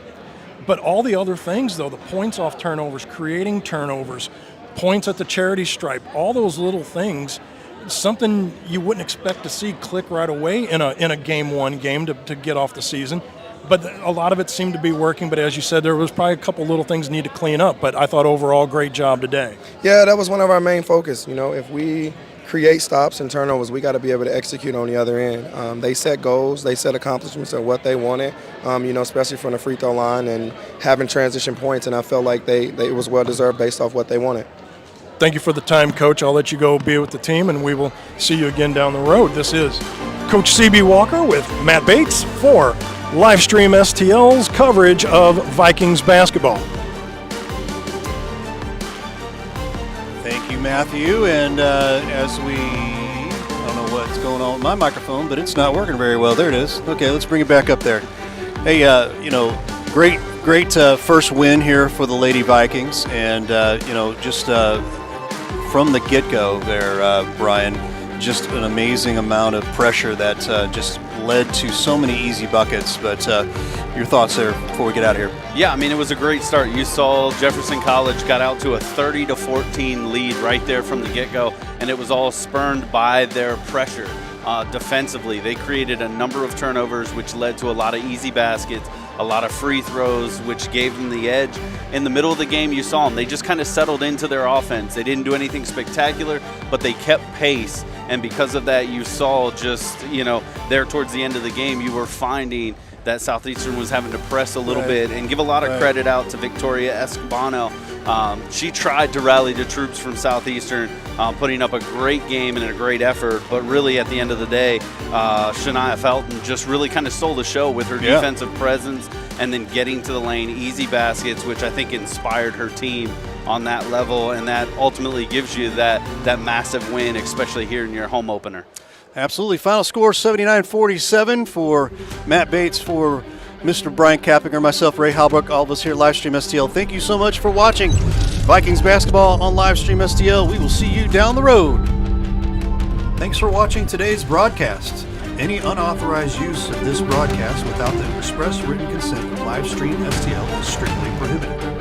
but all the other things, though, the points off turnovers, creating turnovers, points at the charity stripe, all those little things, something you wouldn't expect to see click right away in a game one game to get off the season. But a lot of it seemed to be working. But as you said, there was probably a couple little things need to clean up. But I thought overall, great job today. Yeah, that was one of our main focus. If we create stops and turnovers, we got to be able to execute on the other end. They set goals, they set accomplishments of what they wanted, especially from the free throw line and having transition points. And I felt like it was well deserved based off what they wanted. Thank you for the time, Coach. I'll let you go be with the team, and we will see you again down the road. This is Coach C.B. Walker with Matt Bates for Livestream STL's coverage of Vikings basketball. Thank you, Matthew. And I don't know what's going on with my microphone, but it's not working very well. There it is. Okay, let's bring it back up there. Hey, great first win here for the Lady Vikings, and just from the get-go there, Brian, just an amazing amount of pressure that just led to so many easy buckets. But your thoughts there before we get out of here? Yeah, it was a great start. You saw Jefferson College got out to a 30-14 lead right there from the get-go, and it was all spurned by their pressure. Defensively, they created a number of turnovers, which led to a lot of easy baskets, a lot of free throws, which gave them the edge. In the middle of the game, you saw them. They just kind of settled into their offense. They didn't do anything spectacular, but they kept pace. And because of that, you saw just, there towards the end of the game, you were finding that Southeastern was having to press a little bit, and give a lot of credit out to Victoria Escobar. She tried to rally the troops from Southeastern, putting up a great game and a great effort, but really at the end of the day, Shania Felton just really kind of stole the show with her defensive presence, and then getting to the lane, easy baskets, which I think inspired her team on that level, and that ultimately gives you that massive win, especially here in your home opener. Absolutely. Final score 79-47 for Matt Bates, for Mr. Brian Kappinger, myself, Ray Halbrook, all of us here at Livestream STL. Thank you so much for watching Vikings basketball on Livestream STL. We will see you down the road. Thanks for watching today's broadcast. Any unauthorized use of this broadcast without the express written consent of Livestream STL is strictly prohibited.